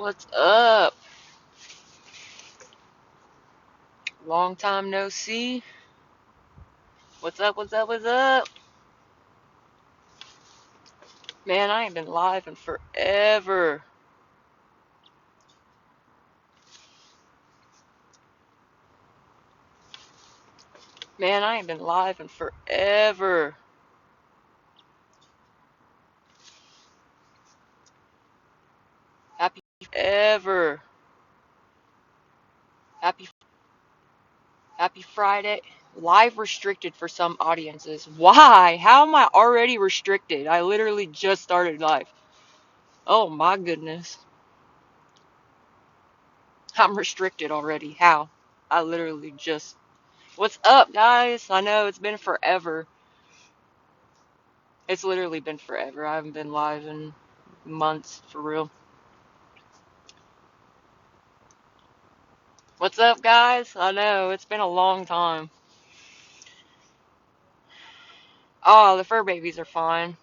What's up? Long time no see. What's up? What's up? What's up? Man, I ain't been live in forever. Man, I ain't been live in forever. Happy ever. Happy Happy Friday. Live restricted for some audiences. Why? How am I already restricted? I literally just started live. Oh my goodness. I'm restricted already. How? I literally just. What's up, guys? I know it's been forever. It's literally been forever. I haven't been live in months, for real. What's up, guys? I know, it's been a long time. Oh, the fur babies are fine.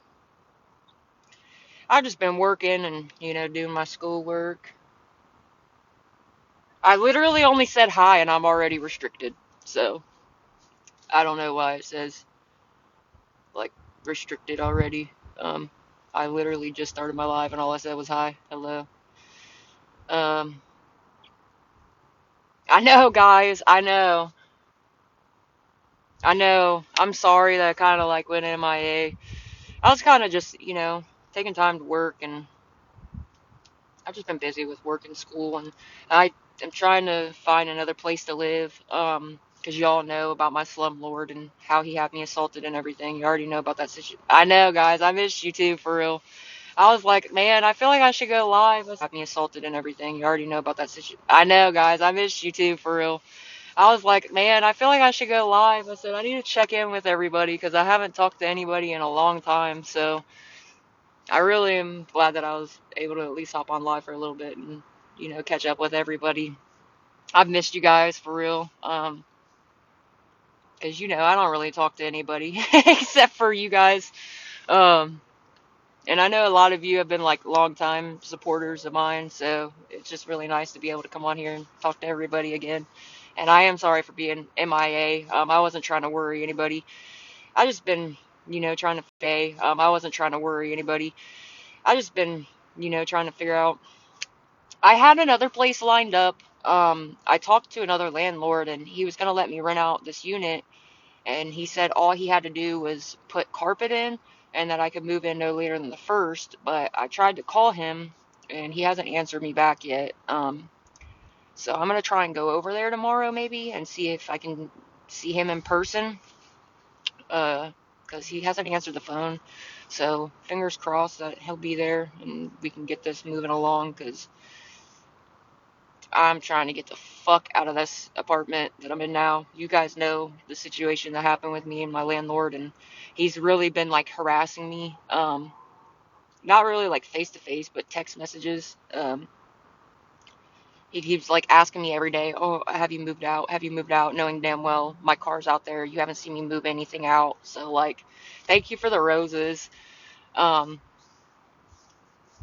I've just been working and, doing my schoolwork. I literally only said hi and I'm already restricted. So, I don't know why it says, like, restricted already. Um, I literally just started my live and all I said was hi, hello. Um, I know, guys, I know. I know. I'm sorry that I kind of, like, went MIA. I was kind of just, taking time to work, and I've just been busy with work and school, and I am trying to find another place to live. Because y'all know about my slumlord and how he had me assaulted and everything. You already know about that situation. I know, guys. I missed you too, for real. I was like, man, I feel like I should go live. Had me assaulted and everything. You already know about that situation. I know, guys. I missed you too, for real. I was like, man, I feel like I should go live. I said, I need to check in with everybody because I haven't talked to anybody in a long time. So I really am glad that I was able to at least hop on live for a little bit and, catch up with everybody. I've missed you guys for real. Because, I don't really talk to anybody except for you guys. Um, and I know a lot of you have been like longtime supporters of mine. So it's just really nice to be able to come on here and talk to everybody again. And I am sorry for being MIA. I wasn't trying to worry anybody. I just been, trying to pay. I wasn't trying to worry anybody. I just been, trying to figure out. I had another place lined up. I talked to another landlord and he was gonna let me rent out this unit, and he said all he had to do was put carpet in and that I could move in no later than the first. But I tried to call him and he hasn't answered me back yet. So I'm gonna try and go over there tomorrow maybe and see if I can see him in person. Because he hasn't answered the phone. So fingers crossed that he'll be there and we can get this moving along. Because I'm trying to get the fuck out of this apartment that I'm in now. You guys know the situation that happened with me and my landlord, and he's really been like harassing me. Not really like face to face, but text messages. He keeps like asking me every day, "Oh, have you moved out? Have you moved out?" Knowing damn well my car's out there. You haven't seen me move anything out. So like, thank you for the roses. Um,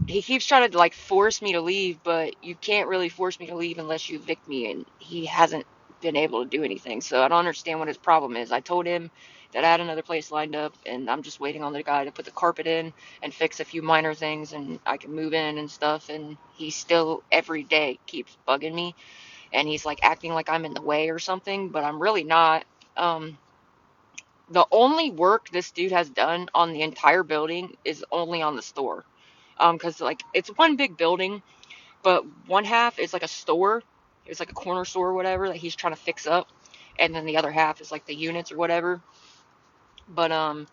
he keeps trying to like force me to leave, but you can't really force me to leave unless you evict me, and he hasn't been able to do anything. So I don't understand what his problem is. I told him that I had another place lined up, and I'm just waiting on the guy to put the carpet in and fix a few minor things, and I can move in and stuff. And he still every day keeps bugging me, and he's like acting like I'm in the way or something, but I'm really not. Um, the only work this dude has done on the entire building is only on the store. Because like it's one big building, but one half is like a store. It's like a corner store or whatever that he's trying to fix up, and then the other half is like the units or whatever. But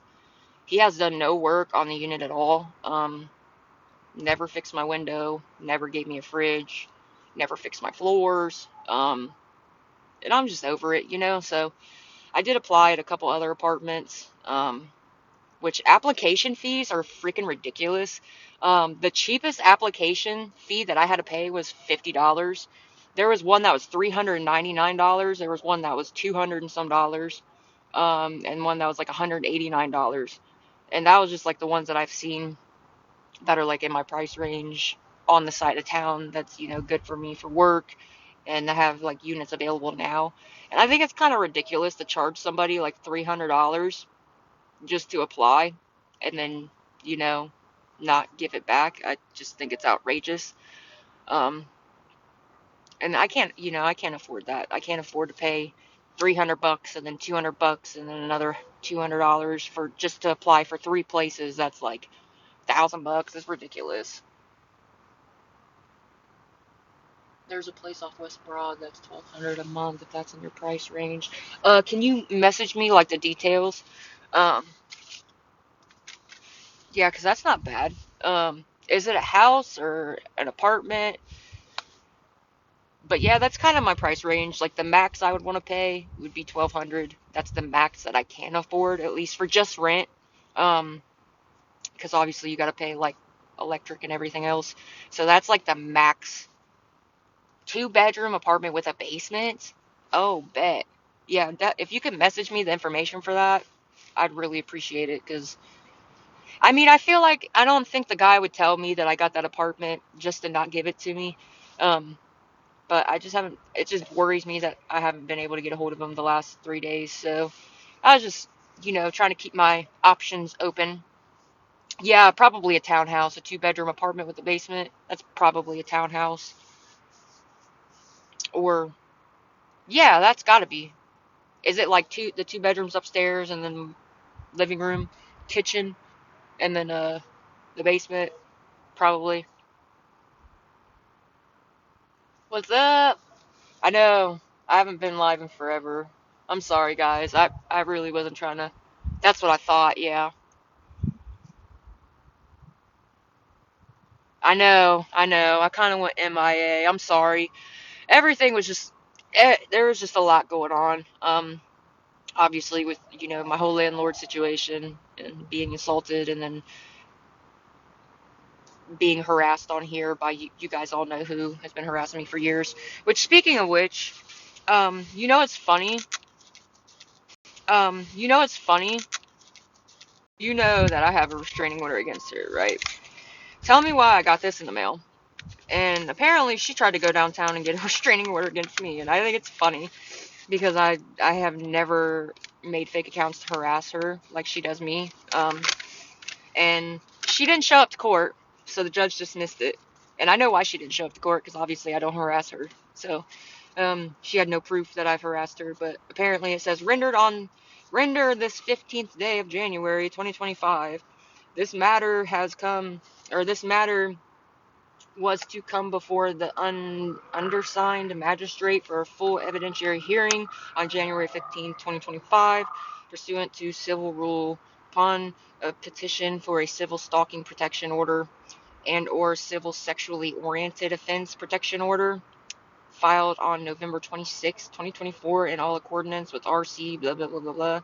he has done no work on the unit at all. Never fixed my window, never gave me a fridge, never fixed my floors. And I'm just over it, So I did apply at a couple other apartments. Which application fees are freaking ridiculous. The cheapest application fee that I had to pay was $50. There was one that was $399. There was one that was 200 and some dollars, and one that was like $189. And that was just like the ones that I've seen that are like in my price range on the side of town that's, good for me for work, and I have like units available now. And I think it's kind of ridiculous to charge somebody like $300 just to apply and then, you know, not give it back. I just think it's outrageous. Um, and I can't afford that. I can't afford to pay $300 and then $200 and then another $200 for just to apply for 3 places. That's like $1,000. It's ridiculous. There's a place off West Broad that's $1,200 a month if that's in your price range. Can you message me like the details? Um, yeah, 'cause that's not bad. Is it a house or an apartment? But yeah, that's kind of my price range. Like the max I would want to pay would be 1,200. That's the max that I can afford, at least for just rent. Um, because obviously you got to pay like electric and everything else. So that's like the max 2 bedroom apartment with a basement. Oh, bet. Yeah, that if you could message me the information for that, I'd really appreciate it. Cause I mean, I feel like I don't think the guy would tell me that I got that apartment just to not give it to me. Um, but I just haven't. It just worries me that I haven't been able to get a hold of him the last 3 days. So I was just, trying to keep my options open. Yeah, probably a townhouse, a 2 bedroom apartment with a basement. That's probably a townhouse. Or yeah, that's got to be. Is it like the 2 bedrooms upstairs and then living room, kitchen, and then the basement probably. What's up? I know I haven't been live in forever. I'm sorry, guys. I really wasn't trying to. That's what I thought. Yeah. I know. I know. I kind of went MIA. I'm sorry. Everything was just. There was just a lot going on. Obviously with my whole landlord situation and being assaulted and then being harassed on here by you guys all know who has been harassing me for years. Which, speaking of which, it's funny. It's funny. You know that I have a restraining order against her, right? Tell me why I got this in the mail. And apparently she tried to go downtown and get a restraining order against me, and I think it's funny because I have never made fake accounts to harass her like she does me. And she didn't show up to court, so the judge dismissed it. And I know why she didn't show up to court because obviously I don't harass her. So she had no proof that I've harassed her, but apparently it says render this 15th day of January 2025. This matter has come, or this matter was to come before the undersigned magistrate for a full evidentiary hearing on January 15, 2025, pursuant to civil rule upon a petition for a civil stalking protection order and or civil sexually oriented offense protection order filed on November 26, 2024 in all accordance with RC blah blah blah blah blah.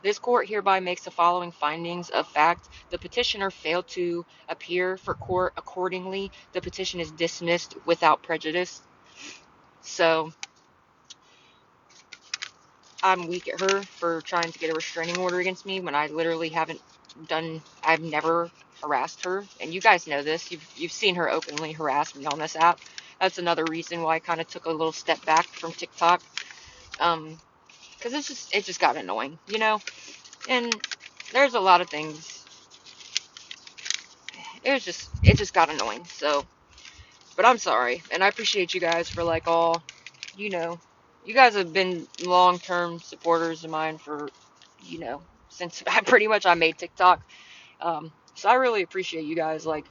This court hereby makes the following findings of fact. The petitioner failed to appear for court. Accordingly, the petition is dismissed without prejudice. So, I'm weak at her for trying to get a restraining order against me when I literally I've never harassed her. And you guys know this. You've seen her openly harass me on this app. That's another reason why I kind of took a little step back from TikTok. Because it just got annoying, And there's a lot of things. It just got annoying. So, but I'm sorry, and I appreciate you guys for like all, you know, you guys have been long-term supporters of mine for, since I made TikTok. So I really appreciate you guys like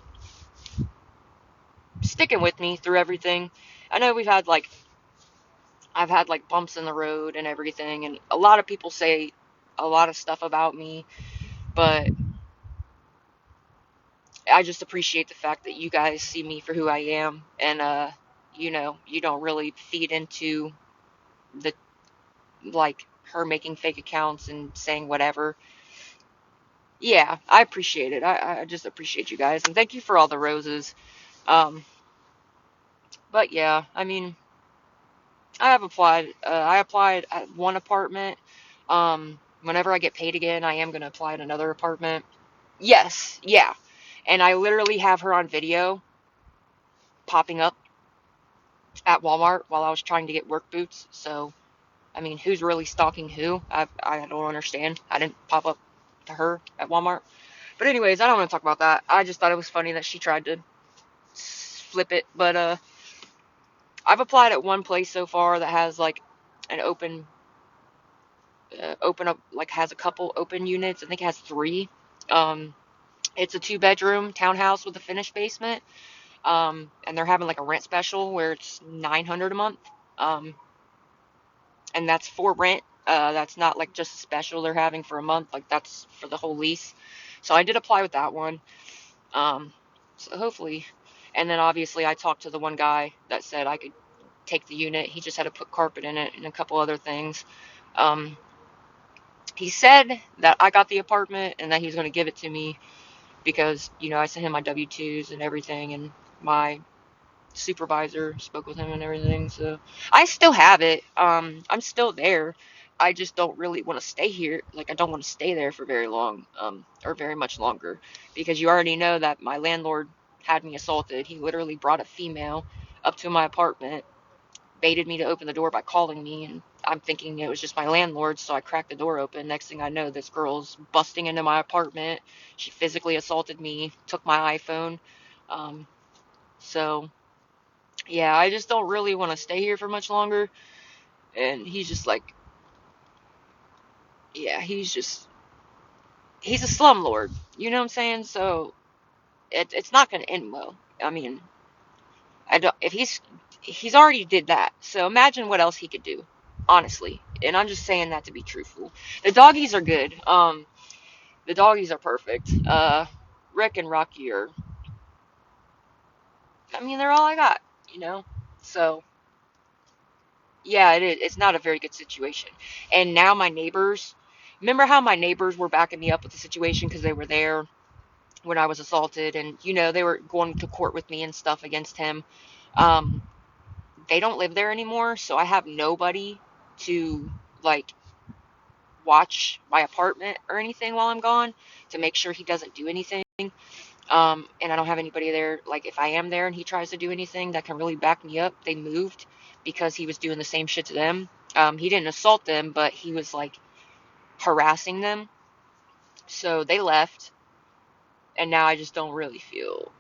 sticking with me through everything. I know I've had like bumps in the road and everything, and a lot of people say a lot of stuff about me, but I just appreciate the fact that you guys see me for who I am, and you don't really feed into the like her making fake accounts and saying whatever. Yeah, I appreciate it. I just appreciate you guys, and thank you for all the roses. Um, but yeah, I mean, I have applied. I applied at one apartment. Whenever I get paid again, I am gonna apply at another apartment. Yes, yeah, and I literally have her on video popping up at Walmart while I was trying to get work boots. So, I mean, who's really stalking who? I don't understand. I didn't pop up to her at Walmart. But anyways, I don't want to talk about that. I just thought it was funny that she tried to flip it. But I've applied at one place so far that has like an open up, like has a couple open units. I think it has three. Um, it's a 2 bedroom townhouse with a finished basement. And they're having like a rent special where it's $900 a month. Um, and that's for rent. That's not like just a special they're having for a month. Like that's for the whole lease. So I did apply with that one. Um, so hopefully, and then obviously I talked to the one guy that said I could take the unit. He just had to put carpet in it and a couple other things. Um, he said that I got the apartment and that he was going to give it to me because, I sent him my W-2s and everything, and my supervisor spoke with him and everything. So I still have it. I'm still there. I just don't really want to stay here. Like I don't want to stay there for very long, or very much longer, because you already know that my landlord had me assaulted. He literally brought a female up to my apartment, baited me to open the door by calling me, and I'm thinking it was just my landlord, so I cracked the door open. Next thing I know, this girl's busting into my apartment. She physically assaulted me, took my iPhone. Um, so yeah, I just don't really want to stay here for much longer. And he's just like, yeah, he's a slumlord. You know what I'm saying? So it's not going to end well. I mean, I don't, if he's already did that. So imagine what else he could do, honestly. And I'm just saying that to be truthful. The doggies are good. The doggies are perfect. Rick and Rocky are, I mean, they're all I got, you know? So yeah, it is. It's not a very good situation. And now my neighbors, remember how my neighbors were backing me up with the situation because they were there when I was assaulted, and they were going to court with me and stuff against him. Um, they don't live there anymore, so I have nobody to like watch my apartment or anything while I'm gone to make sure he doesn't do anything. And I don't have anybody there. Like if I am there and he tries to do anything that can really back me up, they moved because he was doing the same shit to them. He didn't assault them, but he was like harassing them. So they left, and now I just don't really feel.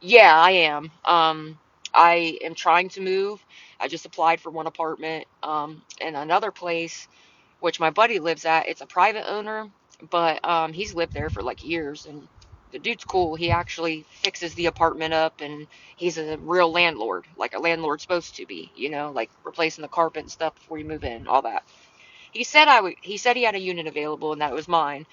Yeah, I am. I am trying to move. I just applied for one apartment, in another place, which my buddy lives at. It's a private owner, but he's lived there for like years, and the dude's cool. He actually fixes the apartment up, and he's a real landlord, like a landlord's supposed to be, like replacing the carpet and stuff before you move in, all that. He said he said he had a unit available and that it was mine.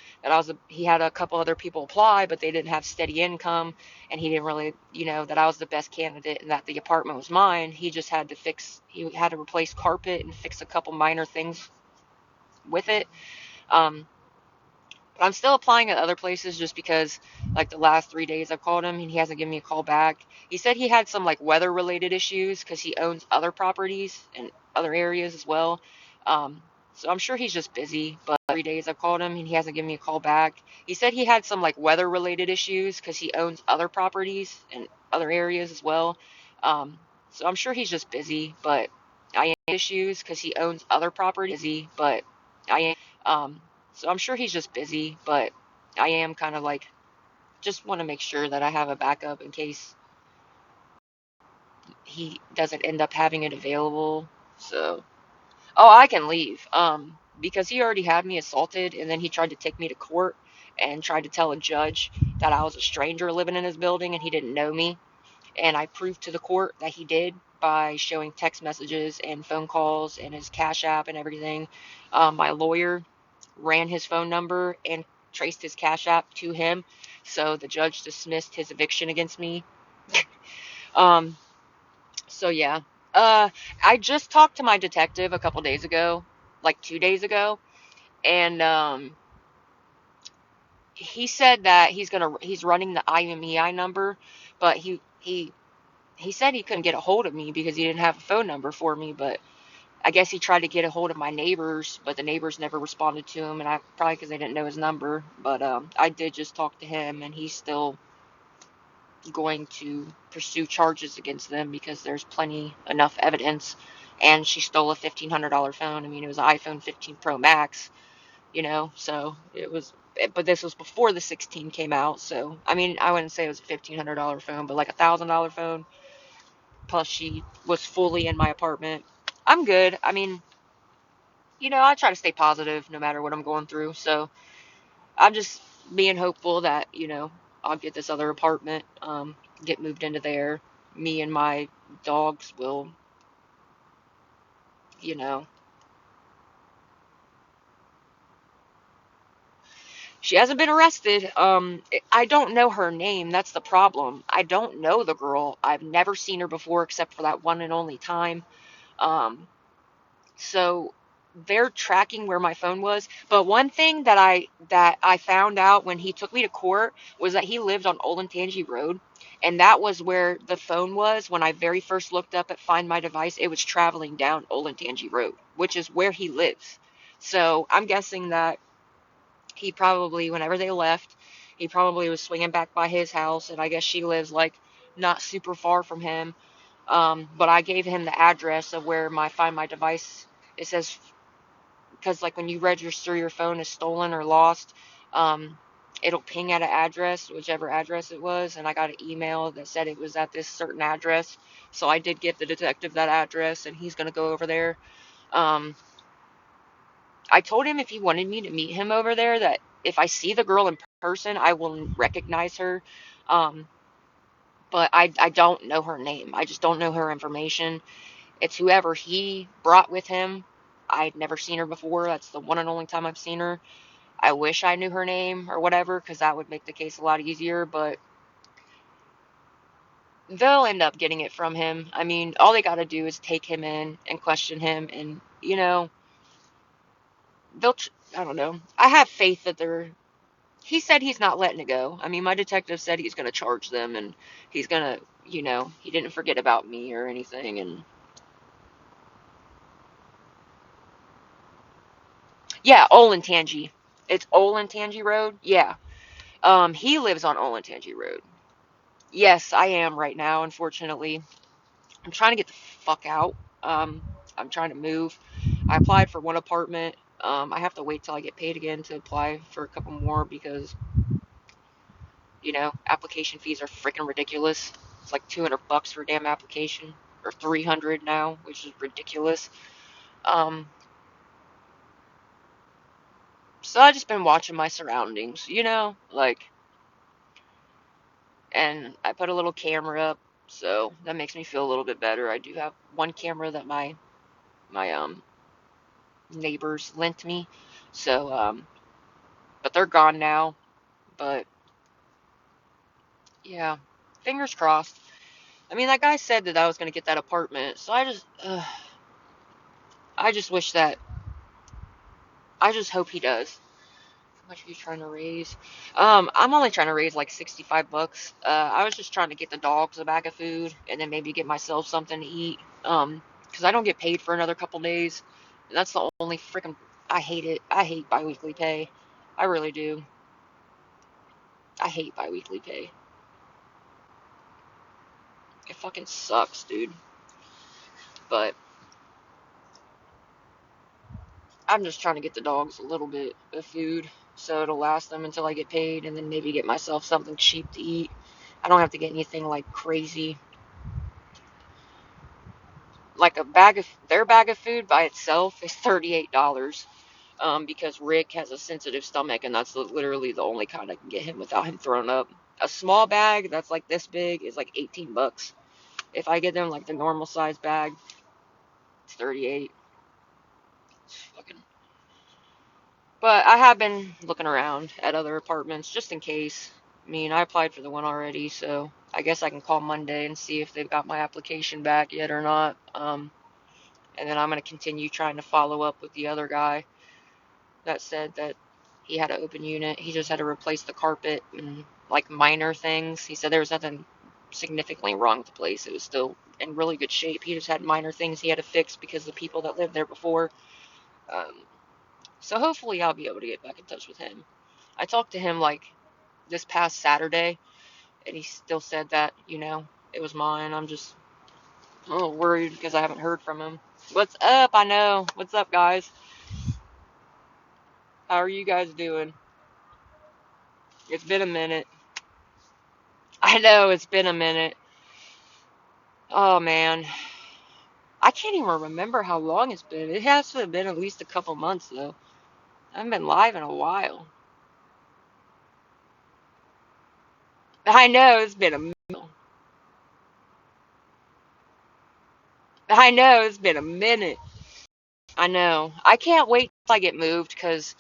He had a couple other people apply, but they didn't have steady income, and he didn't really, that I was the best candidate and that the apartment was mine. He had to replace carpet and fix a couple minor things with it. Um, but I'm still applying at other places just because, like, the last 3 days I've called him and he hasn't given me a call back. He said he had some, like, weather related issues because he owns other properties in other areas as well. So I'm sure he's just busy, but 3 days I've called him and he hasn't given me a call back. He said he had some, like, weather related issues because he owns other properties in other areas as well. So I'm sure he's just busy, but I am issues because he owns other properties, but I am. So I'm sure he's just busy, but I am kind of like, just want to make sure that I have a backup in case he doesn't end up having it available. So, oh, I can leave. Because he already had me assaulted, and then he tried to take me to court and tried to tell a judge that I was a stranger living in his building and he didn't know me. And I proved to the court that he did by showing text messages and phone calls and his Cash App and everything. My lawyer ran his phone number and traced his Cash App to him. So the judge dismissed his eviction against me. Um, so yeah. I just talked to my detective a couple days ago, like 2 days ago, and he said that he's running the IMEI number, but he said he couldn't get a hold of me because he didn't have a phone number for me, but I guess he tried to get a hold of my neighbors, but the neighbors never responded to him, and I probably because they didn't know his number. But I did just talk to him, and he's still going to pursue charges against them because there's plenty enough evidence. And she stole a $1,500 phone. I mean, it was an iPhone 15 Pro Max, so it was, but this was before the 16 came out. So, I mean, I wouldn't say it was a $1,500 phone, but like $1,000 phone. Plus, she was fully in my apartment. I'm good. I mean, I try to stay positive no matter what I'm going through. So, I'm just being hopeful that, I'll get this other apartment, get moved into there. Me and my dogs will, you know. She hasn't been arrested. I don't know her name. That's the problem. I don't know the girl. I've never seen her before except for that one and only time. Um, so they're tracking where my phone was. But one thing that I found out when he took me to court was that he lived on Olentangy Road, and that was where the phone was when I very first looked up at Find My Device. It was traveling down Olentangy Road, which is where he lives. So I'm guessing that he probably, whenever they left, he probably was swinging back by his house, and I guess she lives like not super far from him. But I gave him the address of where my Find My Device. It says, because like when you register your phone as stolen or lost, um, it'll ping at an address, whichever address it was, and I got an email that said it was at this certain address. So I did give the detective that address, and he's gonna go over there. Um, I told him if he wanted me to meet him over there, that if I see the girl in person, I will recognize her. Um, but I don't know her name. I just don't know her information. It's whoever he brought with him. I'd never seen her before. That's the one and only time I've seen her. I wish I knew her name or whatever, because that would make the case a lot easier, but they'll end up getting it from him. I mean, all they got to do is take him in and question him, and, they'll, I don't know. I have faith that they're he said he's not letting it go. I mean, my detective said he's going to charge them and he's going to, he didn't forget about me or anything. And yeah, Olentangy. It's Olentangy Road. Yeah. He lives on Olentangy Road. Yes, I am right now, unfortunately. I'm trying to get the fuck out. Um, I'm trying to move. I applied for one apartment. I have to wait till I get paid again to apply for a couple more because application fees are freaking ridiculous. It's like $200 for a damn application, or 300 now, which is ridiculous. Um, so I just been watching my surroundings, and I put a little camera up, so that makes me feel a little bit better. I do have one camera that my neighbors lent me, so but they're gone now. But yeah, fingers crossed. I mean, that guy said that I was gonna get that apartment, so I just wish that I just hope he does. How much are you trying to raise? I'm only trying to raise like $65. I was just trying to get the dogs a bag of food and then maybe get myself something to eat. Because I don't get paid for another couple days. And that's the only freaking. I hate it. I hate biweekly pay. I really do. I hate biweekly pay. It fucking sucks, dude. But I'm just trying to get the dogs a little bit of food so it'll last them until I get paid and then maybe get myself something cheap to eat. I don't have to get anything like crazy. Like their bag of food by itself is $38. Because Rick has a sensitive stomach and that's literally the only kind I can get him without him throwing up. A small bag that's like this big is like $18. If I get them like the normal size bag, it's 38. It's fucking. But I have been looking around at other apartments just in case. I mean, I applied for the one already, so I guess I can call Monday and see if they've got my application back yet or not. And then I'm going to continue trying to follow up with the other guy that said that he had an open unit. He just had to replace the carpet and like minor things. He said there was nothing significantly wrong with the place. It was still in really good shape. He just had minor things he had to fix because the people that lived there before. Um, so hopefully I'll be able to get back in touch with him. I talked to him like this past Saturday, and he still said that, it was mine. I'm just a little worried because I haven't heard from him. What's up? I know. What's up, guys? How are you guys doing? It's been a minute. I know it's been a minute. Oh man. I can't even remember how long it's been. It has to have been at least a couple months though. I haven't been live in a while. I know it's been a minute. I know it's been a minute. I know. I can't wait till I get moved because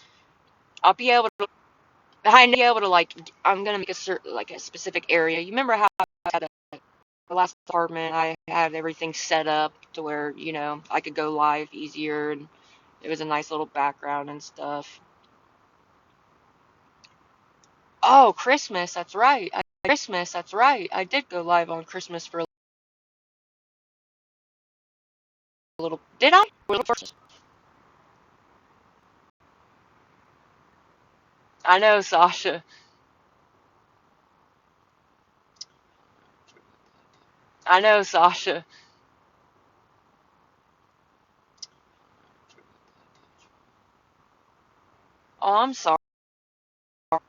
I'll be able to. I know be able to like. I'm gonna make a certain like a specific area. You remember how I had the last apartment? I had everything set up to where I could go live easier, and it was a nice little background and stuff. Oh, Christmas. That's right. Christmas. That's right. I did go live on Christmas for a little. Did I? A little first. I know, Sasha. I know, Sasha. Oh, I'm sorry. Oh,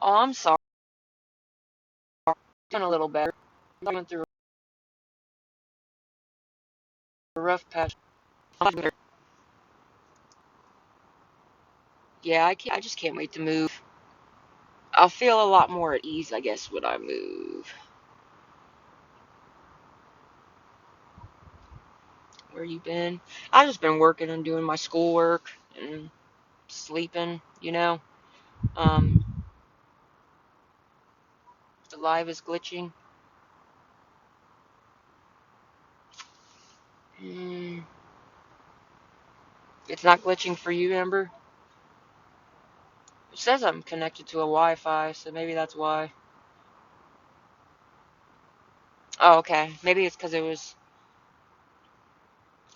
I'm sorry. Doing a little better. I'm going through a rough patch. Yeah, I just can't wait to move. I'll feel a lot more at ease, I guess, when I move. Where you been? I've just been working and doing my schoolwork and sleeping. Um, the live is glitching. Mm, it's not glitching for you, Amber? It says I'm connected to a Wi-Fi, so maybe that's why. Oh, okay. Maybe it's because it was.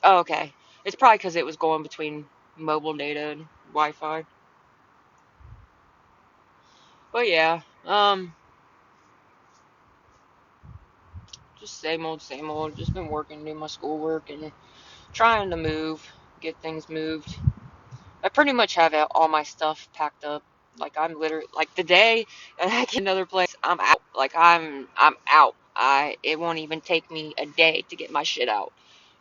Oh, okay. It's probably because it was going between mobile data and Wi-Fi. But yeah, just same old, same old. Just been working, doing my schoolwork, and trying to move, get things moved. I pretty much have all my stuff packed up. Like I'm literally like the day that I get another place, I'm out. Like I'm out. It won't even take me a day to get my shit out.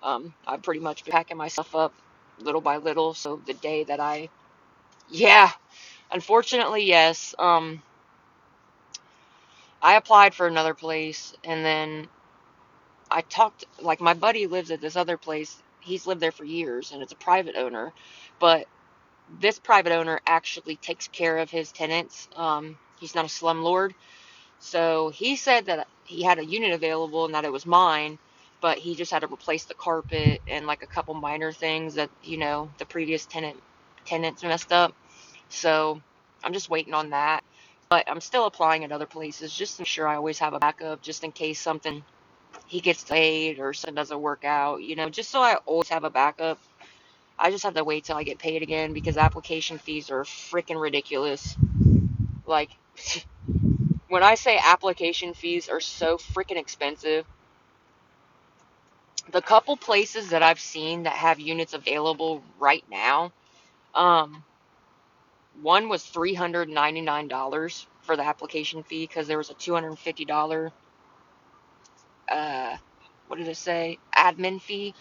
I've pretty much been packing myself up little by little. So the day that yeah, unfortunately, yes. I applied for another place, and then I talked. Like my buddy lives at this other place. He's lived there for years, and it's a private owner, but this private owner actually takes care of his tenants. He's not a slumlord. So he said that he had a unit available and that it was mine, but he just had to replace the carpet and like a couple minor things that, the previous tenants messed up. So I'm just waiting on that. But I'm still applying at other places just to make sure I always have a backup just in case something he gets delayed or something doesn't work out, just so I always have a backup. I just have to wait till I get paid again because application fees are freaking ridiculous. Like, when I say application fees are so freaking expensive, the couple places that I've seen that have units available right now, um, one was $399 for the application fee because there was a $250, uh, what did it say? Admin fee.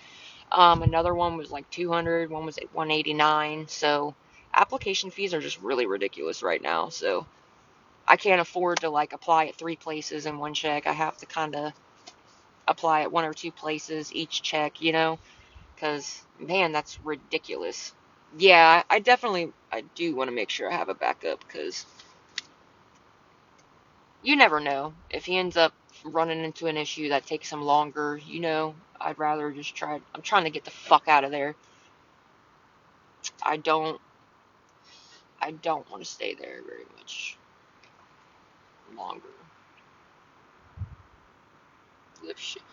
Another one was like 200, one was 189. So application fees are just really ridiculous right now. So I can't afford to like apply at three places in one check. I have to kind of apply at one or two places each check, because man, that's ridiculous. Yeah, I do want to make sure I have a backup because you never know if he ends up running into an issue that takes him longer. I'd rather just try. I'm trying to get the fuck out of there. I don't. I don't want to stay there very much longer. Live shit.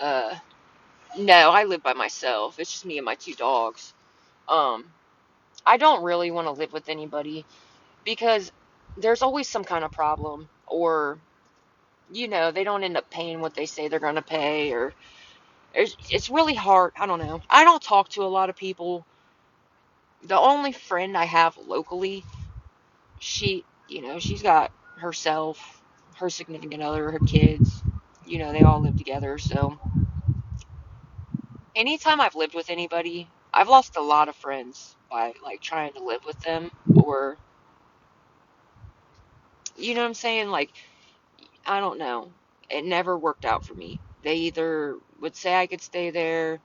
Uh, no, I live by myself. It's just me and my two dogs. Um, I don't really want to live with anybody because there's always some kind of problem, or they don't end up paying what they say they're going to pay, or it's really hard. I don't know. I don't talk to a lot of people. The only friend I have locally, she's got herself, her significant other, her kids. They all live together. So anytime I've lived with anybody, I've lost a lot of friends by like trying to live with them, or you know what I'm saying? Like, I don't know. It never worked out for me. They either would say I could stay there,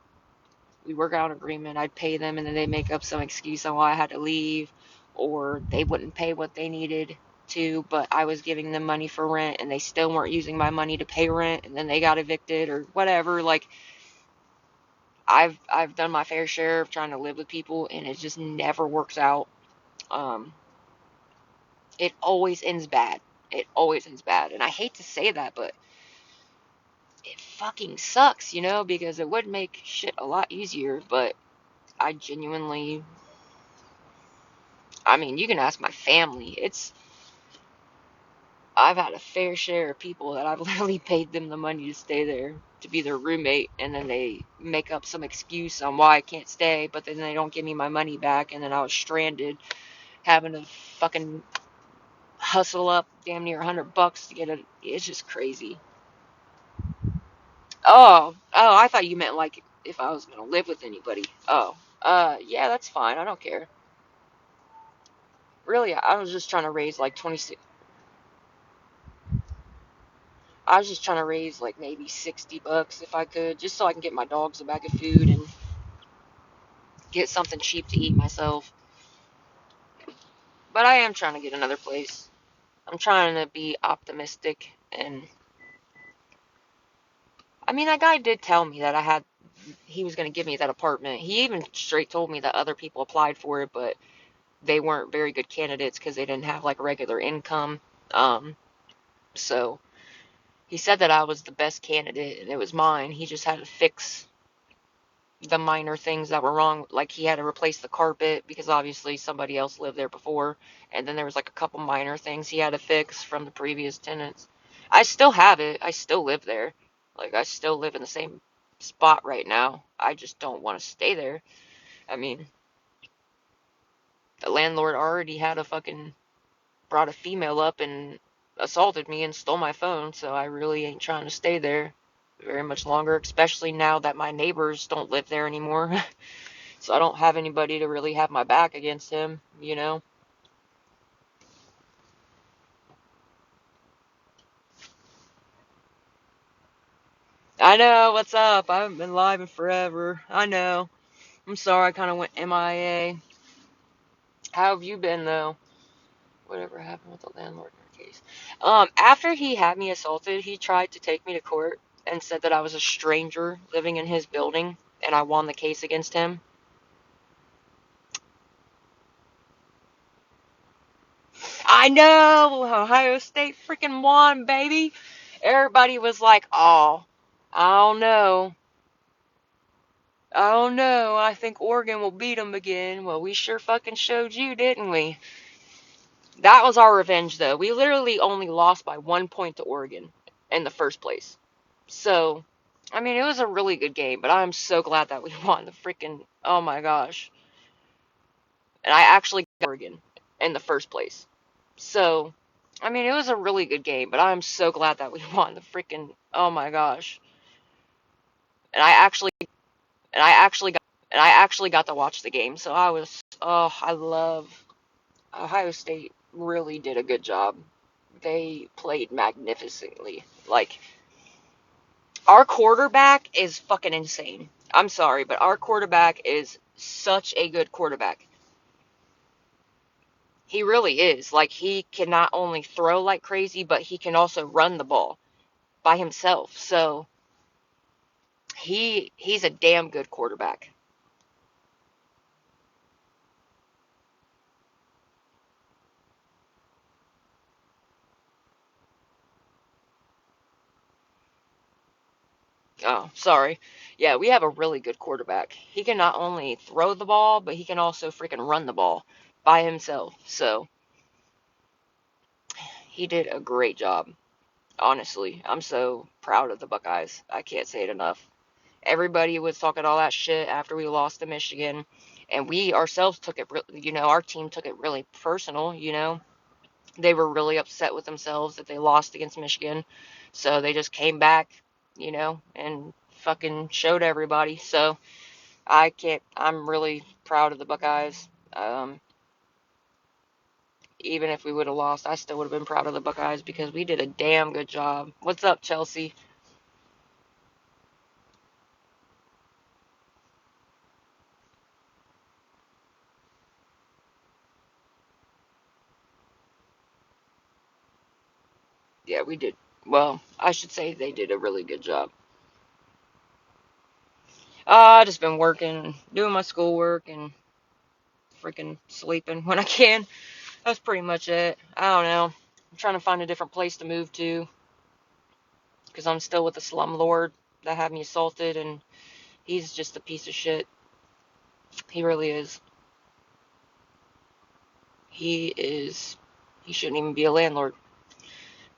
we work out an agreement, I'd pay them, and then they make up some excuse on why I had to leave, or they wouldn't pay what they needed to, but I was giving them money for rent and they still weren't using my money to pay rent, and then they got evicted or whatever. Like, I've done my fair share of trying to live with people, and it just never works out. Um, it always ends bad. It always ends bad, and I hate to say that, but it fucking sucks, because it would make shit a lot easier, but I genuinely, I mean, you can ask my family. I've had a fair share of people that I've literally paid them the money to stay there, to be their roommate, and then they make up some excuse on why I can't stay, but then they don't give me my money back, and then I was stranded, having to fucking hustle up damn near $100 to get it. It's just crazy. Oh, I thought you meant like if I was gonna live with anybody. Oh, yeah, that's fine. I don't care. Really, I was just trying to raise like 26. I was just trying to raise like maybe $60 if I could, just so I can get my dogs a bag of food and get something cheap to eat myself. But I am trying to get another place. I'm trying to be optimistic, and I mean, that guy did tell me that he was going to give me that apartment. He even straight told me that other people applied for it, but they weren't very good candidates because they didn't have like regular income. Um, so he said that I was the best candidate and it was mine. He just had to fix the minor things that were wrong. Like, he had to replace the carpet because obviously somebody else lived there before. And then there was like a couple minor things he had to fix from the previous tenants. I still have it. I still live there. Like, I still live in the same spot right now. I just don't want to stay there. I mean, the landlord already had a fucking brought a female up and assaulted me and stole my phone, so I really ain't trying to stay there very much longer, especially now that my neighbors don't live there anymore. So I don't have anybody to really have my back against him. I know, what's up? I haven't been live in forever. I know. I'm sorry I kind of went MIA. How have you been, though? Whatever happened with the landlord in your case? After he had me assaulted, he tried to take me to court and said that I was a stranger living in his building, and I won the case against him. I know! Ohio State freaking won, baby! Everybody was like, oh, I don't know. I don't know. I think Oregon will beat them again. Well, we sure fucking showed you, didn't we? That was our revenge, though. We literally only lost by 1 point to Oregon in the first place. So, I mean, it was a really good game, but I'm so glad that we won the freaking. Oh my gosh. And I actually got Oregon in the first place. So, I mean, it was a really good game, but I'm so glad that we won the freaking. Oh my gosh. And I actually got to watch the game. So I love Ohio State really did a good job. They played magnificently. Like, our quarterback is fucking insane. I'm sorry, but our quarterback is such a good quarterback. He really is. Like, he can not only throw like crazy, but he can also run the ball by himself. So he's a damn good quarterback. Oh, sorry. Yeah, we have a really good quarterback. He can not only throw the ball, but he can also freaking run the ball by himself. So he did a great job. Honestly, I'm so proud of the Buckeyes. I can't say it enough. Everybody was talking all that shit after we lost to Michigan, and we ourselves took it, our team took it really personal, They were really upset with themselves that they lost against Michigan. So they just came back, and fucking showed everybody. So I'm really proud of the Buckeyes. Even if we would have lost, I still would have been proud of the Buckeyes because we did a damn good job. What's up, Chelsea? Yeah, we did. Well, I should say they did a really good job. I just been working, doing my schoolwork, and freaking sleeping when I can. That's pretty much it. I don't know. I'm trying to find a different place to move to because I'm still with the slumlord that had me assaulted, and he's just a piece of shit. He really is. He is. He shouldn't even be a landlord,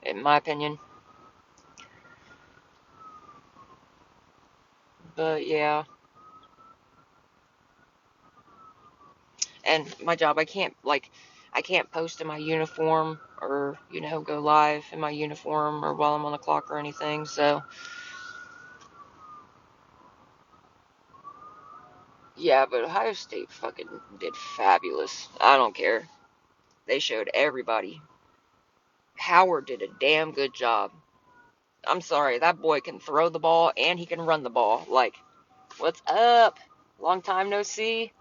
in my opinion. But yeah, and my job, I can't post in my uniform or go live in my uniform or while I'm on the clock or anything. So yeah, but Ohio State fucking did fabulous. I don't care. They showed everybody. Howard did a damn good job. I'm sorry, that boy can throw the ball and he can run the ball. Like, what's up? Long time no see.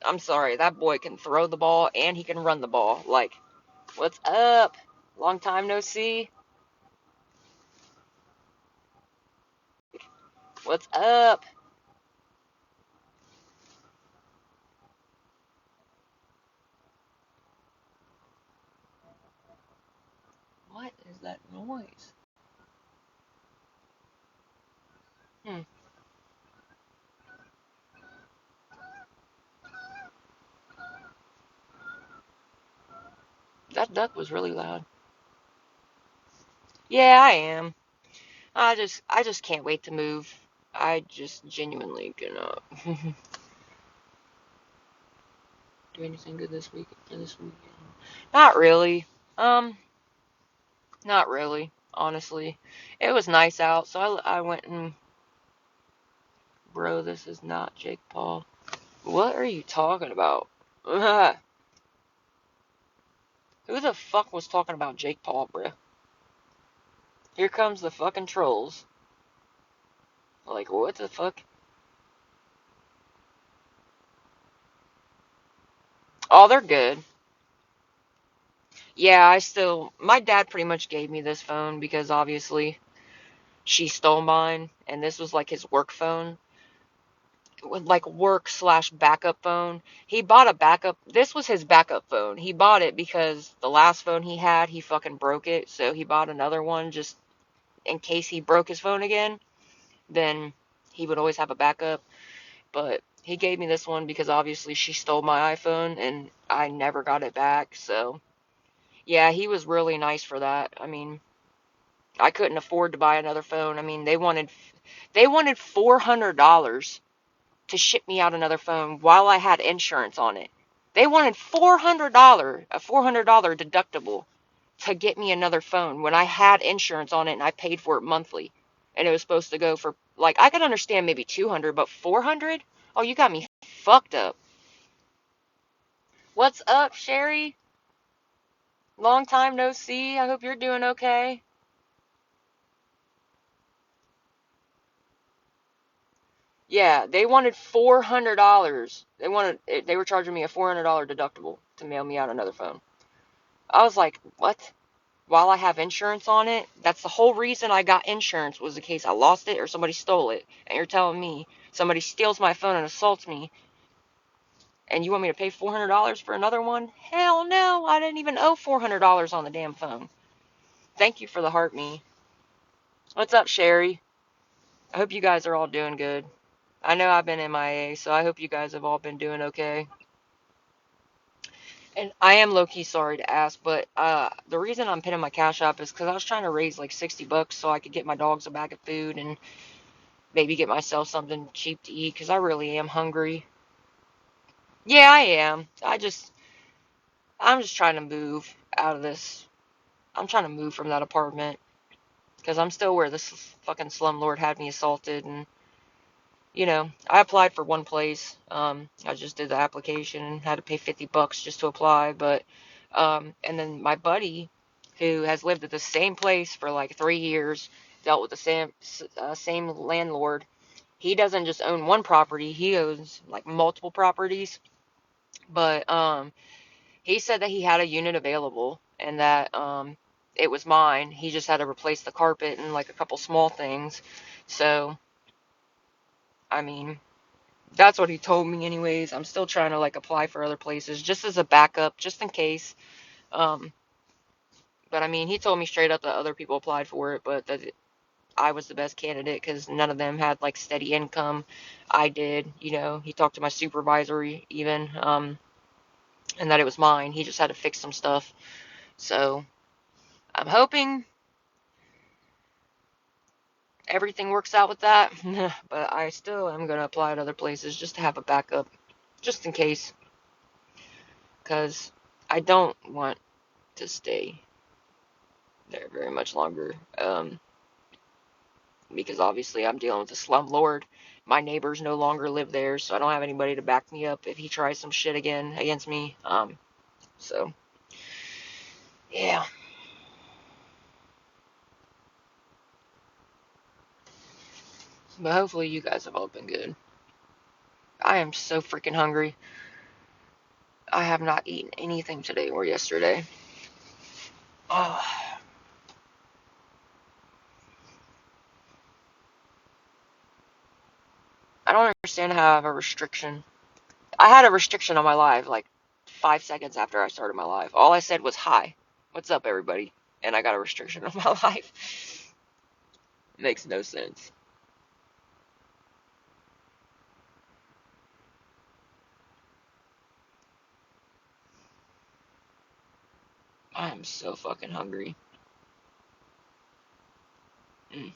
I'm sorry, that boy can throw the ball and he can run the ball. Like, what's up? Long time no see. What's up? What is that noise? Hmm, that duck was really loud. Yeah, I am. I just can't wait to move. I just genuinely cannot do anything good this week or this weekend. Not really. Um, Not really, honestly. It was nice out, so I went and. Bro, this is not Jake Paul. What are you talking about? Who the fuck was talking about Jake Paul, bro? Here comes the fucking trolls. Like, what the fuck? Oh, they're good. Yeah, my dad pretty much gave me this phone because obviously she stole mine, and this was like his work phone. Like work slash backup phone. He bought a backup. This was his backup phone. He bought it because the last phone he had, he fucking broke it. So he bought another one just in case he broke his phone again. Then he would always have a backup. But he gave me this one because obviously she stole my iPhone and I never got it back. So yeah, he was really nice for that. I mean, I couldn't afford to buy another phone. I mean, they wanted $400 to ship me out another phone while I had insurance on it. They wanted a $400 deductible to get me another phone when I had insurance on it and I paid for it monthly. And it was supposed to go for like I could understand maybe 200, but 400? Oh, you got me fucked up. What's up, Sherry? Long time no see. I hope you're doing okay. Yeah, they wanted $400. They were charging me a $400 deductible to mail me out another phone. I was like, "What?" While I have insurance on it, that's the whole reason I got insurance was in case I lost it or somebody stole it. And you're telling me somebody steals my phone and assaults me and you want me to pay $400 for another one? Hell no, I didn't even owe $400 on the damn phone. Thank you for the heart me. What's up, Sherry? I hope you guys are all doing good. I know I've been MIA, so I hope you guys have all been doing okay. And I am low key sorry to ask, but the reason I'm pinning my cash app is because I was trying to raise like $60 so I could get my dogs a bag of food and maybe get myself something cheap to eat because I really am hungry. Yeah, I am. I'm just trying to move out of this. I'm trying to move from that apartment because I'm still where this fucking slumlord had me assaulted. And, I applied for one place. I just did the application and had to pay $50 just to apply. And then my buddy, who has lived at the same place for like 3 years, dealt with the same landlord. He doesn't just own one property, he owns like multiple properties. But he said that he had a unit available and that it was mine. He just had to replace the carpet and like a couple small things. So, I mean, that's what he told me anyways. I'm still trying to like apply for other places just as a backup, just in case. Um, but I mean, he told me straight up that other people applied for it, but that I was the best candidate because none of them had like steady income. I did, he talked to my supervisor even, and that it was mine. He just had to fix some stuff. So I'm hoping everything works out with that. But I still am going to apply at other places just to have a backup, just in case, because I don't want to stay there very much longer. Because obviously I'm dealing with a slumlord. My neighbors no longer live there, so I don't have anybody to back me up if he tries some shit again against me. So yeah. But hopefully you guys have all been good. I am so freaking hungry. I have not eaten anything today or yesterday. Oh, I don't understand how I have a restriction. I had a restriction on my live like 5 seconds after I started my live. All I said was hi. What's up, everybody? And I got a restriction on my live. Makes no sense. I am so fucking hungry. Mm.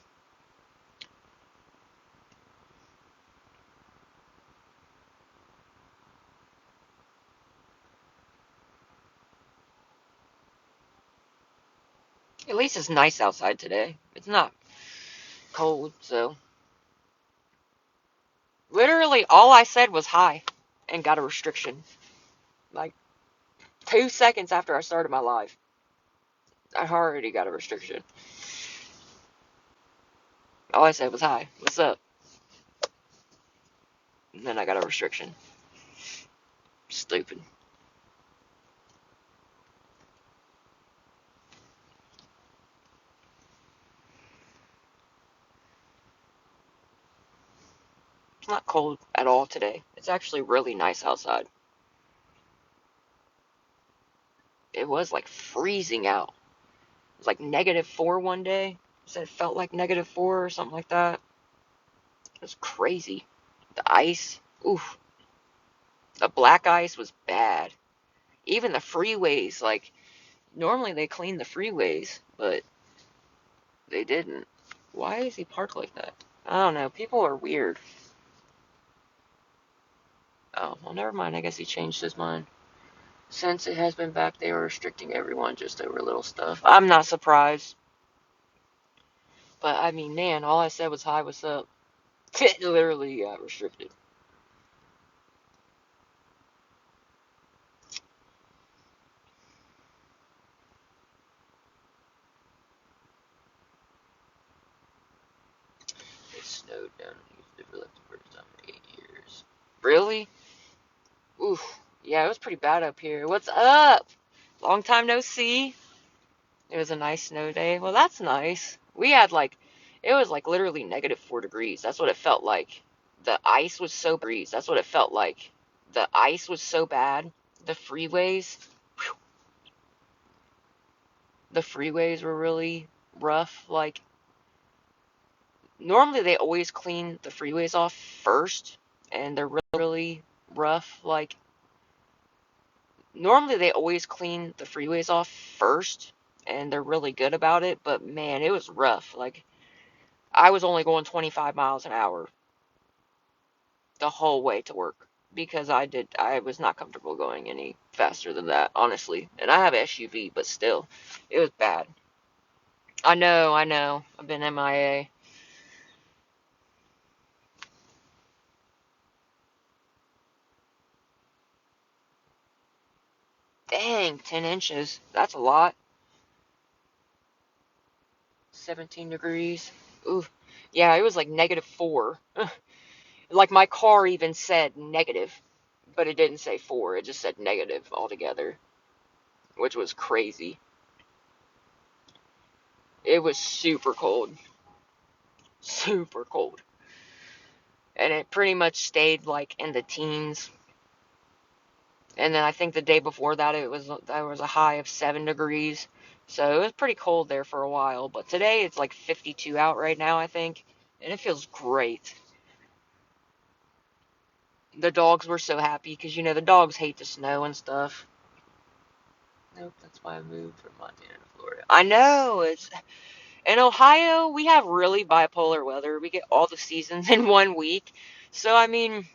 At least it's nice outside today. It's not cold, so. Literally, all I said was hi and got a restriction. Like 2 seconds after I started my live, I already got a restriction. All I said was hi, what's up? And then I got a restriction. Stupid. It's not cold at all today. It's actually really nice outside. It was like freezing out. It was like -4 one day. Said it felt like -4 or something like that. It was crazy. The ice, oof. The black ice was bad. Even the freeways, like, normally they clean the freeways, but they didn't. Why is he parked like that? I don't know. People are weird. Oh, well, never mind. I guess he changed his mind. Since it has been back, they were restricting everyone just over little stuff. I'm not surprised. But, I mean, man, all I said was, hi, what's up? It literally got restricted. It snowed down for like the first time in 8 years. Really? Oof. Yeah, it was pretty bad up here. What's up? Long time no see. It was a nice snow day. Well, that's nice. We had like, it was like literally -4 degrees. That's what it felt like. The ice was so breeze. That's what it felt like. The ice was so bad. The freeways. Whew. the freeways were really rough. Like, normally they always clean the freeways off first, and they're really rough. Like, normally they always clean the freeways off first, and they're really good about it, but man, it was rough. Like, I was only going 25 miles an hour the whole way to work because I was not comfortable going any faster than that, honestly. And I have an SUV, but still, it was bad. I know. I've been MIA. Dang, 10 inches. That's a lot. 17 degrees. Ooh. Yeah, it was like -4. Like my car even said negative, but it didn't say 4. It just said negative altogether, which was crazy. It was super cold. Super cold. And it pretty much stayed like in the teens. And then I think the day before that there was a high of 7 degrees. So it was pretty cold there for a while, but today it's like 52 out right now, I think, and it feels great. The dogs were so happy because the dogs hate the snow and stuff. Nope, that's why I moved from Montana to Florida. I know, it's in Ohio, we have really bipolar weather. We get all the seasons in one week. So I mean,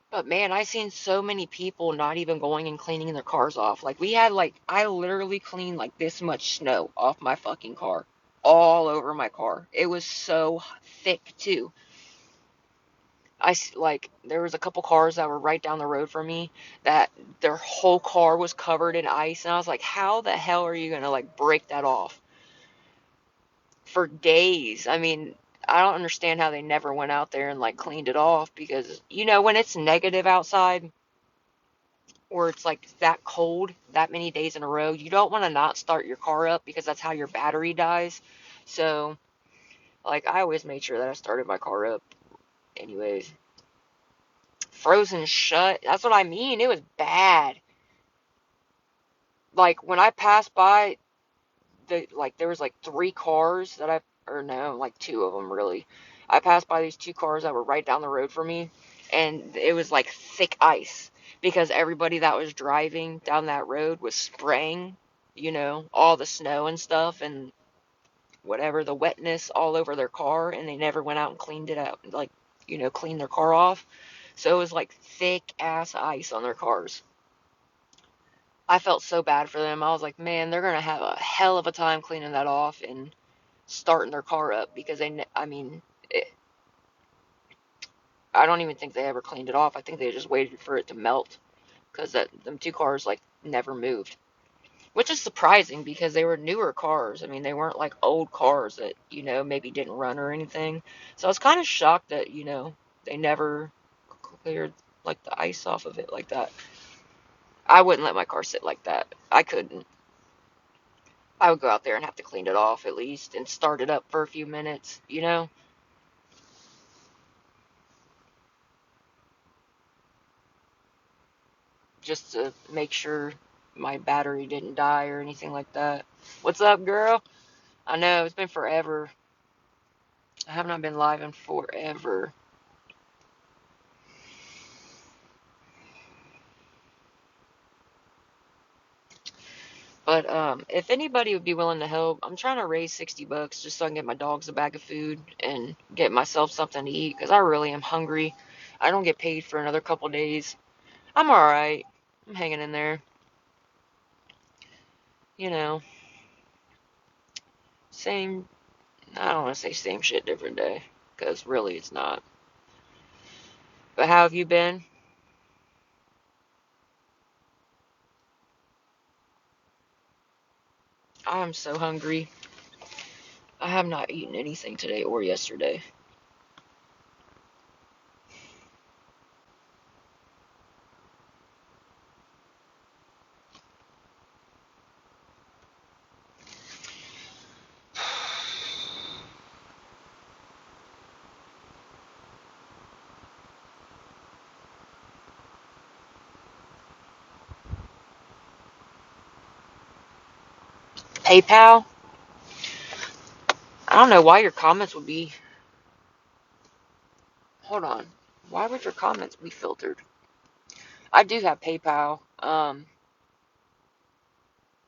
but man, I seen so many people not even going and cleaning their cars off. Like we had I literally cleaned like this much snow off my fucking car, all over my car. It was so thick too. Like there was a couple cars that were right down the road from me that their whole car was covered in ice, and I was like, how the hell are you gonna like break that off for days? I mean, I don't understand how they never went out there and like cleaned it off because when it's negative outside or it's like that cold that many days in a row, you don't want to not start your car up because that's how your battery dies. So, like, I always made sure that I started my car up anyways. Frozen shut. That's what I mean. It was bad. Like, when I passed by, there was like three cars or no, like two of them really. I passed by these two cars that were right down the road from me, and it was like thick ice because everybody that was driving down that road was spraying, all the snow and stuff and whatever, the wetness all over their car, and they never went out and cleaned it out, like, cleaned their car off. So it was like thick ass ice on their cars. I felt so bad for them. I was like, man, they're gonna have a hell of a time cleaning that off and starting their car up because I mean, I don't even think they ever cleaned it off. I think they just waited for it to melt because them two cars like never moved, which is surprising because they were newer cars. I mean, they weren't like old cars that maybe didn't run or anything. So I was kind of shocked that they never cleared like the ice off of it like that. I wouldn't let my car sit like that. I couldn't. I would go out there and have to clean it off at least and start it up for a few minutes. Just to make sure my battery didn't die or anything like that. What's up, girl? I know, it's been forever. I have not been live in forever. But if anybody would be willing to help, I'm trying to raise $60 just so I can get my dogs a bag of food and get myself something to eat because I really am hungry. I don't get paid for another couple days. I'm alright. I'm hanging in there. You know, same, I don't want to say same shit, different day because really it's not. But how have you been? I am so hungry. I have not eaten anything today or yesterday. PayPal? I don't know why your comments would be. Hold on. Why would your comments be filtered? I do have PayPal.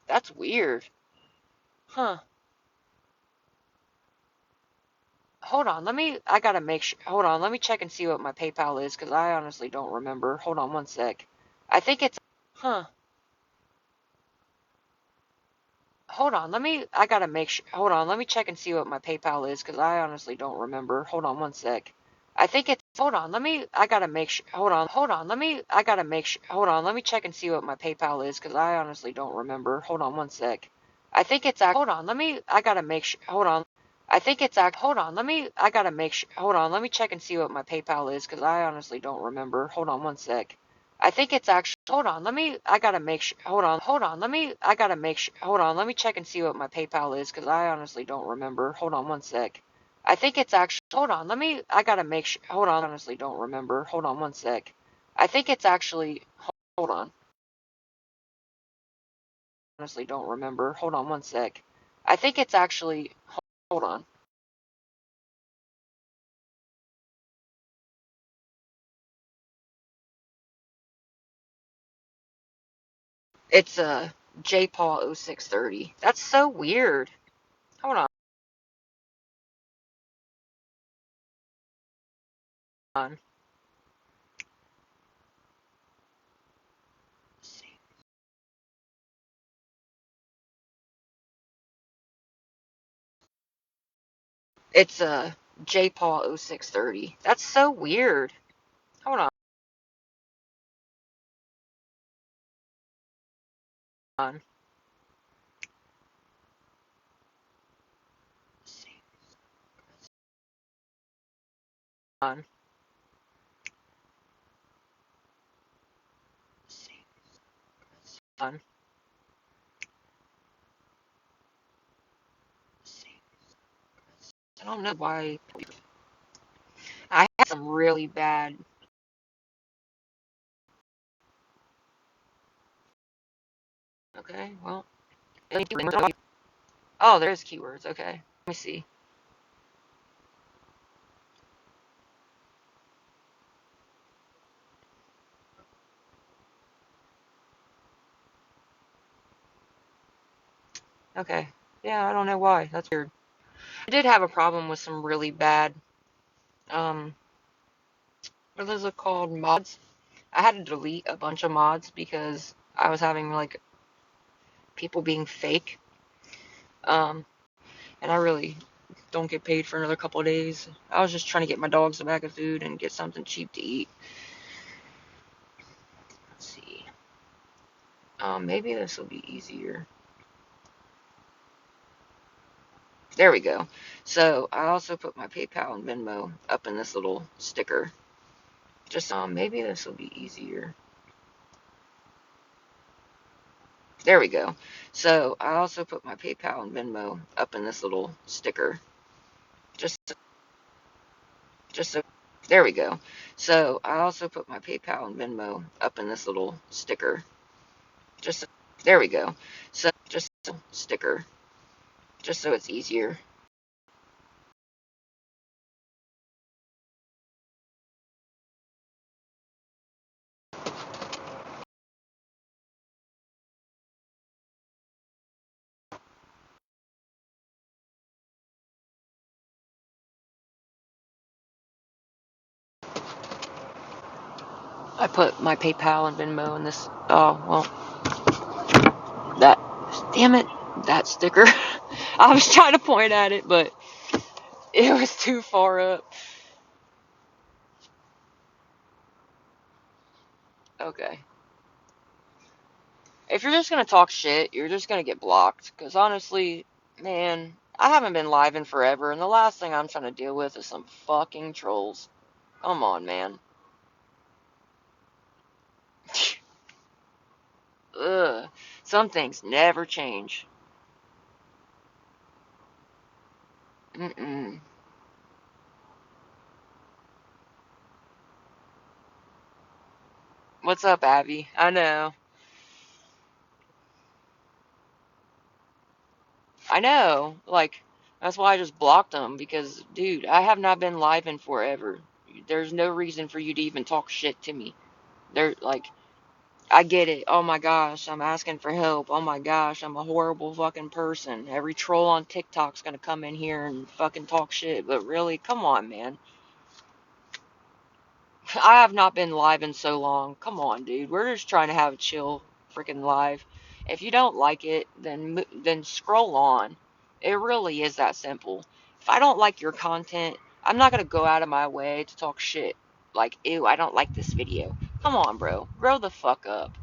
That's weird. Huh. Hold on. I gotta make sure. Hold on. Let me check and see what my PayPal is because I honestly don't remember. Hold on one sec. I think it's. Huh. Hold on. I gotta make sure. Hold on. Let me check and see what my PayPal is because I honestly don't remember. Hold on one sec. I think it's. Hold on. I gotta make sure. Hold on. I gotta make sure. Hold on. Let me check and see what my PayPal is because I honestly don't remember. Hold on one sec. I think it's. Hold on. I gotta make sure. Hold on. I think it's. Hold on. I gotta make sure. Hold on. Let me check and see what my PayPal is because I honestly don't remember. Hold on one sec. I think it's actually. Hold on. I gotta make sure. Hold on. I gotta make sure. Hold on. Let me check and see what my PayPal is because I honestly don't remember. Hold on one sec. I think it's actually. Hold on. I gotta make sure. Hold on. I honestly don't remember. Hold on one sec. I think it's actually. Hold on. Honestly don't remember. Hold on one sec. I think it's actually. Hold on. It's JPaul0630. That's so weird. Hold on. It's JPaul0630. That's so weird. Hold on. On. On. I don't know why. I had some really bad. Okay, well. Oh, there's keywords. Okay. Let me see. Okay. Yeah, I don't know why. That's weird. I did have a problem with some really bad, um, what is it called? Mods. I had to delete a bunch of mods because I was having, like, people being fake. And I really don't get paid for another couple of days. I was just trying to get my dogs a bag of food and get something cheap to eat. Let's see. Maybe this will be easier. There we go. So I also put my PayPal and Venmo up in this little sticker. Just maybe this will be easier. There we go. So I also put my PayPal and Venmo up in this little sticker. Just so there we go. So I also put my PayPal and Venmo up in this little sticker. Just there we go. So just a sticker, just so it's easier. I put my PayPal and Venmo in this. Oh well, that damn it, that sticker. I was trying to point at it, but it was too far up. Okay. If you're just gonna talk shit, you're just gonna get blocked. Cause honestly, man, I haven't been live in forever, and the last thing I'm trying to deal with is some fucking trolls. Come on, man. Ugh. Some things never change. Mm-mm. What's up, Abby? I know. I know. Like, that's why I just blocked them because, dude, I have not been live in forever. There's no reason for you to even talk shit to me. They're like, I get it. Oh my gosh, I'm asking for help. Oh my gosh, I'm a horrible fucking person. Every troll on TikTok's gonna come in here and fucking talk shit. But really, come on, man. I have not been live in so long. Come on, dude. We're just trying to have a chill freaking live. If you don't like it, then scroll on. It really is that simple. If I don't like your content, I'm not gonna go out of my way to talk shit. Like, ew, I don't like this video. Come on, bro. Grow the fuck up.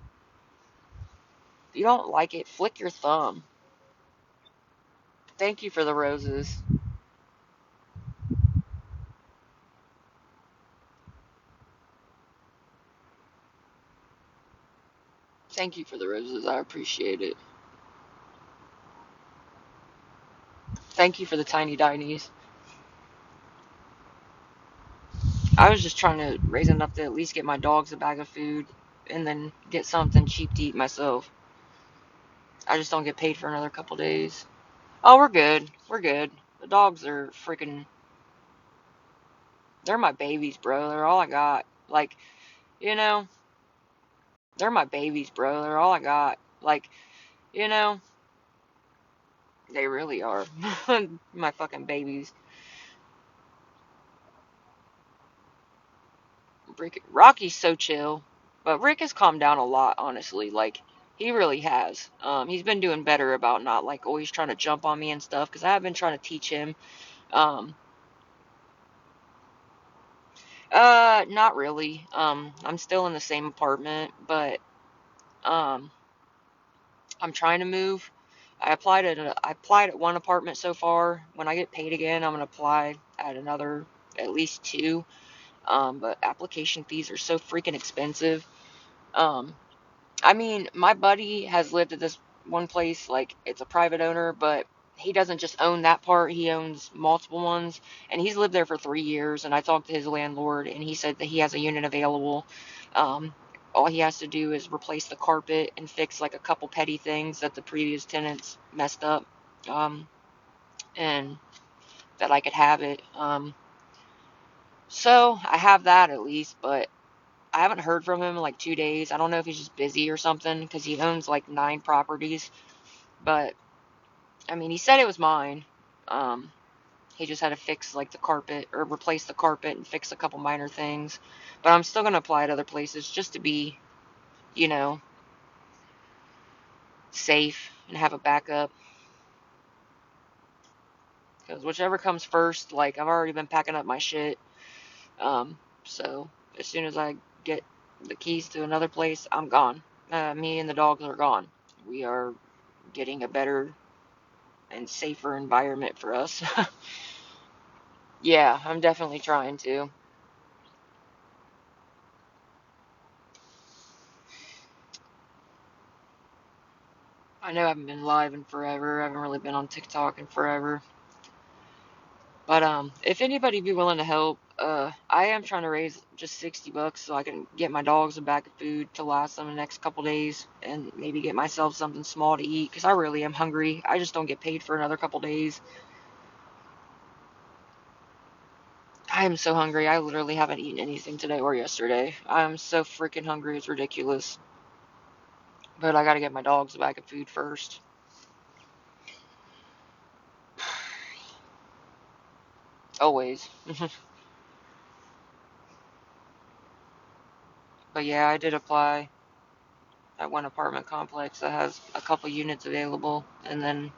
If you don't like it, flick your thumb. Thank you for the roses. Thank you for the roses. I appreciate it. Thank you for the tiny dinies. I was just trying to raise enough to at least get my dogs a bag of food and then get something cheap to eat myself. I just don't get paid for another couple days. Oh, we're good. We're good. The dogs are freaking. They're my babies, bro. They're all I got. Like, you know, they're my babies, bro. They're all I got. Like, you know, they really are. My fucking babies. Rocky's so chill. But Rick has calmed down a lot, honestly. Like, he really has. He's been doing better about not, like, always trying to jump on me and stuff, because I have been trying to teach him. Um, not really. I'm still in the same apartment, but, um, I'm trying to move. I applied at one apartment so far. When I get paid again, I'm gonna apply at another, at least two. But application fees are so freaking expensive. Um, I mean, my buddy has lived at this one place, like, it's a private owner, but he doesn't just own that part, he owns multiple ones, and he's lived there for 3 years, and I talked to his landlord, and he said that he has a unit available. Um, all he has to do is replace the carpet and fix, like, a couple petty things that the previous tenants messed up, um, and that I could have it. So I have that at least, but I haven't heard from him in like 2 days. I don't know if he's just busy or something because he owns like 9 properties. But I mean, he said it was mine. Um, he just had to fix like the carpet or replace the carpet and fix a couple minor things. But I'm still gonna apply at other places just to be, you know, safe and have a backup. Because whichever comes first, like I've already been packing up my shit. So as soon as I get the keys to another place, I'm gone. Me and the dogs are gone. We are getting a better and safer environment for us. Yeah, I'm definitely trying to. I know I haven't been live in forever. I haven't really been on TikTok in forever. But if anybody be willing to help, I am trying to raise just $60 so I can get my dogs a bag of food to last them the next couple days and maybe get myself something small to eat because I really am hungry. I just don't get paid for another couple days. I am so hungry. I literally haven't eaten anything today or yesterday. I'm so freaking hungry. It's ridiculous. But I gotta get my dogs a bag of food first. Always. But yeah, I did apply at one apartment complex that has a couple units available, and then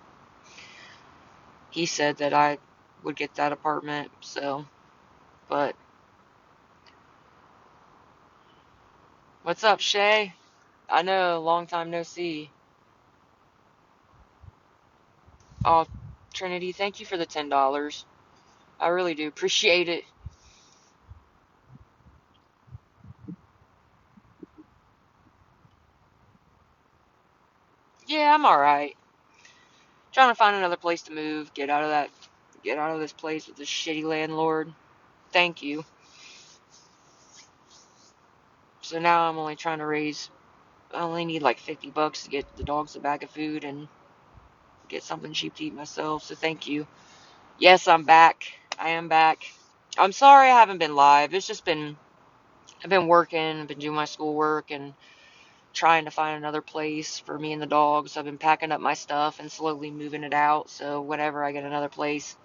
he said that I would get that apartment. So, but what's up, Shay? I know, long time no see. Oh, Trinity, thank you for the $10. I really do appreciate it. Yeah, I'm all right. Trying to find another place to move, get out of this place with this shitty landlord. Thank you. So now I'm only trying to raise. I only need like $50 to get the dogs a bag of food and get something cheap to eat myself. So thank you. Yes, I'm back. I am back. I'm sorry I haven't been live. It's just been I've been working, I've been doing my schoolwork and trying to find another place for me and the dogs. I've been packing up my stuff and slowly moving it out. So whenever I get another place,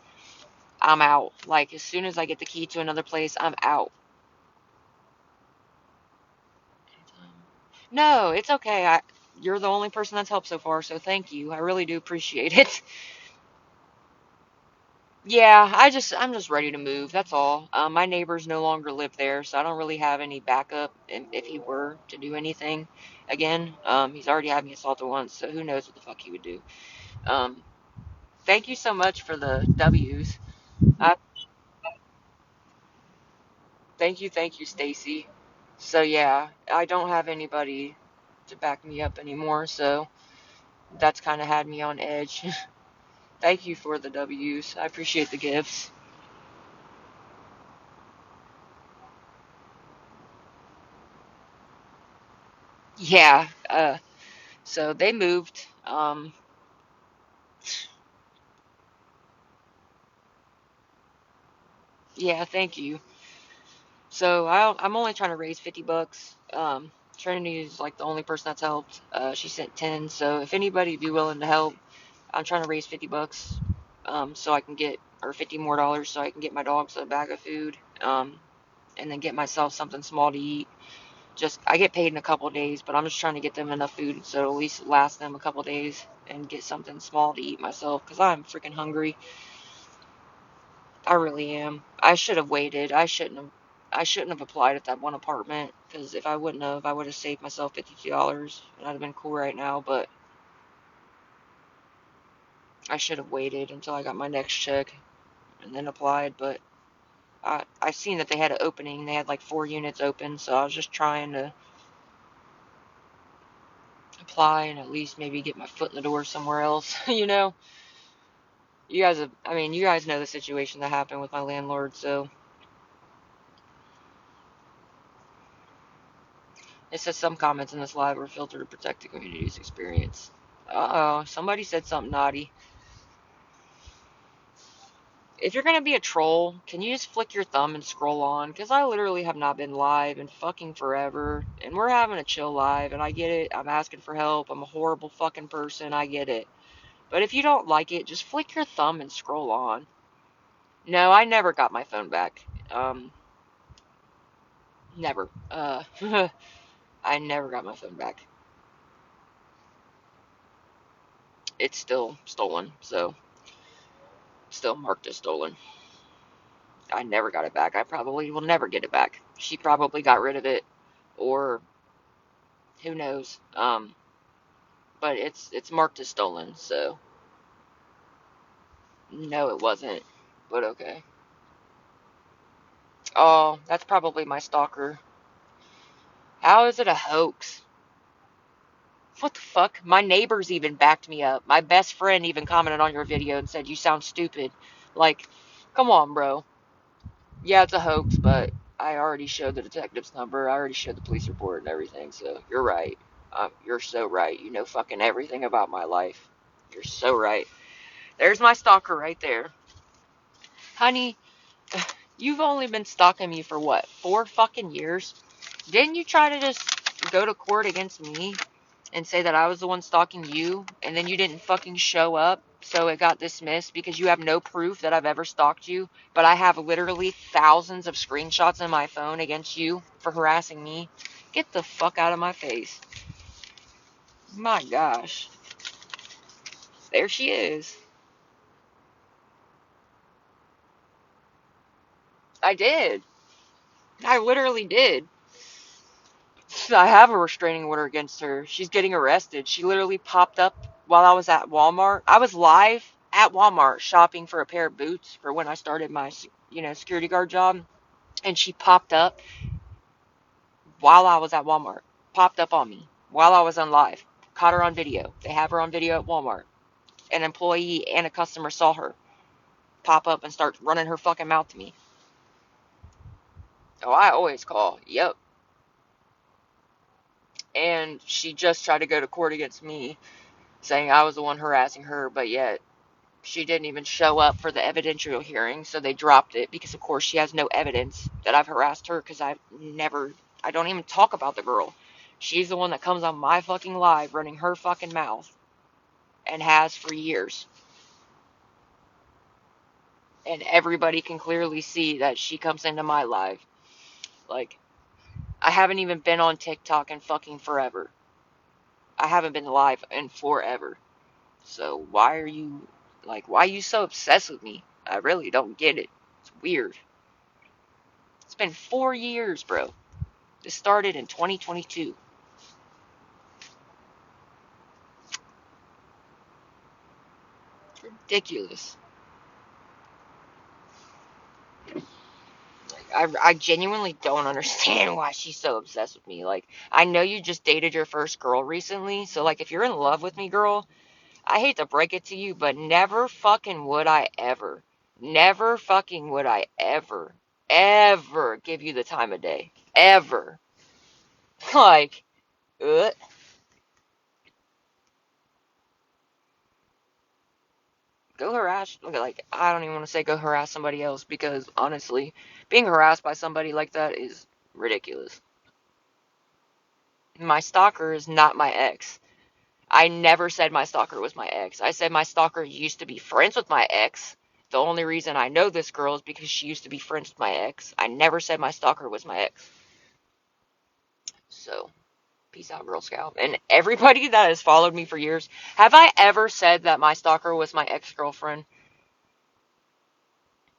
I'm out. Like as soon as I get the key to another place, I'm out. No, it's okay. You're the only person that's helped so far, so thank you. I really do appreciate it. Yeah, I'm just ready to move. That's all. My neighbors no longer live there, so I don't really have any backup if he were to do anything again. He's already had me assaulted once, so who knows what the fuck he would do. Um, Thank you so much for the W's. Uh, thank you, Stacy. So yeah, I don't have anybody to back me up anymore, so that's kind of had me on edge. Thank you for the W's. I appreciate the gifts. Yeah. So they moved. Yeah. Thank you. So I'm only trying to raise $50. Trinity is like the only person that's helped. She sent 10. So if anybody be willing to help, I'm trying to raise $50. So I can get or $50 more so I can get my dogs a bag of food. And then get myself something small to eat. Just I get paid in a couple of days, but I'm just trying to get them enough food so it'll at least last them a couple of days and get something small to eat myself because I'm freaking hungry. I really am. I should have waited. I shouldn't have applied at that one apartment because if I wouldn't have, I would have saved myself $52 and I'd have been cool right now. But I should have waited until I got my next check and then applied. But I seen that they had an opening. They had like 4 units open, so I was just trying to apply and at least maybe get my foot in the door somewhere else. You guys know the situation that happened with my landlord, so it says some comments in this live were filtered to protect the community's experience. Uh-oh, somebody said something naughty. If you're gonna be a troll, can you just flick your thumb and scroll on? Because I literally have not been live in fucking forever, and we're having a chill live, and I get it. I'm asking for help. I'm a horrible fucking person. I get it. But if you don't like it, just flick your thumb and scroll on. No, I never got my phone back. Never. I never got my phone back. It's still stolen, so still marked as stolen. I never got it back. I probably will never get it back. She probably got rid of it, or who knows. But it's marked as stolen, so no, it wasn't. But okay. Oh, that's probably my stalker. How is it a hoax? What the fuck? My neighbors even backed me up. My best friend even commented on your video and said you sound stupid. Like, come on, bro. Yeah, it's a hoax, but I already showed the detective's number. I already showed the police report and everything, so you're right. You're so right. You know fucking everything about my life. You're so right. There's my stalker right there. Honey, you've only been stalking me for what, 4 fucking years? Didn't you try to just go to court against me and say that I was the one stalking you, and then you didn't fucking show up, so it got dismissed because you have no proof that I've ever stalked you, but I have literally thousands of screenshots in my phone against you for harassing me? Get the fuck out of my face. My gosh. There she is. I did. I literally did. I have a restraining order against her. She's getting arrested. She literally popped up while I was at Walmart. I was live at Walmart shopping for a pair of boots for when I started my, security guard job. And she popped up while I was at Walmart. Popped up on me while I was on live. Caught her on video. They have her on video at Walmart. An employee and a customer saw her pop up and start running her fucking mouth to me. Oh, I always call. Yep. And she just tried to go to court against me. saying I was the one harassing her, but yet she didn't even show up for the evidentiary hearing, so they dropped it because, of course, she has no evidence that I've harassed her because I don't even talk about the girl. She's the one that comes on my fucking live running her fucking mouth and has for years. And everybody can clearly see that she comes into my live. Like, I haven't even been on TikTok in fucking forever. I haven't been live in forever. So why are you so obsessed with me? I really don't get it. It's weird. It's been 4 years, bro. This started in 2022. It's ridiculous. I genuinely don't understand why she's so obsessed with me. Like, I know you just dated your first girl recently, so like if you're in love with me, girl, I hate to break it to you, but never fucking would I ever, never fucking would I ever give you the time of day. Ever. Like, ugh. Go harass, like, I don't even want to say go harass somebody else because honestly, being harassed by somebody like that is ridiculous. My stalker is not my ex. I never said my stalker was my ex. I said my stalker used to be friends with my ex. The only reason I know this girl is because she used to be friends with my ex. I never said my stalker was my ex. So, peace out, Girl Scout. And everybody that has followed me for years, have I ever said that my stalker was my ex girlfriend?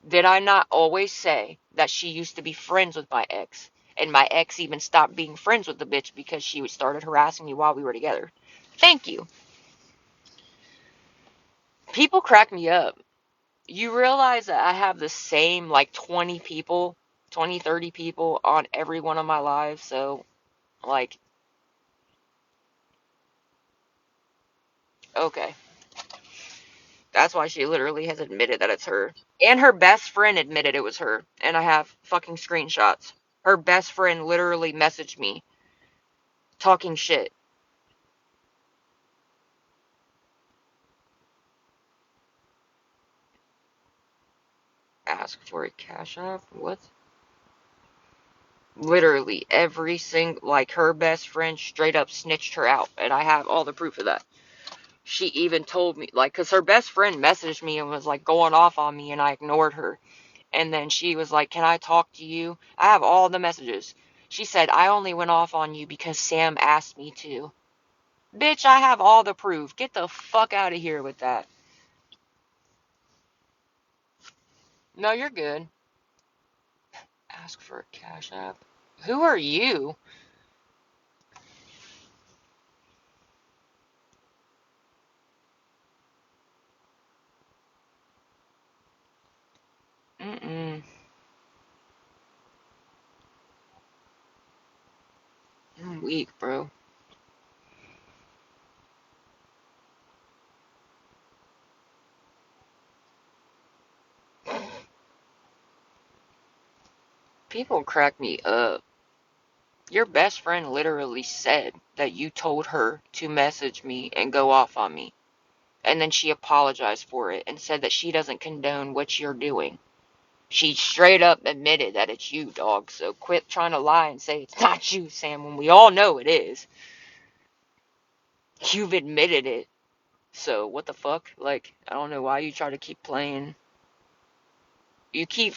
Did I not always say that she used to be friends with my ex? And my ex even stopped being friends with the bitch because she started harassing me while we were together. Thank you. People crack me up. You realize that I have the same like 20 people, 20, 30 people on every one of my lives. So, like, okay. That's why she literally has admitted that it's her. And her best friend admitted it was her. And I have fucking screenshots. Her best friend literally messaged me talking shit. Ask for a cash app? What? Literally every single, like, her best friend straight up snitched her out. And I have all the proof of that. She even told me, like, because her best friend messaged me and was, like, going off on me, and I ignored her. And then she was like, can I talk to you? I have all the messages. She said, I only went off on you because Sam asked me to. Bitch, I have all the proof. Get the fuck out of here with that. No, you're good. Ask for a cash app. Who are you? Mm-mm. I'm weak, bro. People crack me up. Your best friend literally said that you told her to message me and go off on me. And then she apologized for it and said that she doesn't condone what you're doing. She straight up admitted that it's you, dog. So quit trying to lie and say it's not you, Sam, when we all know it is. You've admitted it. So what the fuck? Like, I don't know why you try to keep playing. You keep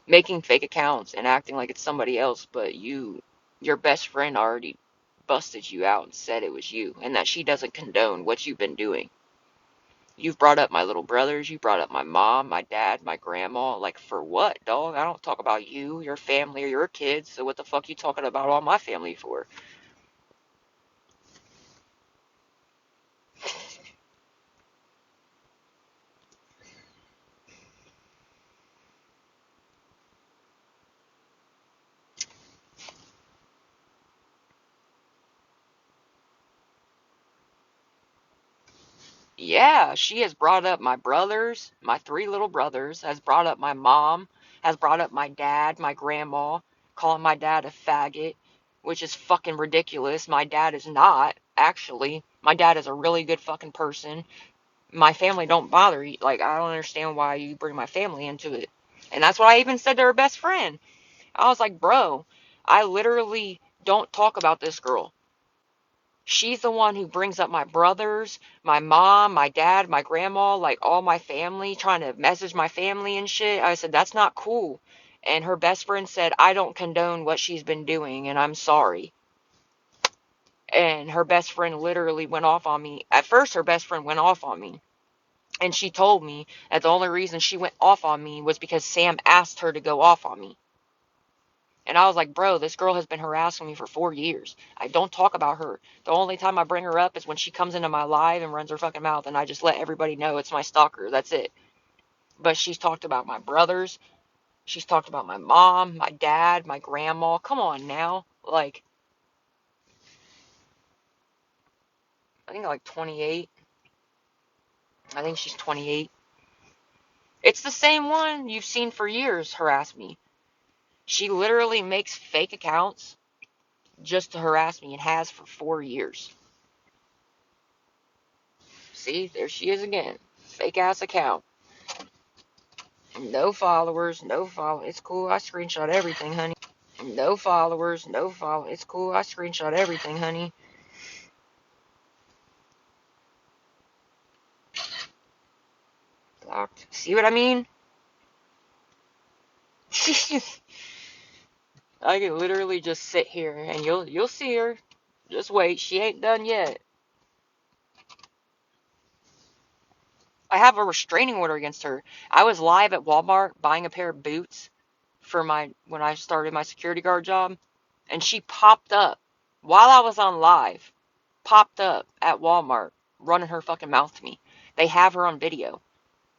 making fake accounts and acting like it's somebody else, but your best friend already busted you out and said it was you and that she doesn't condone what you've been doing. You've brought up my little brothers, you brought up my mom, my dad, my grandma. Like, for what, dog? I don't talk about you, your family, or your kids, so what the fuck you talking about all my family for? Yeah, she has brought up my brothers, my three little brothers, has brought up my mom, has brought up my dad, my grandma, calling my dad a faggot, which is fucking ridiculous. My dad is not, actually. My dad is a really good fucking person. My family don't bother you. Like, I don't understand why you bring my family into it. And that's what I even said to her best friend. I was like, bro, I literally don't talk about this girl. She's the one who brings up my brothers, my mom, my dad, my grandma, like all my family, trying to message my family and shit. I said, that's not cool. And her best friend said, I don't condone what she's been doing, and I'm sorry. And her best friend literally went off on me. At first, her best friend went off on me. And she told me that the only reason she went off on me was because Sam asked her to go off on me. And I was like, bro, this girl has been harassing me for 4 years. I don't talk about her. The only time I bring her up is when she comes into my live and runs her fucking mouth, and I just let everybody know it's my stalker. That's it. But she's talked about my brothers. She's talked about my mom, my dad, my grandma. Come on now. Like, I think like 28. I think she's 28. It's the same one you've seen for years harass me. She literally makes fake accounts just to harass me and has for 4 years. See, there she is again. Fake ass account. No followers, no follow. It's cool. I screenshot everything, honey. No followers, no follow. It's cool. I screenshot everything, honey. Blocked. See what I mean? I can literally just sit here and you'll see her. Just wait. She ain't done yet. I have a restraining order against her. I was live at Walmart buying a pair of boots for my when I started my security guard job, and she popped up while I was on live. Popped up at Walmart running her fucking mouth to me. They have her on video.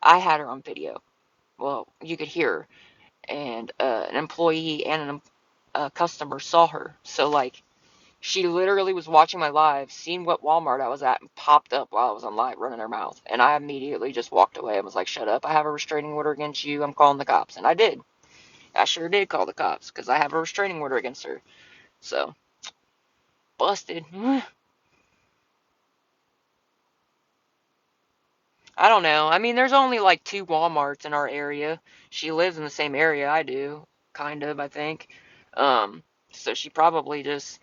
I had her on video. Well, you could hear her, and an employee and a customer saw her. So like, she literally was watching my live, seen what Walmart I was at, and popped up while I was on live running her mouth. And I immediately just walked away and was like, shut up, I have a restraining order against you, I'm calling the cops. And I did. I sure did call the cops, because I have a restraining order against her. So, busted. I don't know. I mean, there's only like two Walmarts in our area. She lives in the same area I do, kind of, I think. Um, so she probably just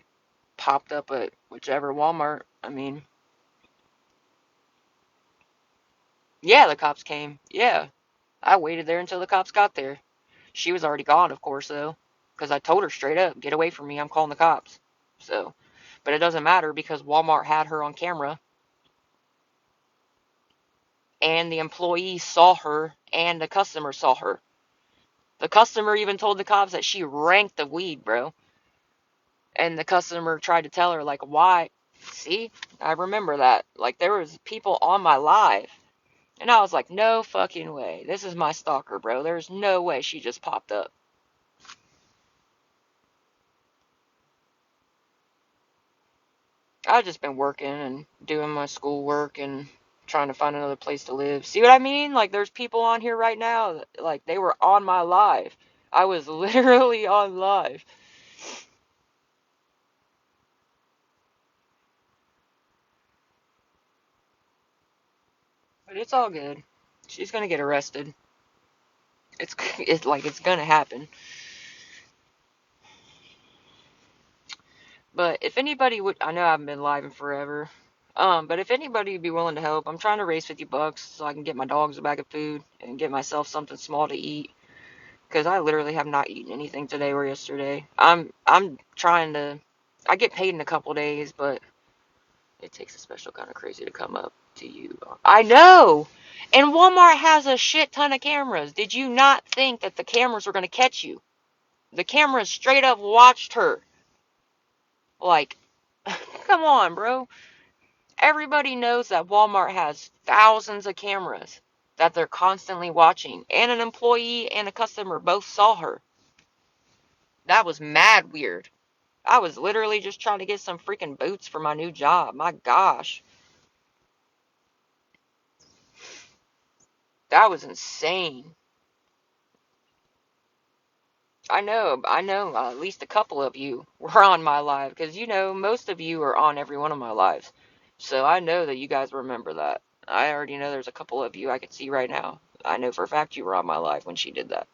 popped up at whichever Walmart. I mean, yeah, the cops came. Yeah, I waited there until the cops got there. She was already gone, of course, though, because I told her straight up, get away from me, I'm calling the cops. So, but it doesn't matter because Walmart had her on camera, and the employee saw her, and the customer saw her. The customer even told the cops that she ranked the weed, bro. And the customer tried to tell her, like, why? See, I remember that. Like, there was people on my live. And I was like, no fucking way. This is my stalker, bro. There's no way she just popped up. I've just been working and doing my schoolwork and trying to find another place to live. See what I mean? Like, there's people on here right now that, like, they were on my live. I was literally on live. But it's all good. She's gonna get arrested. It's like it's gonna happen. But if anybody would, I know I haven't been live in forever. But if anybody would be willing to help, I'm trying to raise $50 so I can get my dogs a bag of food and get myself something small to eat. Because I literally have not eaten anything today or yesterday. I'm trying to. I get paid in a couple days, but it takes a special kind of crazy to come up to you. I know. And Walmart has a shit ton of cameras. Did you not think that the cameras were gonna catch you? The cameras straight up watched her. Like, come on, bro. Everybody knows that Walmart has thousands of cameras that they're constantly watching, and an employee and a customer both saw her. That was mad weird. I was literally just trying to get some freaking boots for my new job. My gosh. That was insane. I know, at least a couple of you were on my live, because most of you are on every one of my lives. So I know that you guys remember that. I already know there's a couple of you I can see right now. I know for a fact you were on my live when she did that.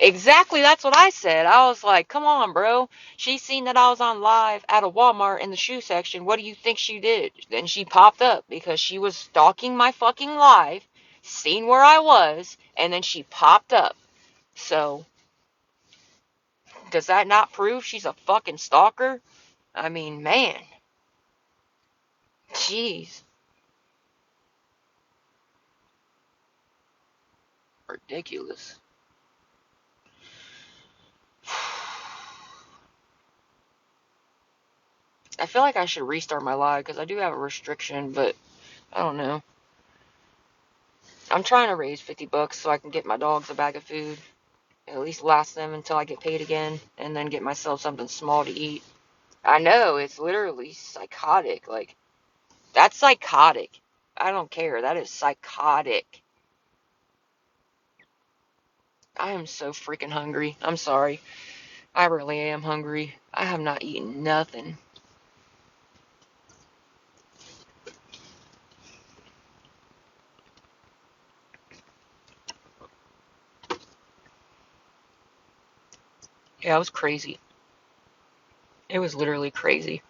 Exactly, that's what I said. I was like, come on, bro. She seen that I was on live at a Walmart in the shoe section. What do you think she did? Then she popped up because she was stalking my fucking live, seen where I was, and then she popped up. So, does that not prove she's a fucking stalker? I mean, man. Jeez. Ridiculous. I feel like I should restart my live because I do have a restriction, but I don't know. I'm trying to raise 50 bucks so I can get my dogs a bag of food. At least last them until I get paid again, and then get myself something small to eat. I know, it's literally psychotic. Like, that's psychotic. I don't care. That is psychotic. I am so freaking hungry. I'm sorry. I really am hungry. I have not eaten nothing. Yeah, it was crazy. It was literally crazy.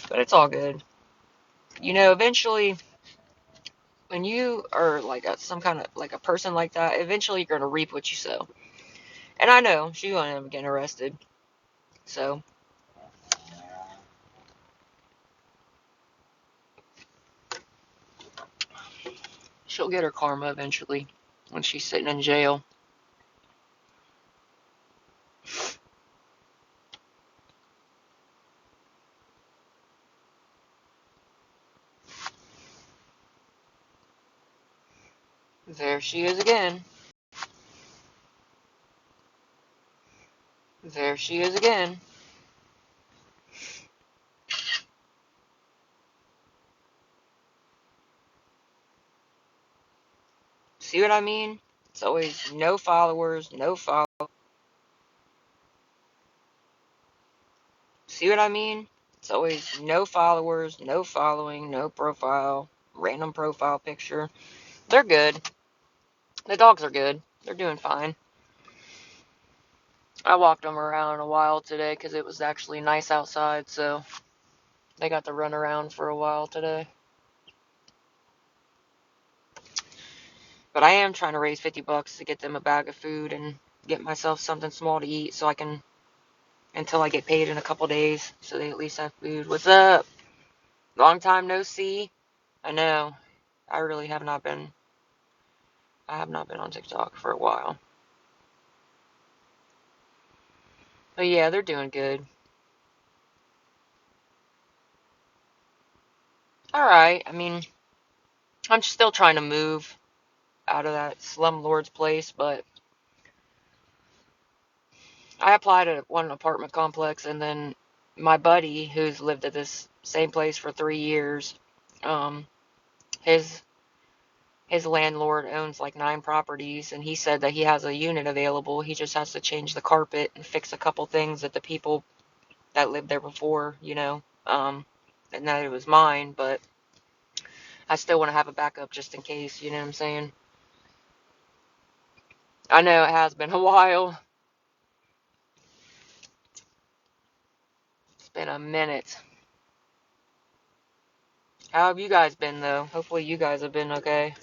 But it's all good. You know, eventually, when you are like some kind of like a person like that, eventually you're gonna reap what you sow. And I know she's gonna end up getting arrested. So she'll get her karma eventually when she's sitting in jail. There she is again. There she is again. See what I mean? It's always no followers, no follow. See what I mean? It's always no followers, no following, no profile, random profile picture. They're good. The dogs are good. They're doing fine. I walked them around a while today because it was actually nice outside, so they got to run around for a while today. But I am trying to raise 50 bucks to get them a bag of food and get myself something small to eat so I can, until I get paid in a couple days, so they at least have food. What's up? Long time no see. I know. I really have not been. I have not been on TikTok for a while. But yeah, they're doing good. Alright. I mean, I'm still trying to move out of that slumlord's place, but I applied at one apartment complex, and then my buddy, who's lived at this same place for 3 years, um, his his landlord owns like 9 properties, and he said that he has a unit available. He just has to change the carpet and fix a couple things that the people that lived there before, and that it was mine, but I still want to have a backup just in case, you know what I'm saying? I know it has been a while. It's been a minute. How have you guys been, though? Hopefully you guys have been okay.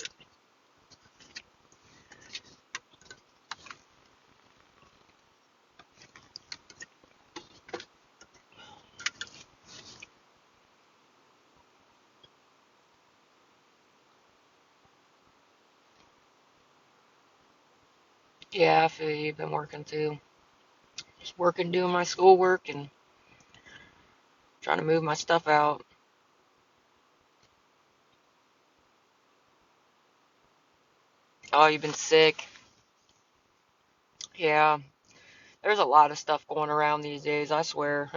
Yeah, I feel you've been working too. Just working, doing my schoolwork, and trying to move my stuff out. Oh, you've been sick. Yeah, there's a lot of stuff going around these days, I swear.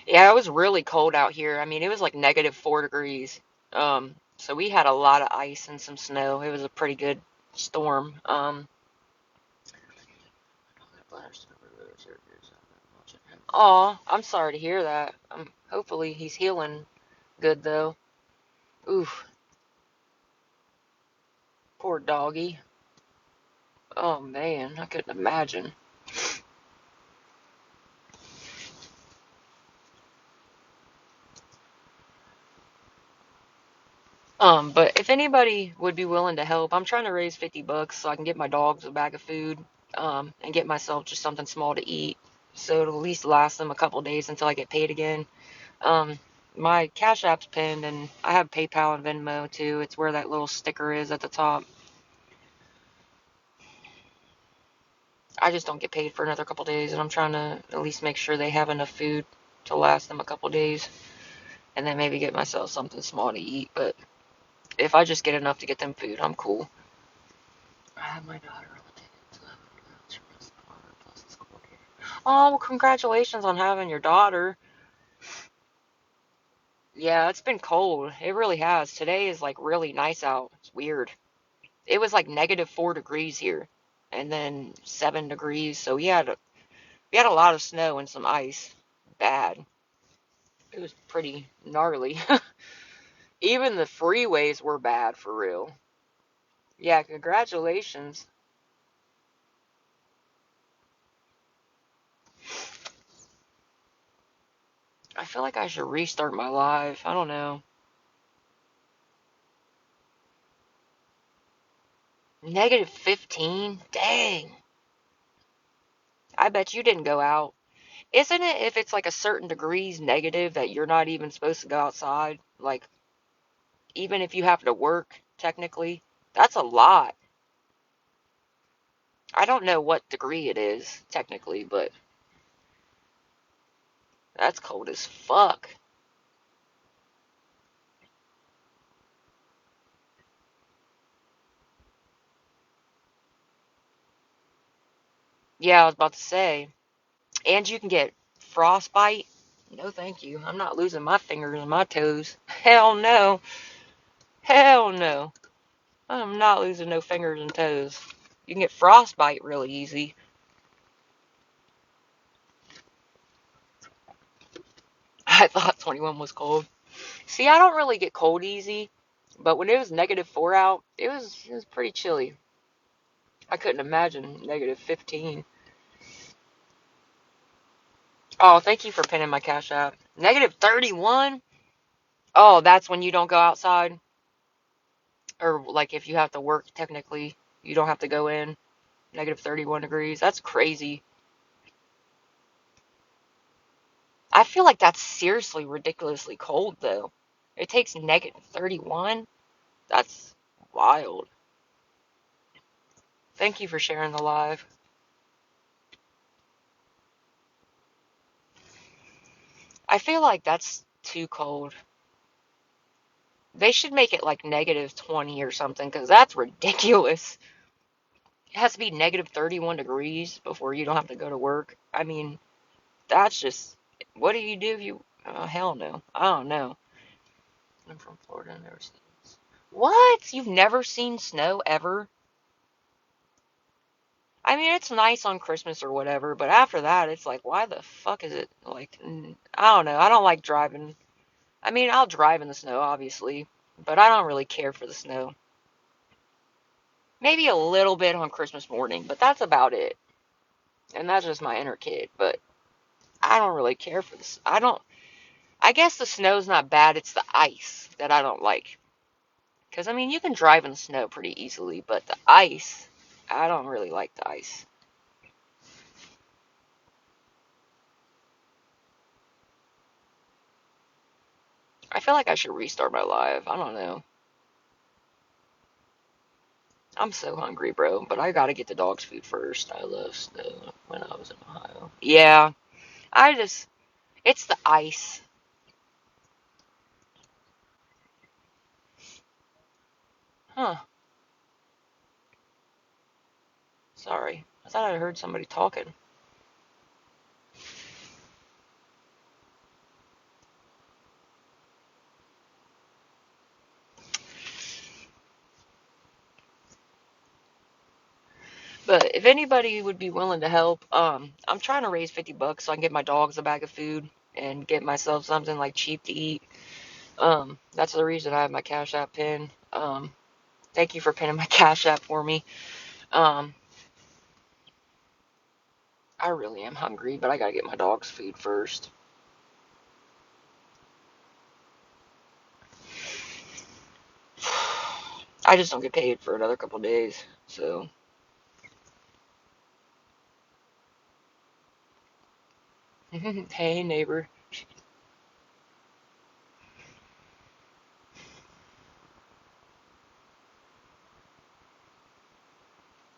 Yeah, it was really cold out here. I mean, it was like -4 degrees. So we had a lot of ice and some snow. It was a pretty good storm. Oh, I'm sorry to hear that. Hopefully he's healing good though. Oof, poor doggy. Oh man, I couldn't imagine. But if anybody would be willing to help, I'm trying to raise $50 so I can get my dogs a bag of food, and get myself just something small to eat, so it'll at least last them a couple days until I get paid again. Um, my Cash App's pinned, and I have PayPal and Venmo too. It's where that little sticker is at the top. I just don't get paid for another couple days, and I'm trying to at least make sure they have enough food to last them a couple days, and then maybe get myself something small to eat. But if I just get enough to get them food, I'm cool. I have my daughter on the ticket. Oh, well, congratulations on having your daughter. Yeah, it's been cold. It really has. Today is like really nice out. It's weird. It was like -4 degrees here, and then 7 degrees. So we had a lot of snow and some ice. Bad. It was pretty gnarly. Even the freeways were bad for real. Yeah, congratulations. I feel like I should restart my live. I don't know. -15? Dang. I bet you didn't go out. Isn't it if it's like a certain degrees negative that you're not even supposed to go outside? Like, even if you have to work, technically? That's a lot. I don't know what degree it is, technically, but that's cold as fuck. Yeah, I was about to say. And you can get frostbite. No, thank you. I'm not losing my fingers and my toes. Hell no. Hell no. I'm not losing no fingers and toes. You can get frostbite really easy. I thought 21 was cold. See, I don't really get cold easy, but when it was -4 out, it was pretty chilly. I couldn't imagine -15. Oh, thank you for pinning my Cash App. -31? Oh, that's when you don't go outside? Or like if you have to work, technically, you don't have to go in. -31 degrees. That's crazy. I feel like that's seriously ridiculously cold though. It takes -31? That's wild. Thank you for sharing the live. I feel like that's too cold. They should make it like -20 or something, because that's ridiculous. It has to be -31 degrees before you don't have to go to work. I mean, that's just, what do you do if you, oh, hell no. I don't know. I'm from Florida and never seen this. What? You've never seen snow ever? I mean, it's nice on Christmas or whatever, but after that, it's like, why the fuck is it like, I don't know. I don't like driving. I mean, I'll drive in the snow, obviously, but I don't really care for the snow. Maybe a little bit on Christmas morning, but that's about it. And that's just my inner kid, but I don't really care for this. I guess the snow's not bad, it's the ice that I don't like. Because, I mean, you can drive in the snow pretty easily, but the ice, I don't really like the ice. I feel like I should restart my live. I don't know. I'm so hungry, bro, but I gotta get the dogs food first. I love snow when I was in Ohio. Yeah, I just, it's the ice. Huh, sorry. I thought I heard somebody talking. But if anybody would be willing to help, I'm trying to raise $50 so I can get my dogs a bag of food and get myself something like cheap to eat. That's the reason I have my Cash App pin. Thank you for pinning my Cash App for me. Um, I really am hungry, but I gotta get my dogs food first. I just don't get paid for another couple days, so. Hey, neighbor.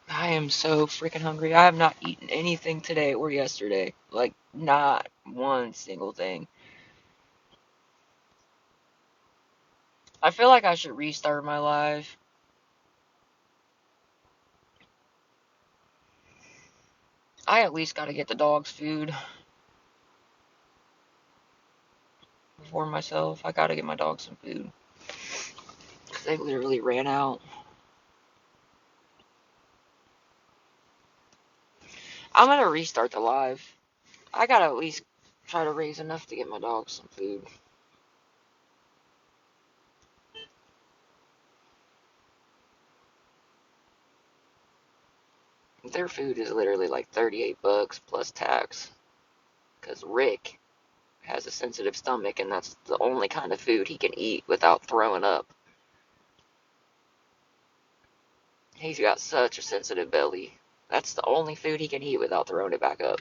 I am so freaking hungry. I have not eaten anything today or yesterday. Like, not one single thing. I feel like I should restart my life. I at least gotta get the dogs food for myself. I gotta get my dogs some food. Because they literally ran out. I'm gonna restart the live. I gotta at least try to raise enough to get my dogs some food. Their food is literally like $38 plus tax. Because Rick has a sensitive stomach, and that's the only kind of food he can eat without throwing up. He's got such a sensitive belly. That's the only food he can eat without throwing it back up.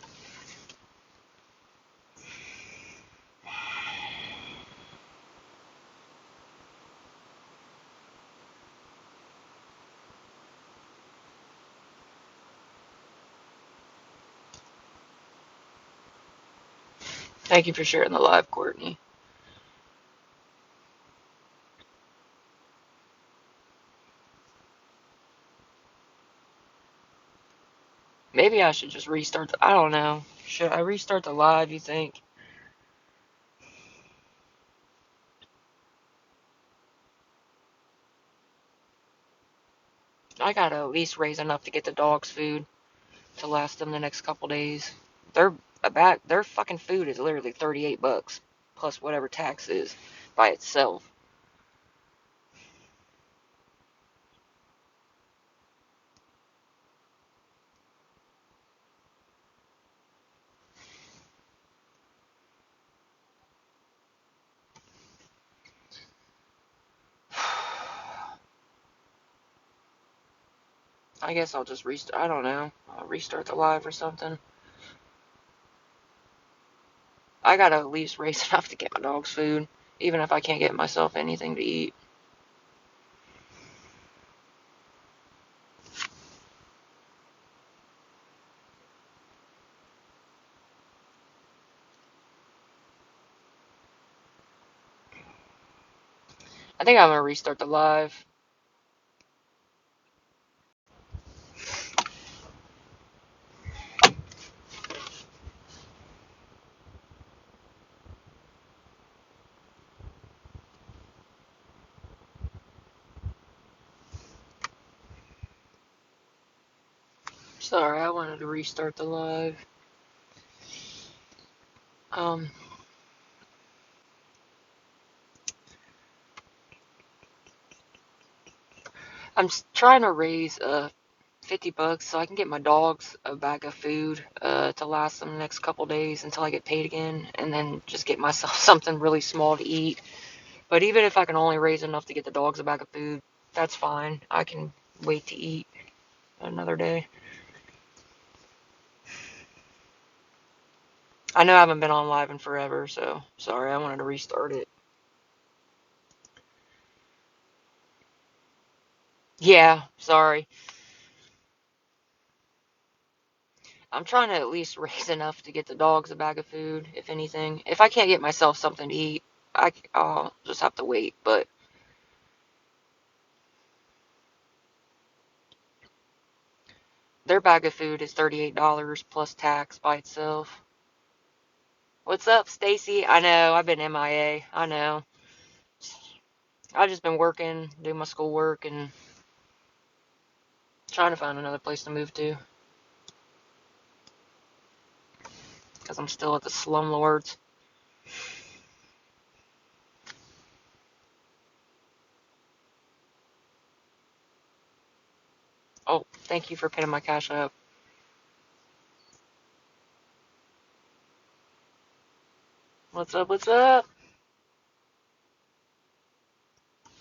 Thank you for sharing the live, Courtney. Maybe I should just restart I don't know. Should I restart the live, you think? I gotta at least raise enough to get the dogs food to last them the next couple days. Their fucking food is literally $38 plus whatever tax is by itself. I guess I'll just restart. I don't know. I'll restart the live or something. I gotta at least raise enough to get my dogs food, even if I can't get myself anything to eat. I think I'm gonna restart the live. Sorry, I wanted to restart the live. Um, I'm trying to raise $50 so I can get my dogs a bag of food to last them the next couple days until I get paid again, and then just get myself something really small to eat. But even if I can only raise enough to get the dogs a bag of food, that's fine. I can wait to eat another day. I know I haven't been on live in forever, so sorry, I wanted to restart it. Yeah, sorry. I'm trying to at least raise enough to get the dogs a bag of food, if anything. If I can't get myself something to eat, I'll just have to wait. But their bag of food is $38 plus tax by itself. What's up, Stacy? I know, I've been MIA. I know. I've just been working, doing my schoolwork, and Trying to find another place to move to. Because I'm still at the slumlords. Oh, thank you for pinning my cash up. What's up, what's up?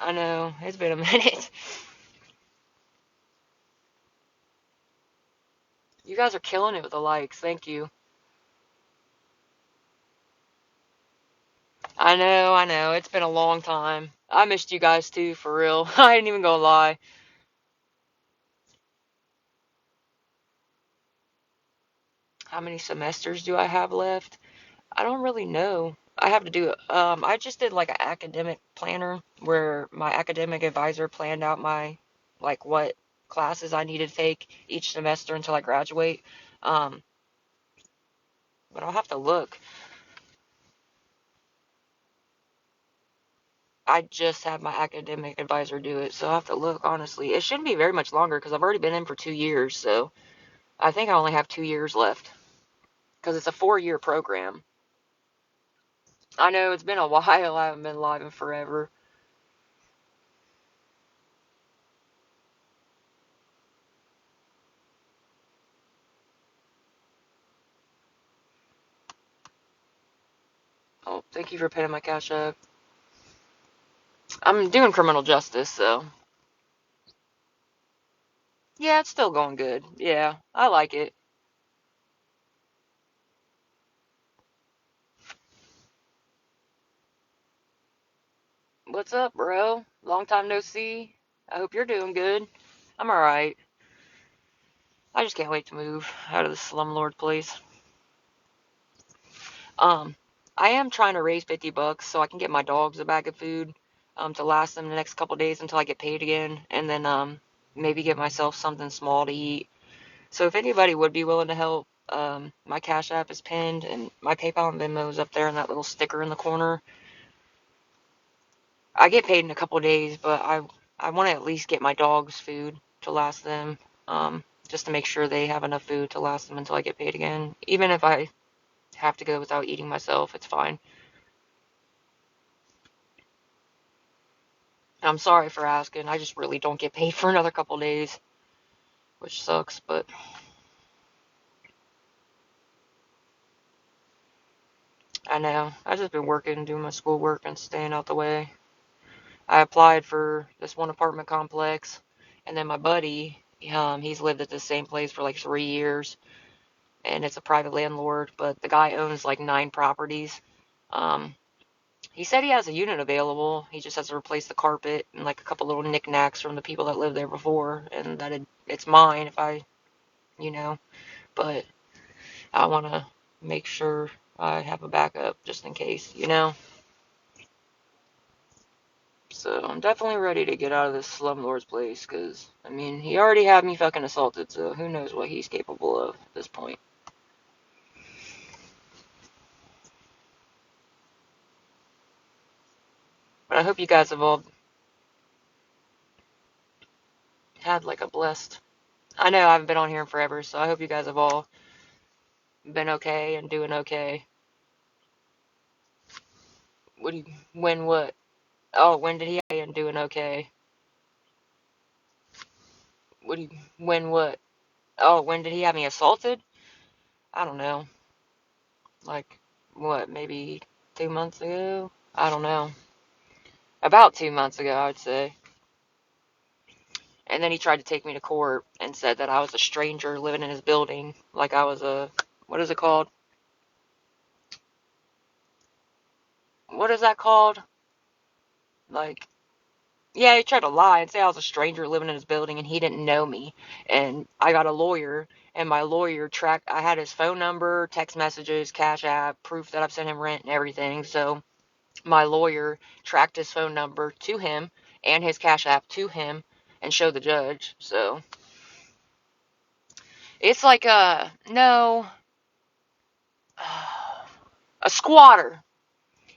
I know, it's been a minute. You guys are killing it with the likes, thank you. I know, it's been a long time. I missed you guys too, for real. I ain't even gonna lie. How many semesters do I have left? I don't really know. I have to do it. I just did like an academic planner where my academic advisor planned out my, like, what classes I needed to take each semester until I graduate. Um, but I'll have to look. I just had my academic advisor do it, so I'll have to look, honestly. It shouldn't be very much longer because I've already been in for 2 years, so I think I only have 2 years left because it's a 4-year program. I know it's been a while. I haven't been live in forever. Oh, thank you for paying my cash up. I'm doing criminal justice, so yeah, it's still going good. Yeah, I like it. What's up, bro? Long time no see. I hope you're doing good. I'm alright. I just can't wait to move out of the slumlord place. Um, I am trying to raise 50 bucks so I can get my dogs a bag of food, to last them the next couple days until I get paid again, and then, maybe get myself something small to eat. So if anybody would be willing to help, my Cash App is pinned and my PayPal and Venmo is up there in that little sticker in the corner. I get paid in a couple days, but I want to at least get my dogs food to last them, just to make sure they have enough food to last them until I get paid again. Even if I have to go without eating myself, it's fine. I'm sorry for asking. I just really don't get paid for another couple days, which sucks, but I know. I just been working, doing my schoolwork, and staying out the way. I applied for this one apartment complex, and then my buddy, he's lived at the same place for like 3 years, and it's a private landlord, but the guy owns like 9 properties. Um, he said he has a unit available. He just has to replace the carpet and like a couple little knickknacks from the people that lived there before, and that it's mine if I, you know. But I want to make sure I have a backup just in case. So I'm definitely ready to get out of this slumlord's place, because, I mean, he already had me fucking assaulted, so who knows what he's capable of at this point. But I hope you guys have all had like a blessed. I know I haven't been on here in forever, so I hope you guys have all been okay and doing okay. What do you, when what? Oh, when did he and doing okay? What do you, when what? Oh, when did he have me assaulted? I don't know. Like, what, maybe 2 months ago? I don't know. About 2 months ago, I'd say. And then he tried to take me to court and said that I was a stranger living in his building. Like I was a, what is it called? What is that called? Like, yeah, he tried to lie and say I was a stranger living in his building and he didn't know me. And I got a lawyer, and my lawyer tracked, I had his phone number, text messages, Cash App, proof that I've sent him rent and everything. So my lawyer tracked his phone number to him and his Cash App to him and showed the judge. So it's like no, a squatter.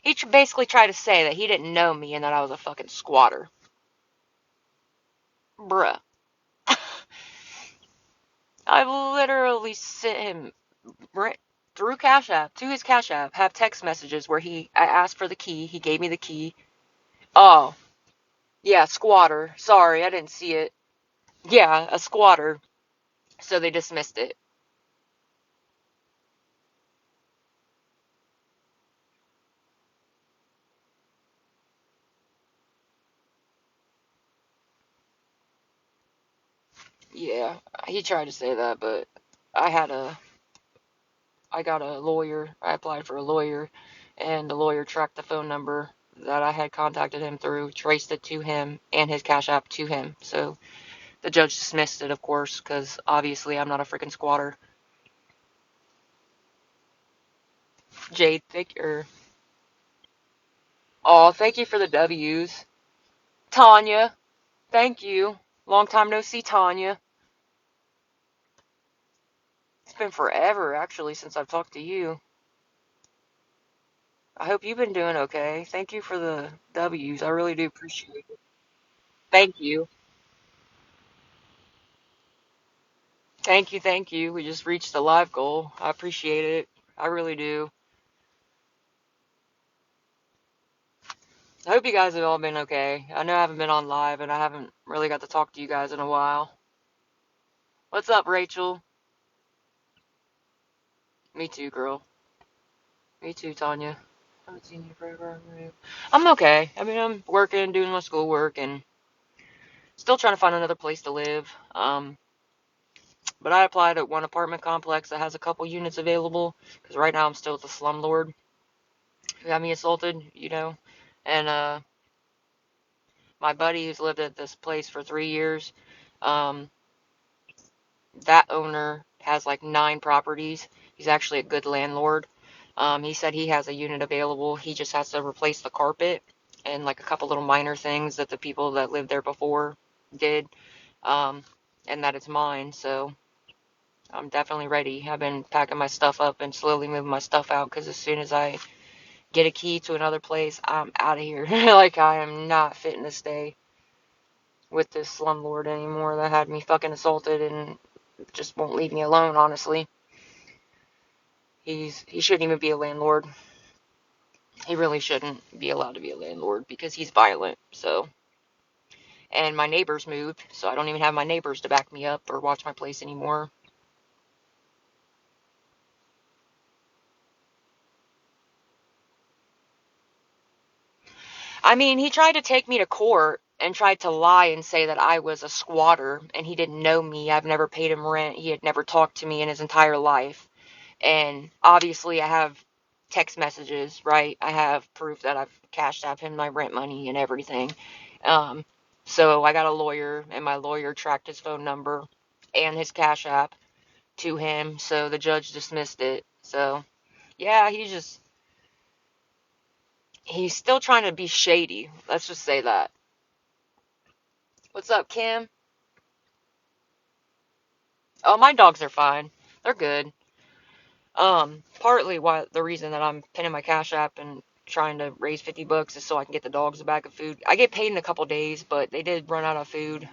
He basically tried to say that he didn't know me and that I was a fucking squatter. Bruh. I literally sent him right through Cash App to his Cash App. Have text messages where I asked for the key. He gave me the key. Oh, yeah, squatter. Sorry, I didn't see it. Yeah, a squatter. So they dismissed it. Yeah, he tried to say that, but I had a I got a lawyer. I applied for a lawyer, and the lawyer tracked the phone number that I had contacted him through, traced it to him, and his Cash App to him. So the judge dismissed it, of course, because obviously I'm not a freaking squatter. Jade, thank you for the W's. Tanya, thank you. Long time no see, Tanya. It's been forever, actually, since I've talked to you. I hope you've been doing okay. Thank you for the W's. I really do appreciate it. Thank you. Thank you, thank you. We just reached the live goal. I appreciate it. I really do. I hope you guys have all been okay. I know I haven't been on live and I haven't really got to talk to you guys in a while. What's up, Rachel? Me too, girl. Me too, Tanya. I haven't seen you forever. I'm okay. I mean, I'm working, doing my schoolwork, and still trying to find another place to live. But I applied at one apartment complex that has a couple units available because right now I'm still with the slumlord who got me assaulted, and my buddy who's lived at this place for 3 years. Um, that owner has like 9 properties. He's actually a good landlord. He said he has a unit available. He just has to replace the carpet and like a couple little minor things that the people that lived there before did, um, and that it's mine. So I'm definitely ready. I've been packing my stuff up and slowly moving my stuff out because as soon as I get a key to another place, I'm out of here. Like I am not fitting to stay with this slumlord anymore that had me fucking assaulted and just won't leave me alone, honestly. He shouldn't even be a landlord. He really shouldn't be allowed to be a landlord because he's violent. So, and my neighbors moved, so I don't even have my neighbors to back me up or watch my place anymore. I mean, he tried to take me to court and tried to lie and say that I was a squatter and he didn't know me. I've never paid him rent. He had never talked to me in his entire life. And obviously, I have text messages, right? I have proof that I've cashed out him my rent money and everything. Um, so I got a lawyer, and my lawyer tracked his phone number and his Cash App to him. So the judge dismissed it. So yeah, he's still trying to be shady. Let's just say that. What's up, Kim? Oh, my dogs are fine. They're good. Partly why the reason that I'm pinning my Cash App and trying to raise $50 is so I can get the dogs a bag of food. I get paid in a couple days, but they did run out of food.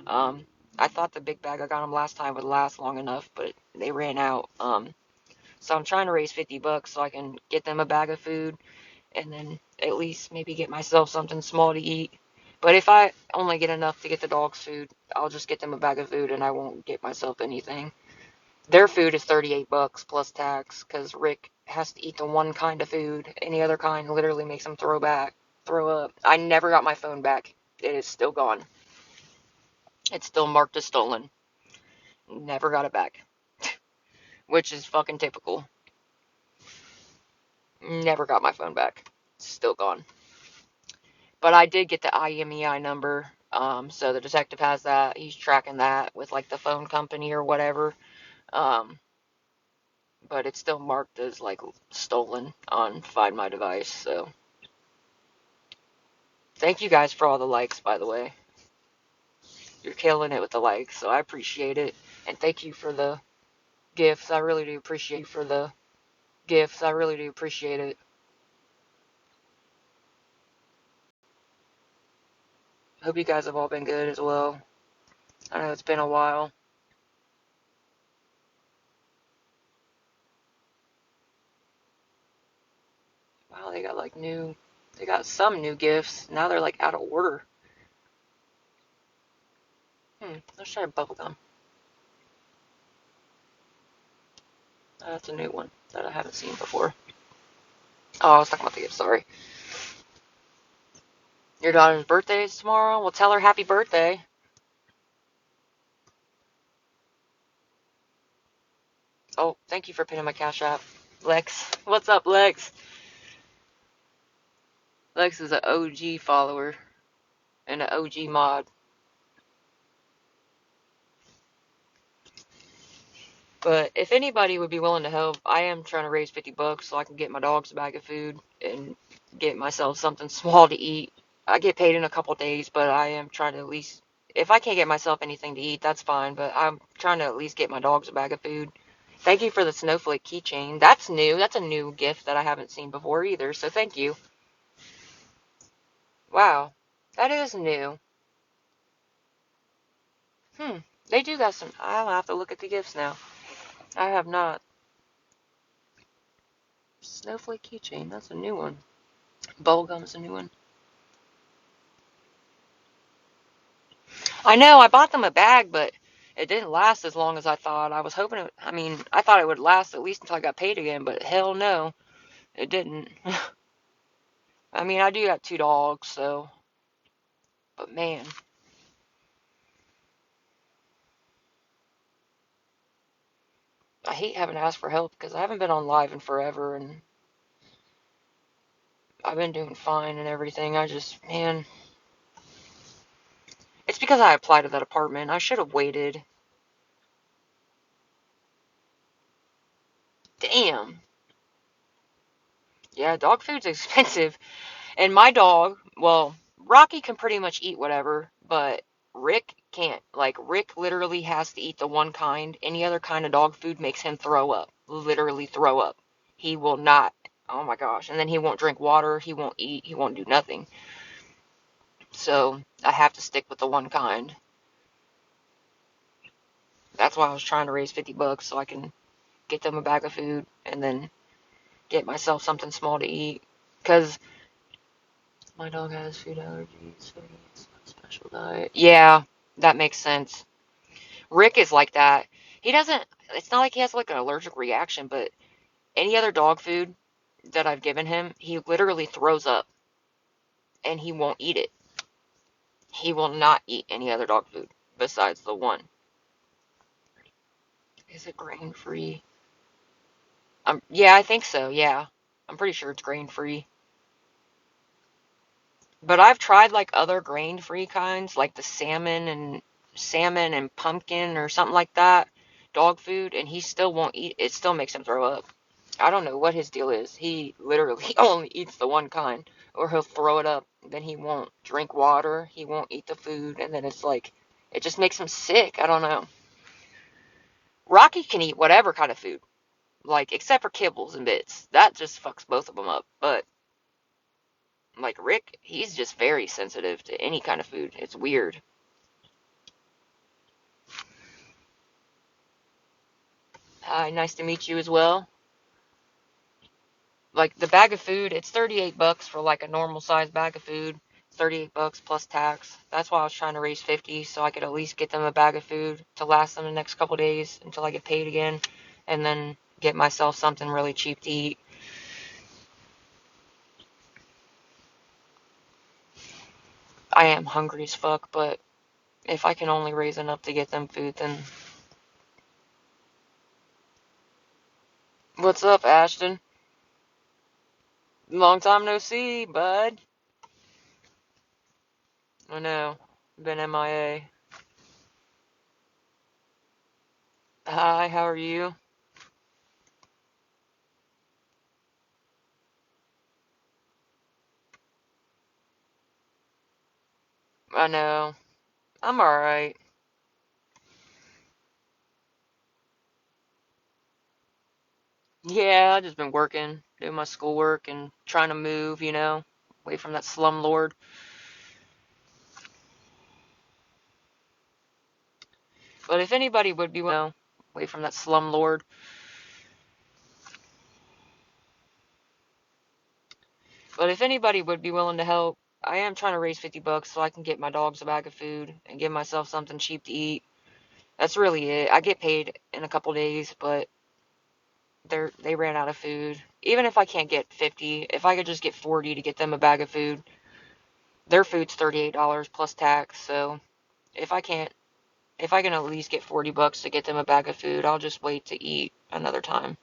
I thought the big bag I got them last time would last long enough, but they ran out. So I'm trying to raise $50 so I can get them a bag of food and then at least maybe get myself something small to eat. But if I only get enough to get the dogs food, I'll just get them a bag of food and I won't get myself anything. Their food is $38 plus tax because Rick has to eat the one kind of food. Any other kind literally makes him throw up. I never got my phone back. It is still gone. It's still marked as stolen. Never got it back, which is fucking typical. Never got my phone back. Still gone. But I did get the IMEI number. So the detective has that. He's tracking that with like the phone company or whatever. Um, but it's still marked as like stolen on Find My Device. So thank you guys for all the likes, by the way. You're killing it with the likes, so I appreciate it. And thank you for the gifts. I really do appreciate it. Hope you guys have all been good as well. I know it's been a while. they got they got some new gifts. Now they're like out of order. Let's try bubblegum. That's a new one that I haven't seen before. Oh, I was talking about the gift, sorry. Your daughter's birthday is tomorrow? Well, tell her happy birthday. Oh, thank you for pinning my Cash App. Lex. What's up, Lex? Lex is an OG follower and an OG mod. But if anybody would be willing to help, I am trying to raise $50 so I can get my dogs a bag of food and get myself something small to eat. I get paid in a couple days, but I am trying to at least, if I can't get myself anything to eat, that's fine, but I'm trying to at least get my dogs a bag of food. Thank you for the snowflake keychain. That's new. That's a new gift that I haven't seen before either, so thank you. Wow. That is new. They do got some. I'll have to look at the gifts now. I have not. Snowflake keychain. That's a new one. Bubblegum's a new one. I know. I bought them a bag, but it didn't last as long as I thought. I was hoping it. I mean, I thought it would last at least until I got paid again, but hell no, it didn't. I mean, I do got two dogs, so. But man, I hate having to ask for help because I haven't been on live in forever, and I've been doing fine and everything. I just, man, it's because I applied to that apartment. I should have waited. Damn. Yeah, dog food's expensive. And my dog, well, Rocky can pretty much eat whatever, but Rick can't. Like, Rick literally has to eat the one kind. Any other kind of dog food makes him throw up. Literally throw up. He will not. Oh my gosh. And then he won't drink water. He won't eat. He won't do nothing. So I have to stick with the one kind. That's why I was trying to raise $50 so I can get them a bag of food and then get myself something small to eat. Because my dog has food allergies, so he needs a special diet. Yeah, that makes sense. Rick is like that. He doesn't, it's not like he has like an allergic reaction, but any other dog food that I've given him, he literally throws up and he won't eat it. He will not eat any other dog food besides the one. Is it grain free? Yeah, I think so. Yeah. I'm pretty sure it's grain free. But I've tried like other grain-free kinds, like the salmon and pumpkin or something like that, dog food, and he still won't eat. It still makes him throw up. I don't know what his deal is. He literally only eats the one kind, or he'll throw it up. Then he won't drink water. He won't eat the food, and then it's like it just makes him sick. I don't know. Rocky can eat whatever kind of food, like except for kibbles and bits. That just fucks both of them up. But like Rick, he's just very sensitive to any kind of food. It's weird. Hi, nice to meet you as well. Like the bag of food, it's $38 for like a normal size bag of food. $38 plus tax. That's why I was trying to raise 50 so I could at least get them a bag of food to last them the next couple days until I get paid again and then get myself something really cheap to eat. I am hungry as fuck, but if I can only raise enough to get them food, then what's up, Ashton? Long time no see, bud. I know. Been MIA. Hi, how are you? I know. I'm alright. Yeah, I just been working, doing my schoolwork and trying to move, away from that slumlord. But if anybody would be, away from that slumlord. But if anybody would be willing to help, I am trying to raise 50 bucks so I can get my dogs a bag of food and give myself something cheap to eat. That's really it. I get paid in a couple days, but they ran out of food. Even if I can't get 50, if I could just get 40 to get them a bag of food, their food's $38 plus tax. So if I can't, if I can at least get 40 bucks to get them a bag of food, I'll just wait to eat another time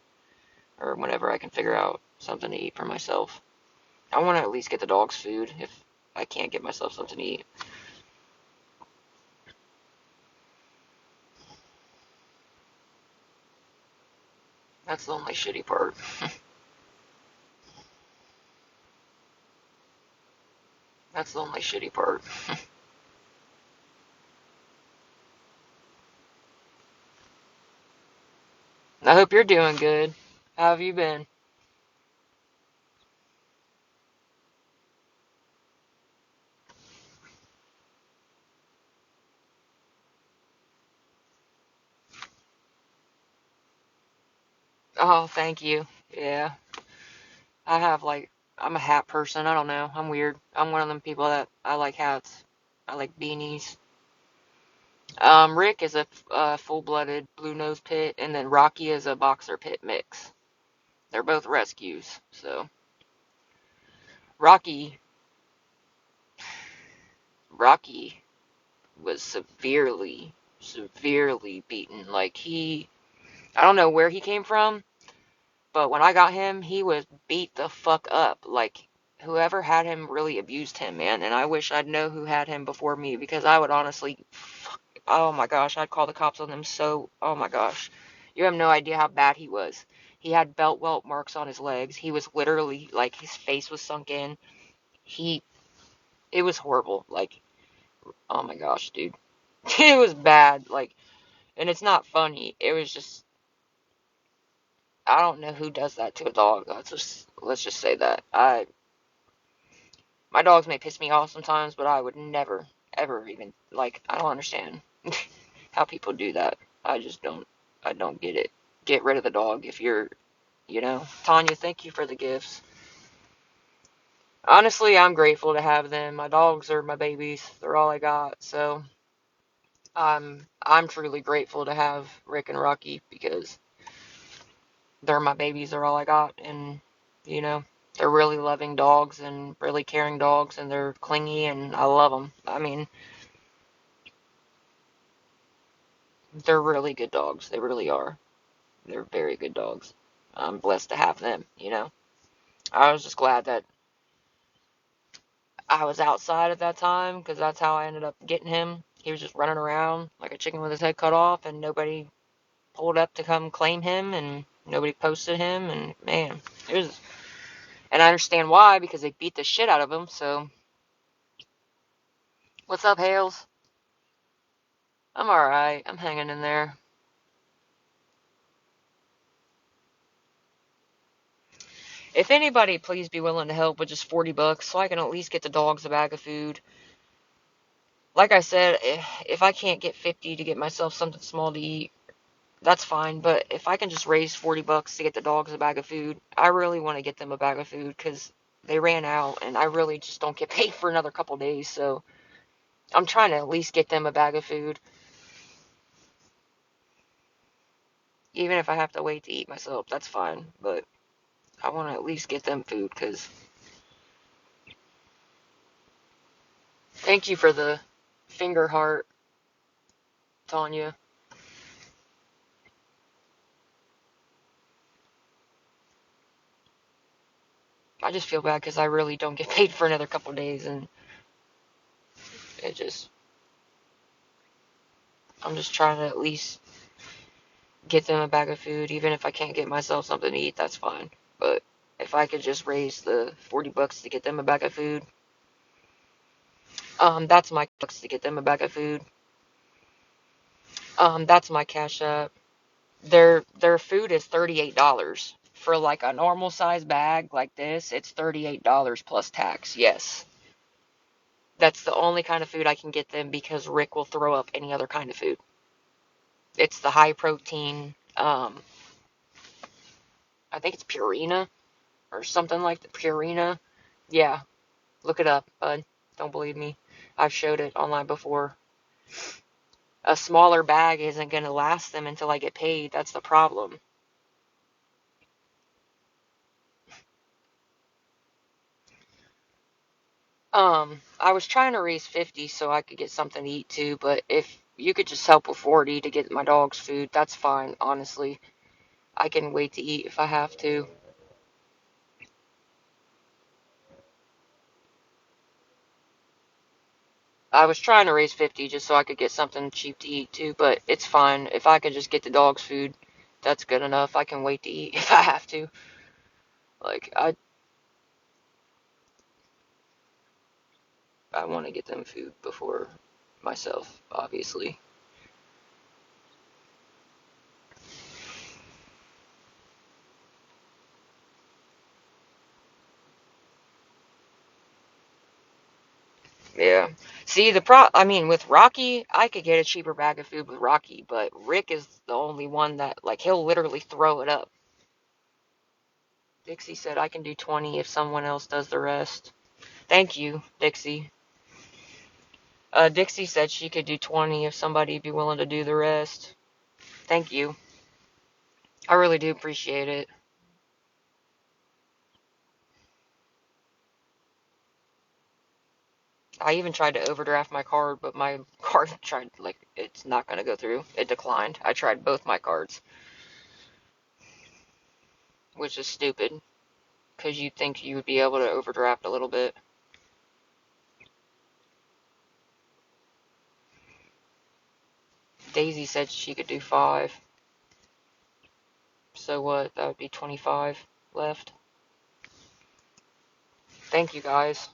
or whenever I can figure out something to eat for myself. I want to at least get the dogs food if I can't get myself something to eat. That's the only shitty part. That's the only shitty part. I hope you're doing good. How have you been? Oh, thank you. Yeah, I have like, I'm a hat person. I don't know. I'm weird. I'm one of them people that I like hats. I like beanies. Rick is a full-blooded blue nose pit, and then Rocky is a boxer pit mix. They're both rescues. So Rocky, Rocky was severely beaten. Like I don't know where he came from, but when I got him, he was beat the fuck up. Like whoever had him really abused him, man. And I wish I'd know who had him before me because I would honestly, oh my gosh, I'd call the cops on him. So, oh my gosh, you have no idea how bad he was. He had belt welt marks on his legs. He was literally like his face was sunk in. He, it was horrible. Like, oh my gosh, dude, it was bad. Like, and it's not funny. It was just I don't know who does that to a dog. Let's just say that. My dogs may piss me off sometimes, but I would never ever even like I don't understand how people do that. I don't get it. Get rid of the dog if you're. Tanya, thank you for the gifts. Honestly, I'm grateful to have them. My dogs are my babies. They're all I got. So, I'm truly grateful to have Rick and Rocky because they're my babies, they're all I got, and you know, they're really loving dogs and really caring dogs, and they're clingy, and I love them. I mean, they're really good dogs. They really are. They're very good dogs. I'm blessed to have them. I was just glad that I was outside at that time because that's how I ended up getting him. He was just running around like a chicken with his head cut off, and nobody pulled up to come claim him, and nobody posted him, and man, it was. And I understand why because they beat the shit out of him. So, what's up, Hales? I'm alright. I'm hanging in there. If anybody, please be willing to help with just 40 bucks so I can at least get the dogs a bag of food. Like I said, if I can't get 50 to get myself something small to eat, that's fine. But if I can just raise 40 bucks to get the dogs a bag of food, I really want to get them a bag of food because they ran out and I really just don't get paid for another couple days. So I'm trying to at least get them a bag of food, even if I have to wait to eat myself. That's fine. But I want to at least get them food because thank you for the finger heart, Tanya. I just feel bad because I really don't get paid for another couple days, and it just, I'm just trying to at least get them a bag of food, even if I can't get myself something to eat, that's fine. But if I could just raise the 40 bucks to get them a bag of food, that's my bucks to get them a bag of food. That's my cash app. Their food is $38 for like a normal size bag like this. It's $38 plus tax. Yes, that's the only kind of food I can get them because Rick will throw up any other kind of food. It's the high protein. I think it's Purina or something like the Purina. Yeah, look it up, bud. Don't believe me. I've showed it online before. A smaller bag isn't going to last them until I get paid. That's the problem. I was trying to raise 50 so I could get something to eat too, but if you could just help with 40 to get my dog's food, that's fine, honestly. I can wait to eat if I have to. I was trying to raise 50 just so I could get something cheap to eat too, but it's fine. If I could just get the dog's food, that's good enough. I can wait to eat if I have to. Like, I want to get them food before myself, obviously. Yeah. See, I mean, with Rocky, I could get a cheaper bag of food with Rocky, but Rick is the only one that, like, he'll literally throw it up. Dixie said I can do 20 if someone else does the rest. Thank you, Dixie. Dixie said she could do 20 if somebody'd be willing to do the rest. Thank you. I really do appreciate it. I even tried to overdraft my card, but my card tried, like, it's not going to go through. It declined. I tried both my cards, which is stupid, because you'd think you would be able to overdraft a little bit. Daisy said she could do 5. So what? That would be 25 left. Thank you guys.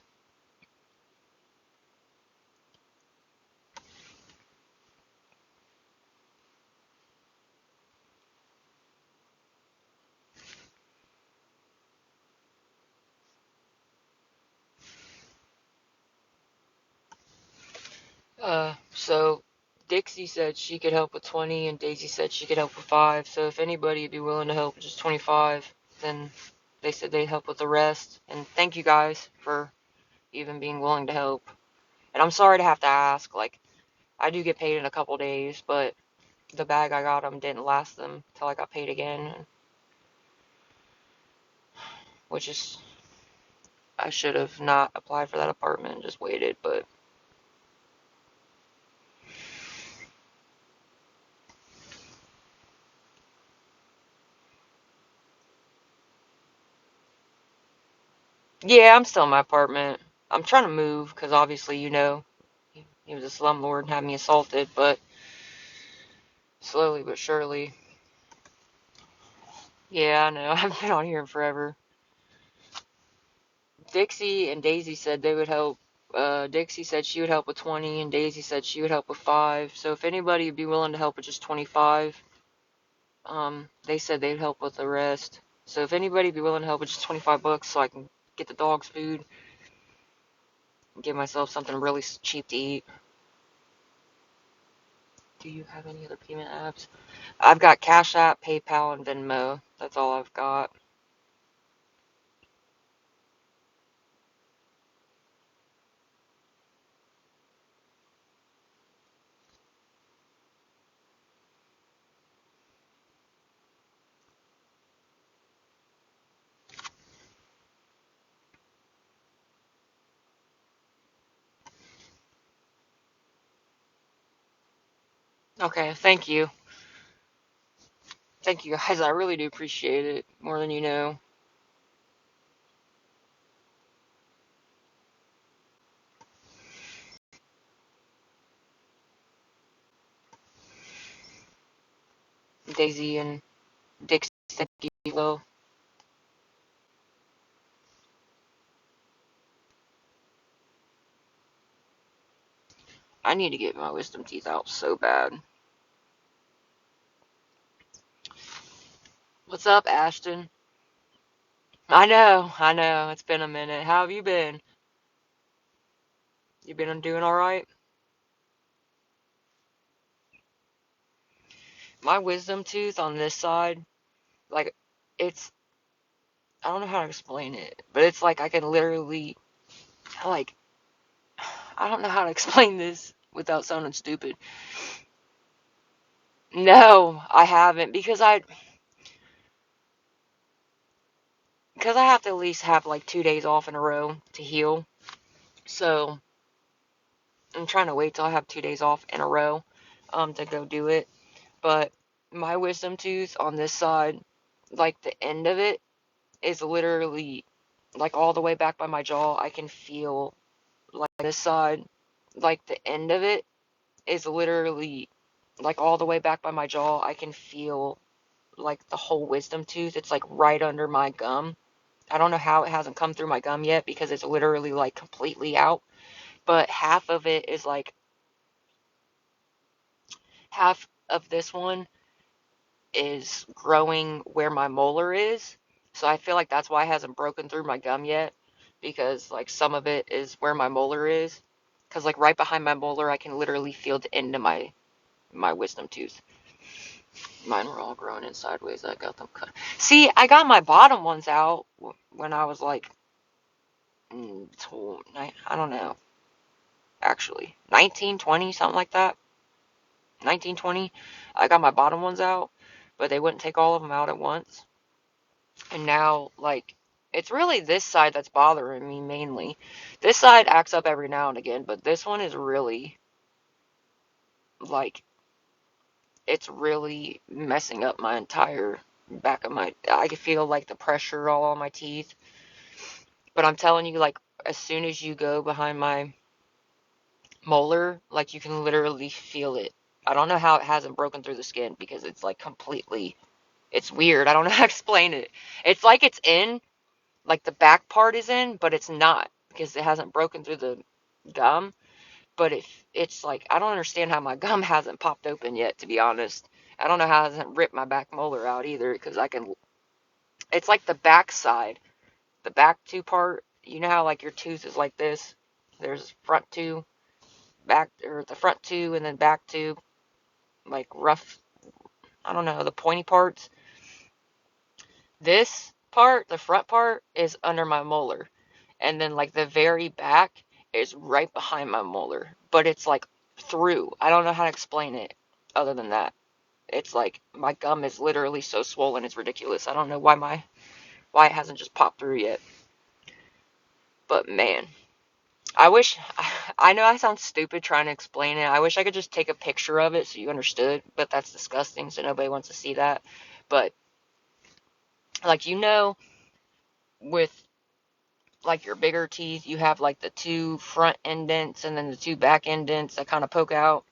So Dixie said she could help with 20, and Daisy said she could help with 5. So if anybody would be willing to help with just 25, then they said they'd help with the rest. And thank you guys for even being willing to help. And I'm sorry to have to ask. Like, I do get paid in a couple days, but the bag I got them didn't last them till I got paid again, which is, I should have not applied for that apartment and just waited, but yeah, I'm still in my apartment. I'm trying to move because obviously, he was a slumlord and had me assaulted, but slowly but surely. Yeah, I know. I've been on here forever. Dixie and Daisy said they would help. Dixie said she would help with 20, and Daisy said she would help with 5. So if anybody would be willing to help with just 25, they said they'd help with the rest. So if anybody would be willing to help with just 25 bucks so I can get the dogs food and give myself something really cheap to eat. Do you have any other payment apps? I've got Cash App, PayPal, and Venmo. That's all I've got. Okay, thank you. Thank you guys. I really do appreciate it more than you know. Daisy and Dixie, thank you. Well, I need to get my wisdom teeth out so bad. What's up, Ashton? I know. It's been a minute. How have you been? You been doing all right? My wisdom tooth on this side, like, it's I don't know how to explain it, but it's like I can literally, like, I don't know how to explain this without sounding stupid. No, I haven't because I have to at least have like 2 days off in a row to heal. So I'm trying to wait till I have 2 days off in a row to go do it. But my wisdom tooth on this side, like the end of it is literally like all the way back by my jaw. I can feel like this side, like the end of it is literally like all the way back by my jaw. I can feel like the whole wisdom tooth. It's like right under my gum. I don't know how it hasn't come through my gum yet because it's literally like completely out. But half of it is like half of this one is growing where my molar is. So I feel like that's why it hasn't broken through my gum yet, because like some of it is where my molar is. Because like right behind my molar, I can literally feel the end of my wisdom tooth. Mine were all growing in sideways. I got them cut. See, I got my bottom ones out when I was like, I don't know, actually, 19, 20, something like that. 19, 20. I got my bottom ones out, but they wouldn't take all of them out at once. And now, like, it's really this side that's bothering me mainly. This side acts up every now and again, but this one is really, like, it's really messing up my entire back of my. I can feel, like, the pressure all on my teeth. But I'm telling you, like, as soon as you go behind my molar, like, you can literally feel it. I don't know how it hasn't broken through the skin because it's, like, completely. It's weird. I don't know how to explain it. It's like it's in, like the back part is in, but it's not because it hasn't broken through the gum. But if it's like, I don't understand how my gum hasn't popped open yet, to be honest. I don't know how it hasn't ripped my back molar out either because I can. It's like the back side, the back two part. You know how like your tooth is like this? There's front two, back, or the front two, and then back two, like rough. I don't know, the pointy parts. This part, the front part, is under my molar. And then, like, the very back is right behind my molar. But it's, like, through. I don't know how to explain it other than that. It's like my gum is literally so swollen, it's ridiculous. I don't know why it hasn't just popped through yet. But man, I wish I know I sound stupid trying to explain it. I wish I could just take a picture of it so you understood, but that's disgusting, so nobody wants to see that. But like with like your bigger teeth, you have like the two front indents and then the two back indents that kind of poke out.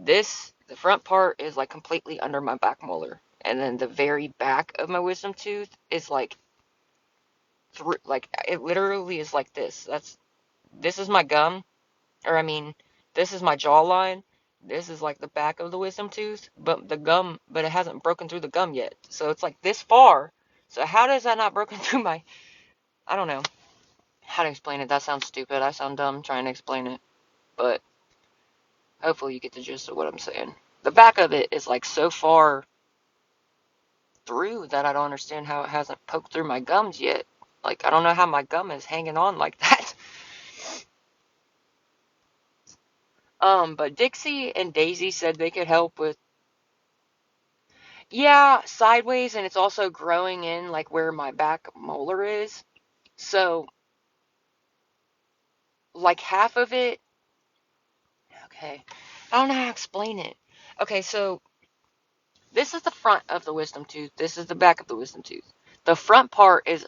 The front part is like completely under my back molar. And then the very back of my wisdom tooth is like through, like it literally is like this. This is my gum, or I mean, this is my jawline. This is like the back of the wisdom tooth, but it hasn't broken through the gum yet. So it's like this far. So how does that not broken through my, I don't know how to explain it. That sounds stupid. I sound dumb trying to explain it. But hopefully you get the gist of what I'm saying. The back of it is like so far through that I don't understand how it hasn't poked through my gums yet. Like, I don't know how my gum is hanging on like that. But Dixie and Daisy said they could help with, yeah, sideways, and it's also growing in like where my back molar is. So, like half of it, okay, I don't know how to explain it. Okay, so this is the front of the wisdom tooth. This is the back of the wisdom tooth. The front part is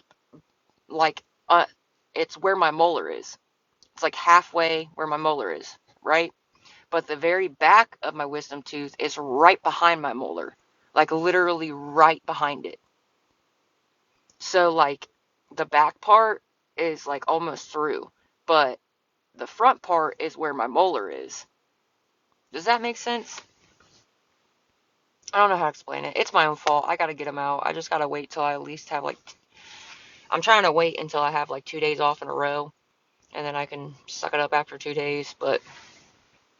like, it's where my molar is. It's like halfway where my molar is, right? But the very back of my wisdom tooth is right behind my molar, like literally right behind it. So like the back part is like almost through, but the front part is where my molar is. Does that make sense? I don't know how to explain it. It's my own fault. I gotta get them out. I just gotta wait till I at least have like. I'm trying to wait until I have like 2 days off in a row, and then I can suck it up after 2 days. But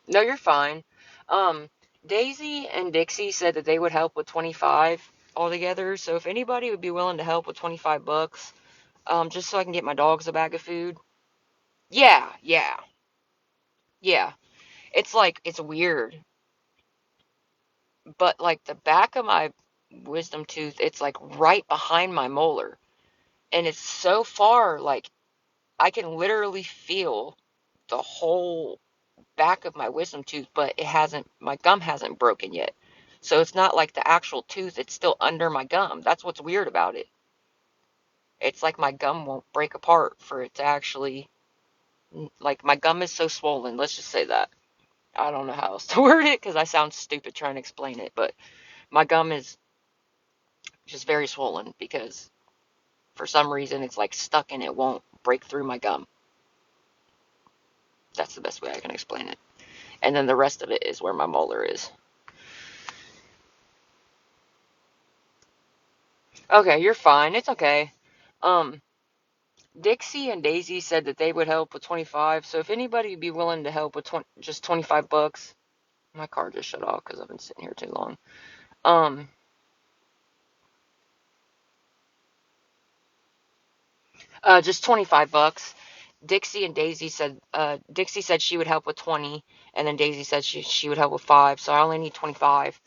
no, you're fine. Um, Daisy and Dixie said that they would help with 25. altogether. So if anybody would be willing to help with 25 bucks, just so I can get my dogs a bag of food. Yeah, yeah, yeah. It's like, it's weird, but like the back of my wisdom tooth, it's like right behind my molar. And it's so far, like, I can literally feel the whole back of my wisdom tooth, but my gum hasn't broken yet. So it's not like the actual tooth, it's still under my gum. That's what's weird about it. It's like my gum won't break apart for it to actually, like, my gum is so swollen. Let's just say that. I don't know how else to word it because I sound stupid trying to explain it, but my gum is just very swollen because for some reason it's like stuck and it won't break through my gum. That's the best way I can explain it. And then the rest of it is where my molar is. Okay, you're fine. It's okay. Um, Dixie and Daisy said that they would help with 25. So if anybody would be willing to help with just 25 bucks, my car just shut off because I've been sitting here too long. Um, just 25 bucks. Dixie said she would help with 20, and then Daisy said she would help with 5. So I only need 25.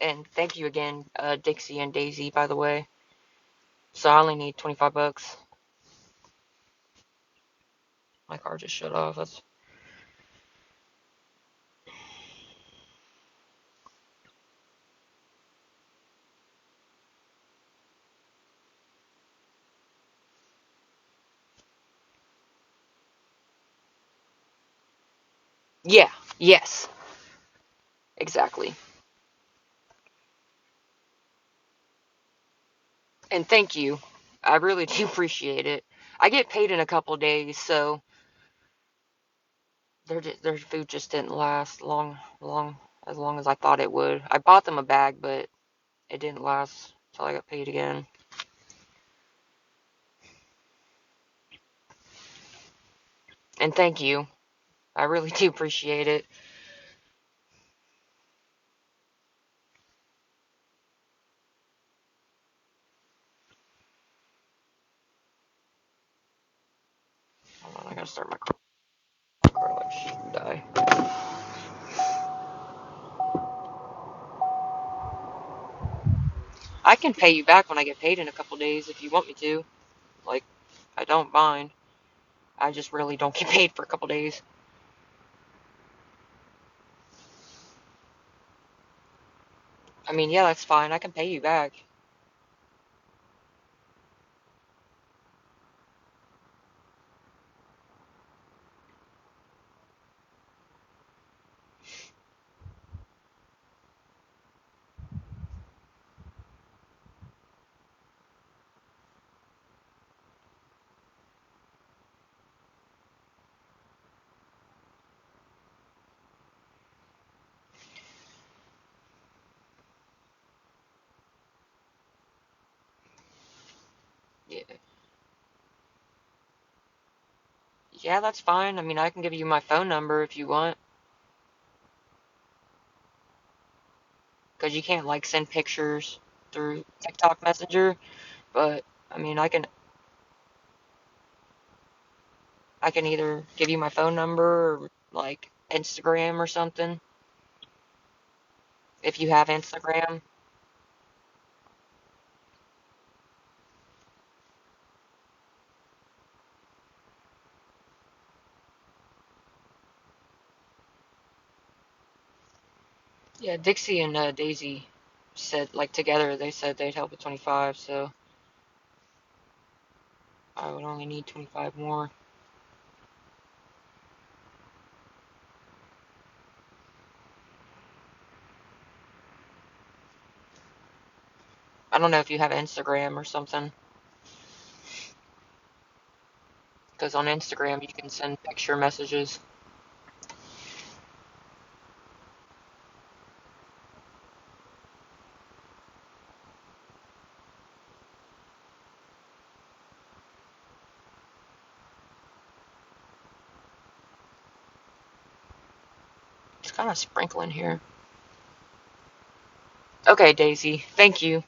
And thank you again, Dixie and Daisy, by the way. So I only need 25 bucks. My car just shut off. That's yeah, yes, exactly. And thank you. I really do appreciate it. I get paid in a couple days, so their food just didn't last as long as I thought it would. I bought them a bag, but it didn't last until I got paid again. And thank you. I really do appreciate it. Hold on, I gotta start my car like should die. I can pay you back when I get paid in a couple days if you want me to. Like, I don't mind. I just really don't get paid for a couple days. I mean, yeah, that's fine. I can pay you back. Yeah. Yeah, that's fine. I mean, I can give you my phone number if you want. Because you can't, like, send pictures through TikTok Messenger. But, I mean, I can either give you my phone number or, like, Instagram or something. If you have Instagram. Yeah, Dixie and Daisy said, like, together, they said they'd help with 25, so I would only need 25 more. I don't know if you have Instagram or something. Because on Instagram, you can send picture messages. kind of sprinkling here. Okay, Daisy. Thank you.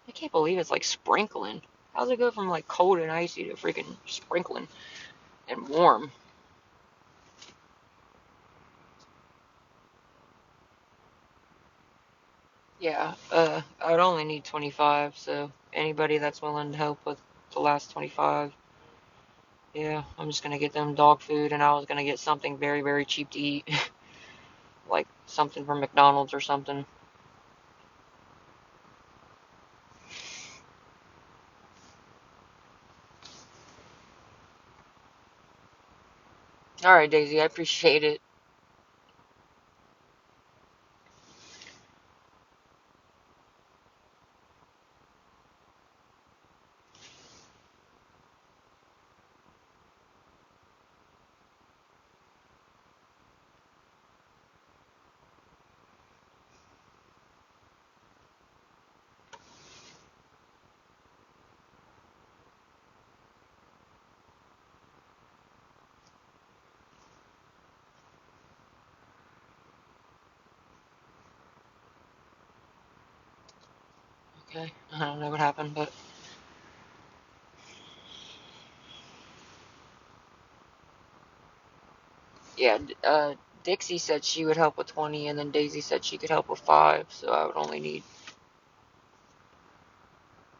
I can't believe it's like sprinkling. How's it go from like cold and icy to freaking sprinkling and warm? Yeah, I would only need 25, so anybody that's willing to help with the last 25, yeah, I'm just gonna get them dog food, and I was gonna get something very, very cheap to eat, like something from McDonald's or something. Alright, Daisy, I appreciate it. Okay, I don't know what happened, but yeah, Dixie said she would help with 20, and then Daisy said she could help with 5, so I would only need.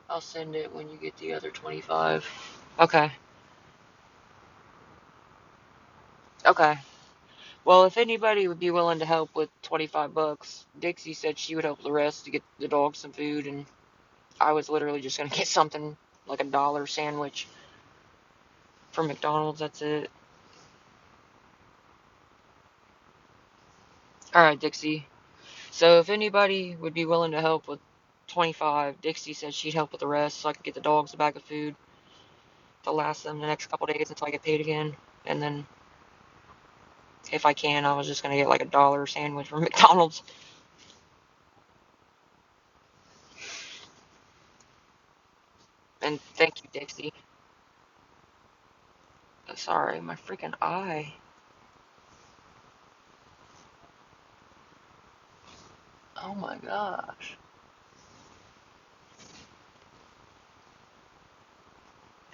I'll send it when you get the other 25. Okay, okay. Well, if anybody would be willing to help with 25 bucks, Dixie said she would help the rest to get the dog some food, and I was literally just gonna get something like $1 sandwich from McDonald's. That's it. All right, Dixie. So if anybody would be willing to help with 25, Dixie said she'd help with the rest, so I could get the dogs a bag of food to last them the next couple days until I get paid again. And then, if I can, I was just gonna get like $1 sandwich from McDonald's. And thank you, Dixie. Sorry, my freaking eye. Oh my gosh.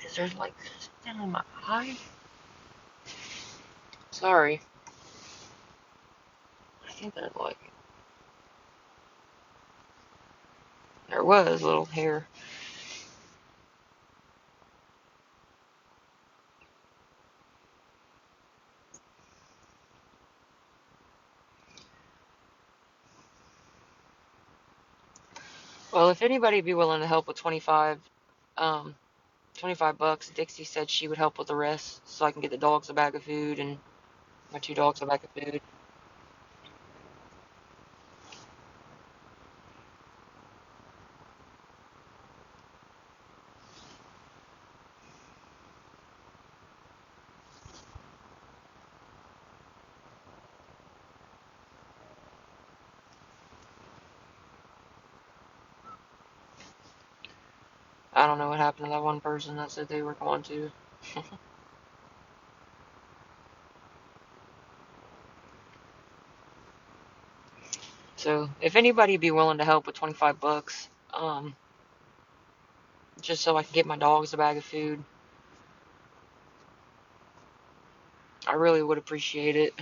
Is there like something on my eye? Sorry. I think that like there was a little hair. Well, if anybody would be willing to help with 25, um, 25 bucks, Dixie said she would help with the rest so I can get the dogs a bag of food and my 2 dogs a bag of food. I don't know what happened to that one person that said they were going to. So if anybody would be willing to help with 25 bucks, just so I can get my dogs a bag of food, I really would appreciate it.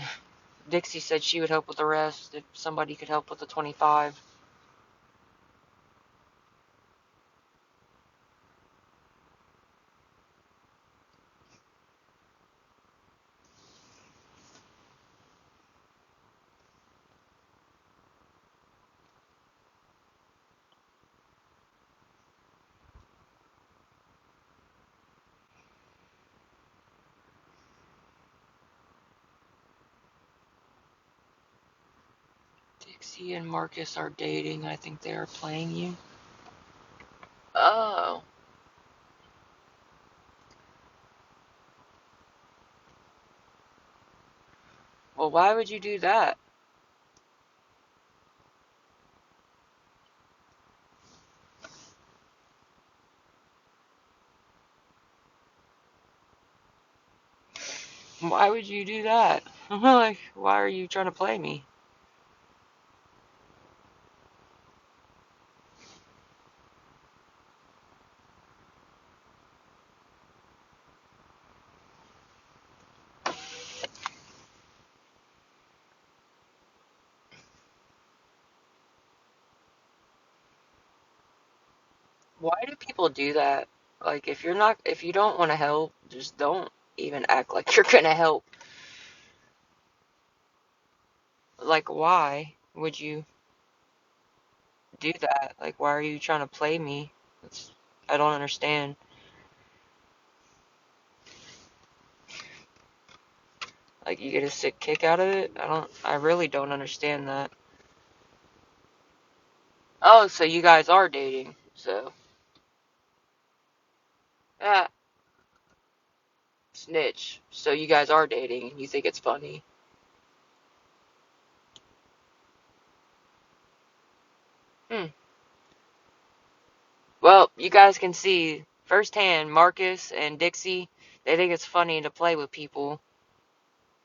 Dixie said she would help with the rest if somebody could help with the 25. Dixie and Marcus are dating. I think they are playing you. Oh. Well, why would you do that? Why would you do that? I'm like, why are you trying to play me? Why do people do that? Like, if you don't want to help, just don't even act like you're gonna help. Like, why would you do that? Like, why are you trying to play me? It's, I don't understand. Like, you get a sick kick out of it? I really don't understand that. Oh, so you guys are dating. So, ah, snitch. So you guys are dating and you think it's funny. Hmm. Well, you guys can see firsthand, Marcus and Dixie, they think it's funny to play with people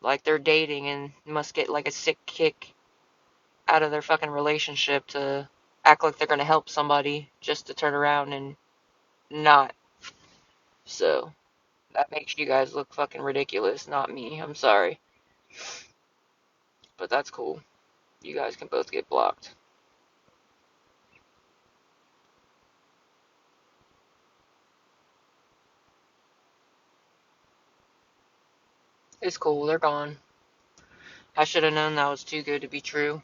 like they're dating and must get like a sick kick out of their fucking relationship to act like they're gonna help somebody just to turn around and not. So, that makes you guys look fucking ridiculous, not me. I'm sorry. But that's cool. You guys can both get blocked. It's cool, they're gone. I should have known that was too good to be true.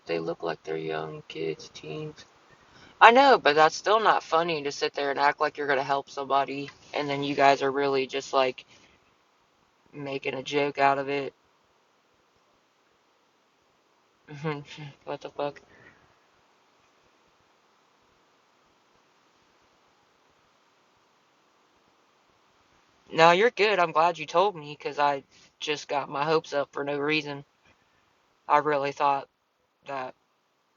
They look like they're young kids, teens. I know, but that's still not funny to sit there and act like you're gonna help somebody, and then you guys are really just like making a joke out of it. What the fuck? No, you're good. I'm glad you told me because I just got my hopes up for no reason. I really thought that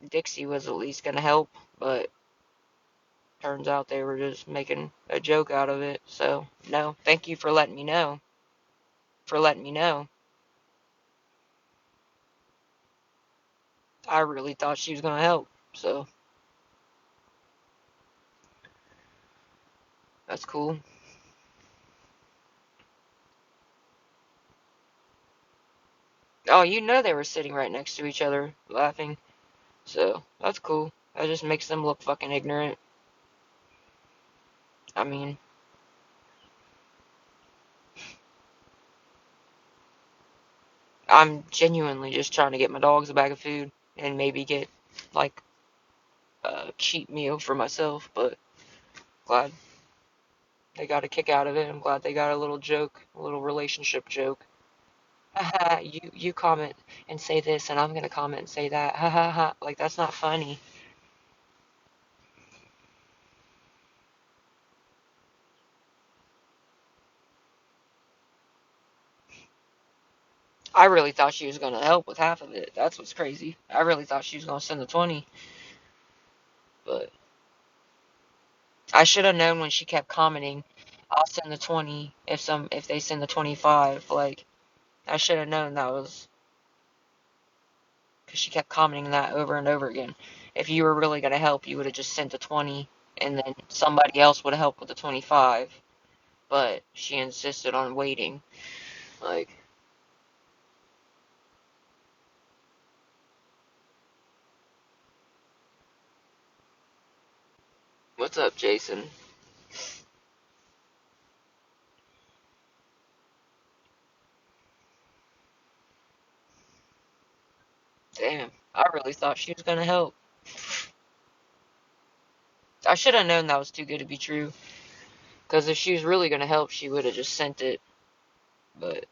Dixie was at least gonna help, but turns out they were just making a joke out of it. So, no, thank you for letting me know. For letting me know. I really thought she was gonna help. So, that's cool. Oh, you know they were sitting right next to each other laughing. So, that's cool. That just makes them look fucking ignorant. I mean, I'm genuinely just trying to get my dogs a bag of food and maybe get like a cheap meal for myself, but glad they got a kick out of it. I'm glad they got a little joke, a little relationship joke. Haha, you comment and say this and I'm gonna comment and say that. Ha ha ha. Like that's not funny. I really thought she was gonna help with half of it. That's what's crazy. I really thought she was gonna send the 20, but I should have known when she kept commenting, I'll send the 20 if they send the 25. Like I should have known that was because she kept commenting that over and over again. If you were really gonna help, you would have just sent the 20 and then somebody else would have helped with the 25. But she insisted on waiting. Like, what's up, Jason? Damn, I really thought she was gonna help. I should have known that was too good to be true. Because if she was really gonna help, she would have just sent it. But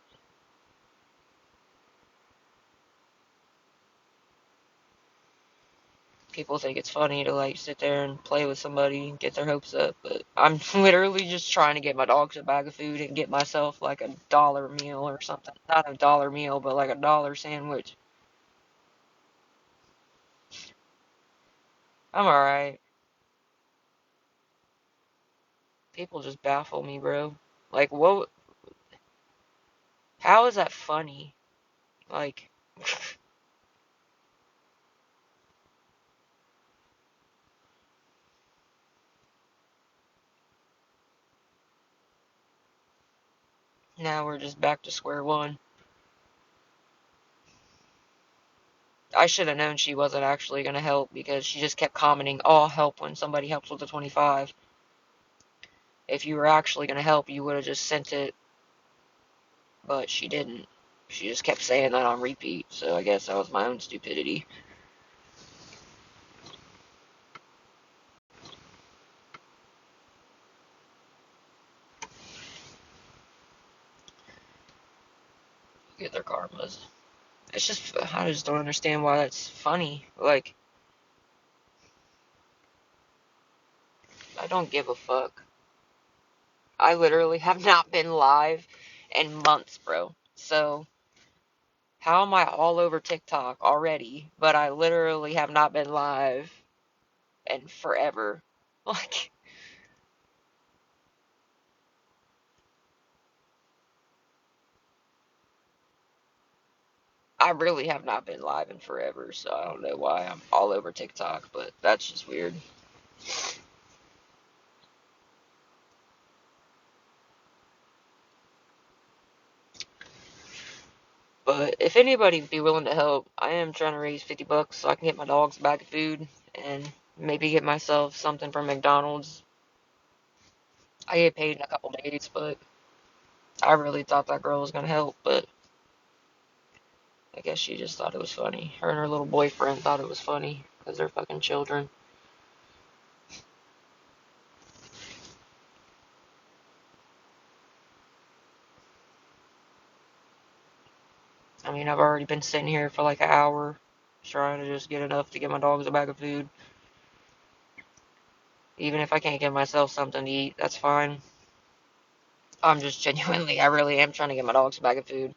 people think it's funny to like sit there and play with somebody and get their hopes up. But I'm literally just trying to get my dogs a bag of food and get myself like a dollar meal or something. Not a dollar meal, but like a dollar sandwich. I'm alright. People just baffle me, bro. Like, what? How is that funny? Like, now we're just back to square one. I should have known she wasn't actually going to help because she just kept commenting, "Oh, I'll help when somebody helps with the 25." If you were actually going to help, you would have just sent it, but she didn't. She just kept saying that on repeat, so I guess that was my own stupidity. Get their karmas. It's just, I just don't understand why that's funny. Like, I don't give a fuck. I literally have not been live in months, bro. So, how am I all over TikTok already, but I literally have not been live in forever? Like, I really have not been live in forever, so I don't know why I'm all over TikTok, but that's just weird. But if anybody would be willing to help, I am trying to raise 50 bucks so I can get my dogs a bag of food and maybe get myself something from McDonald's. I get paid in a couple days, but I really thought that girl was gonna help, but I guess she just thought it was funny. Her and her little boyfriend thought it was funny because they're fucking children. I mean, I've already been sitting here for like an hour trying to just get enough to get my dogs a bag of food. Even if I can't get myself something to eat, that's fine. I'm just genuinely, I really am trying to get my dogs a bag of food.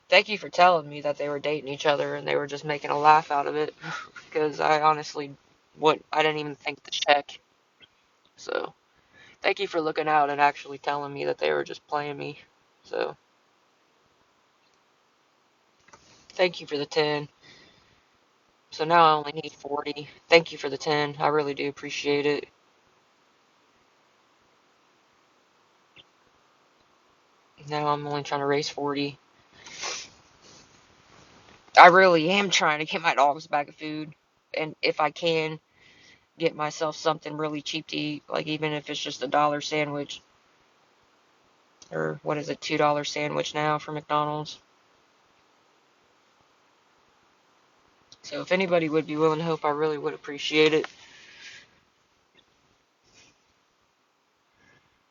Thank you for telling me that they were dating each other and they were just making a laugh out of it. Because I honestly, I didn't even think to check. So, thank you for looking out and actually telling me that they were just playing me. So, thank you for the 10. So now I only need 40. Thank you for the 10. I really do appreciate it. Now I'm only trying to raise 40. I really am trying to get my dogs a bag of food. And if I can, get myself something really cheap to eat. Like, even if it's just $1 sandwich. Or, what is it, $2 sandwich now from McDonald's. So if anybody would be willing to help, I really would appreciate it.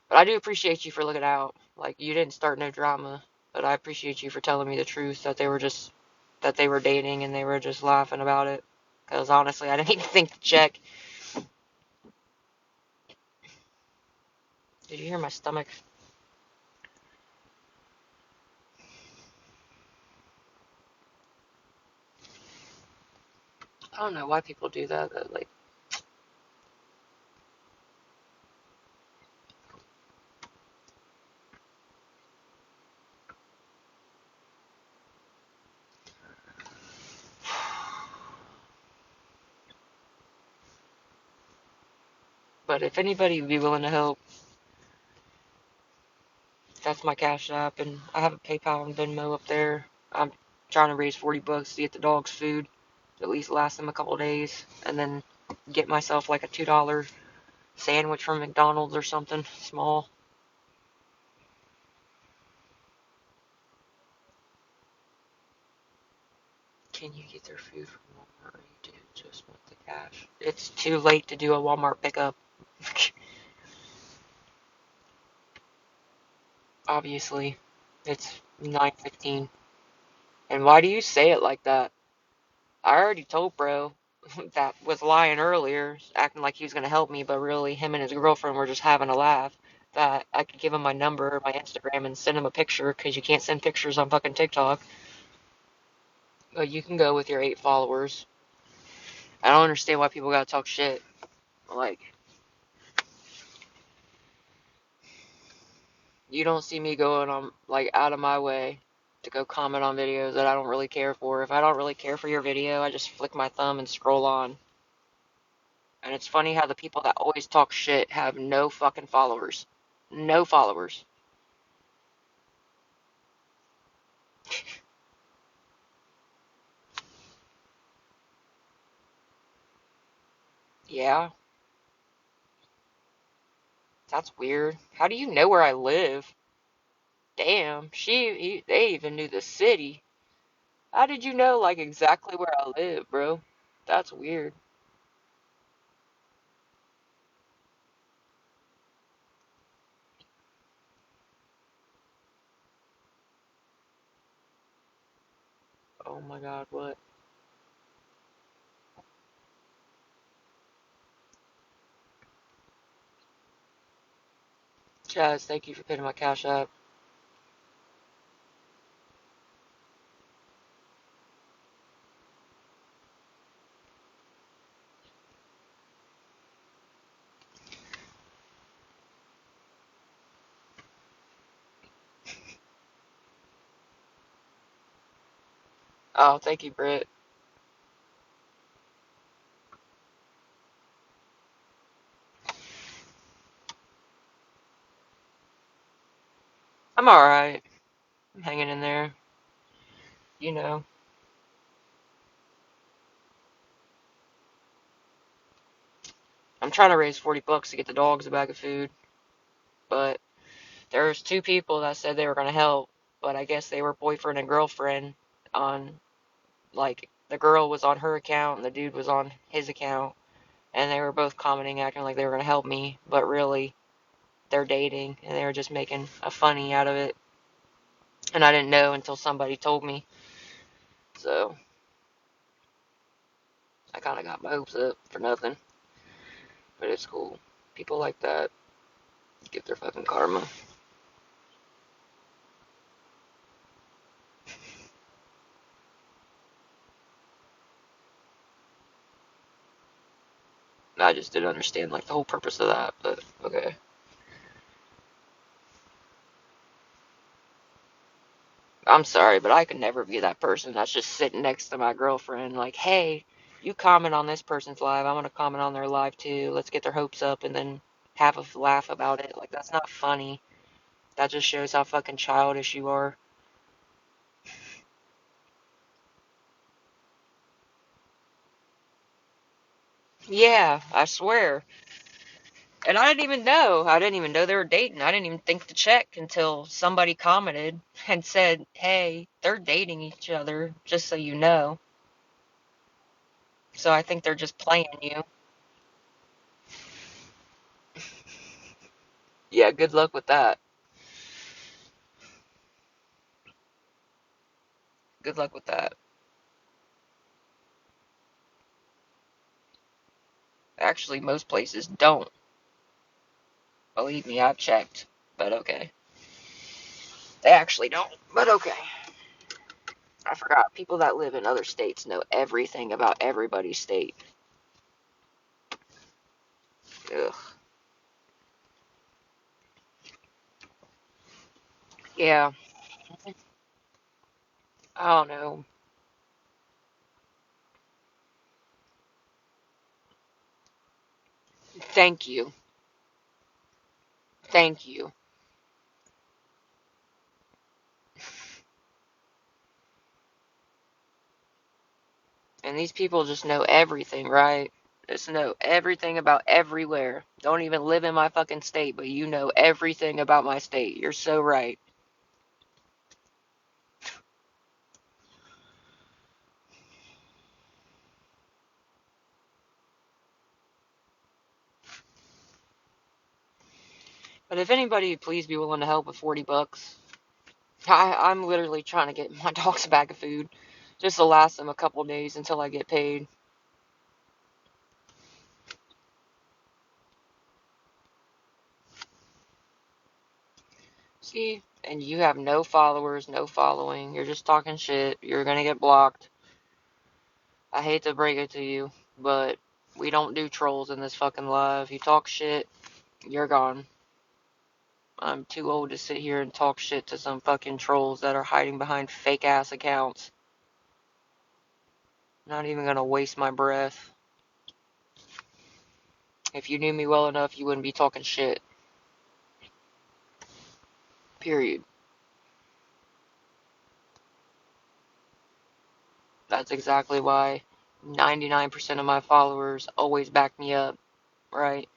But I do appreciate you for looking out. Like, you didn't start no drama. But I appreciate you for telling me the truth that they were dating and they were just laughing about it. Because honestly, I didn't even think to check. Did you hear my stomach? I don't know why people do that. Like, but if anybody would be willing to help, that's my Cash App, and I have a PayPal and Venmo up there. I'm trying to raise 40 bucks to get the dogs food, to at least last them a couple days, and then get myself like a $2 sandwich from McDonald's or something small. Can you get their food from Walmart? Or you do just want the cash? It's too late to do a Walmart pickup. Obviously, it's 9:15. And why do you say it like that? I already told bro that was lying earlier, acting like he was gonna help me, but really him and his girlfriend were just having a laugh. That I could give him my number, my Instagram, and send him a picture because you can't send pictures on fucking TikTok. But you can go with your 8 followers. I don't understand why people gotta talk shit. Like, you don't see me going on, like, out of my way to go comment on videos that I don't really care for. If I don't really care for your video, I just flick my thumb and scroll on. And it's funny how the people that always talk shit have no fucking followers. No followers. Yeah, that's weird. How do you know where I live? Damn, they even knew the city. How did you know, like, exactly where I live, bro? That's weird. Oh my god, what? Chaz, thank you for paying my cash app. Oh, thank you, Britt. I'm alright. I'm hanging in there. You know, I'm trying to raise 40 bucks to get the dogs a bag of food, but there's 2 people that said they were gonna help, but I guess they were boyfriend and girlfriend on, like, the girl was on her account and the dude was on his account, and they were both commenting, acting like they were gonna help me, but really, they're dating, and they were just making a funny out of it, and I didn't know until somebody told me, so I kinda got my hopes up for nothing, but it's cool. People like that get their fucking karma. I just didn't understand, like, the whole purpose of that, but okay. I'm sorry, but I could never be that person that's just sitting next to my girlfriend, like, hey, you comment on this person's live, I'm gonna comment on their live too. Let's get their hopes up and then have a laugh about it. Like, that's not funny. That just shows how fucking childish you are. Yeah, I swear. And I didn't even know. I didn't even know they were dating. I didn't even think to check until somebody commented and said, hey, they're dating each other, just so you know. So I think they're just playing you. Yeah, good luck with that. Good luck with that. Actually, most places don't. Believe me, I've checked. But okay. They actually don't. But okay. I forgot. People that live in other states know everything about everybody's state. Ugh. Yeah. I don't know. Thank you. Thank you. And these people just know everything, right? Just know everything about everywhere. Don't even live in my fucking state, but you know everything about my state. You're so right. But if anybody, please be willing to help with 40 bucks. I'm literally trying to get my dogs a bag of food just to last them a couple days until I get paid. See, and you have no followers, no following. You're just talking shit. You're gonna get blocked. I hate to break it to you, but we don't do trolls in this fucking live. You talk shit, you're gone. I'm too old to sit here and talk shit to some fucking trolls that are hiding behind fake ass accounts. Not even gonna waste my breath. If you knew me well enough, you wouldn't be talking shit. Period. That's exactly why 99% of my followers always back me up, right?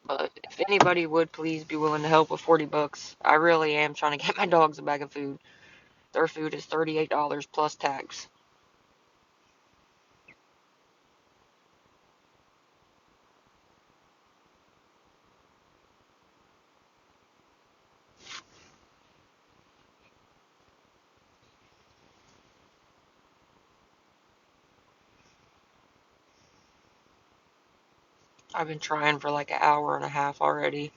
But if anybody would please be willing to help with 40 bucks, I really am trying to get my dogs a bag of food. Their food is $38 plus tax. I've been trying for like an hour and a half already.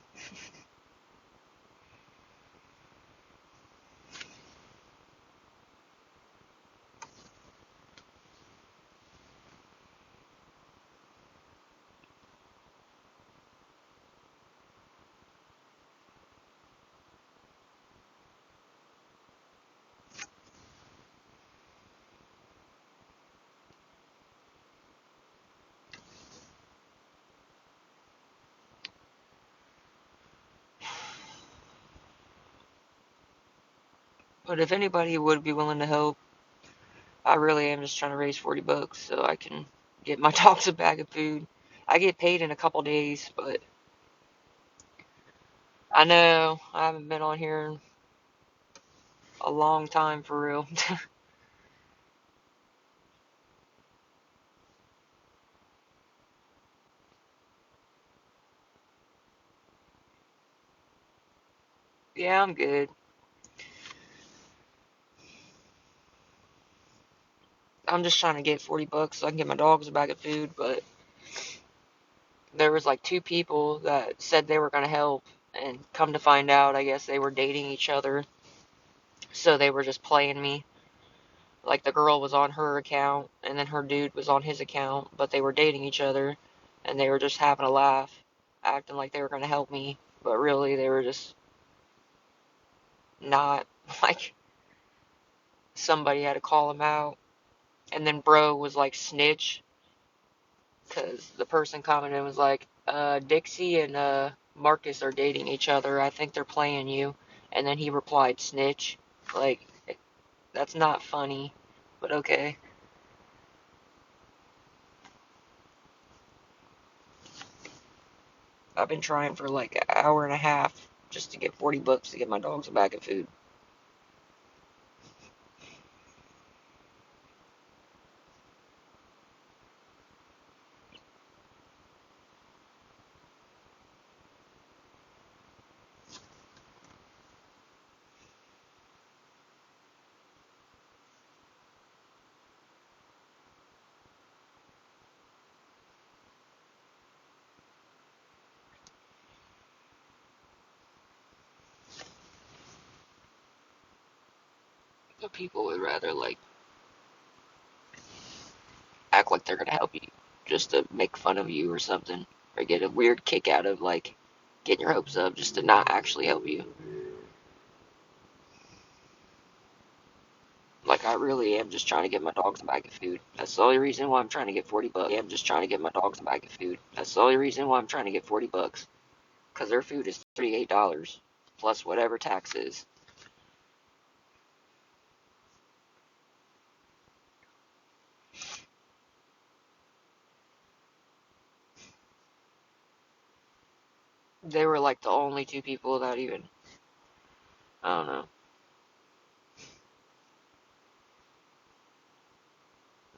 But if anybody would be willing to help, I really am just trying to raise 40 bucks so I can get my dogs a bag of food. I get paid in a couple days, but I know I haven't been on here in a long time for real. Yeah, I'm good. I'm just trying to get 40 bucks so I can get my dogs a bag of food, but there was like two people that said they were going to help, and come to find out, I guess they were dating each other, so they were just playing me. Like the girl was on her account and then her dude was on his account, but they were dating each other and they were just having a laugh, acting like they were going to help me, but really they were just not. Like somebody had to call him out, and then bro was like snitch because the person commented and was like, Dixie and Marcus are dating each other. I think they're playing you. And then he replied, snitch. Like, that's not funny, but okay. I've been trying for like an hour and a half just to get 40 bucks to get my dogs a bag of food. But people would rather like act like they're gonna help you just to make fun of you or something, or get a weird kick out of like getting your hopes up just to not actually help you. Like, I really am just trying to get my dogs a bag of food. That's the only reason why I'm trying to get 40 bucks. I'm just trying to get my dogs a bag of food. That's the only reason why I'm trying to get 40 bucks. Because their food is $38 plus whatever tax is. They were like the only two people that even, I don't know.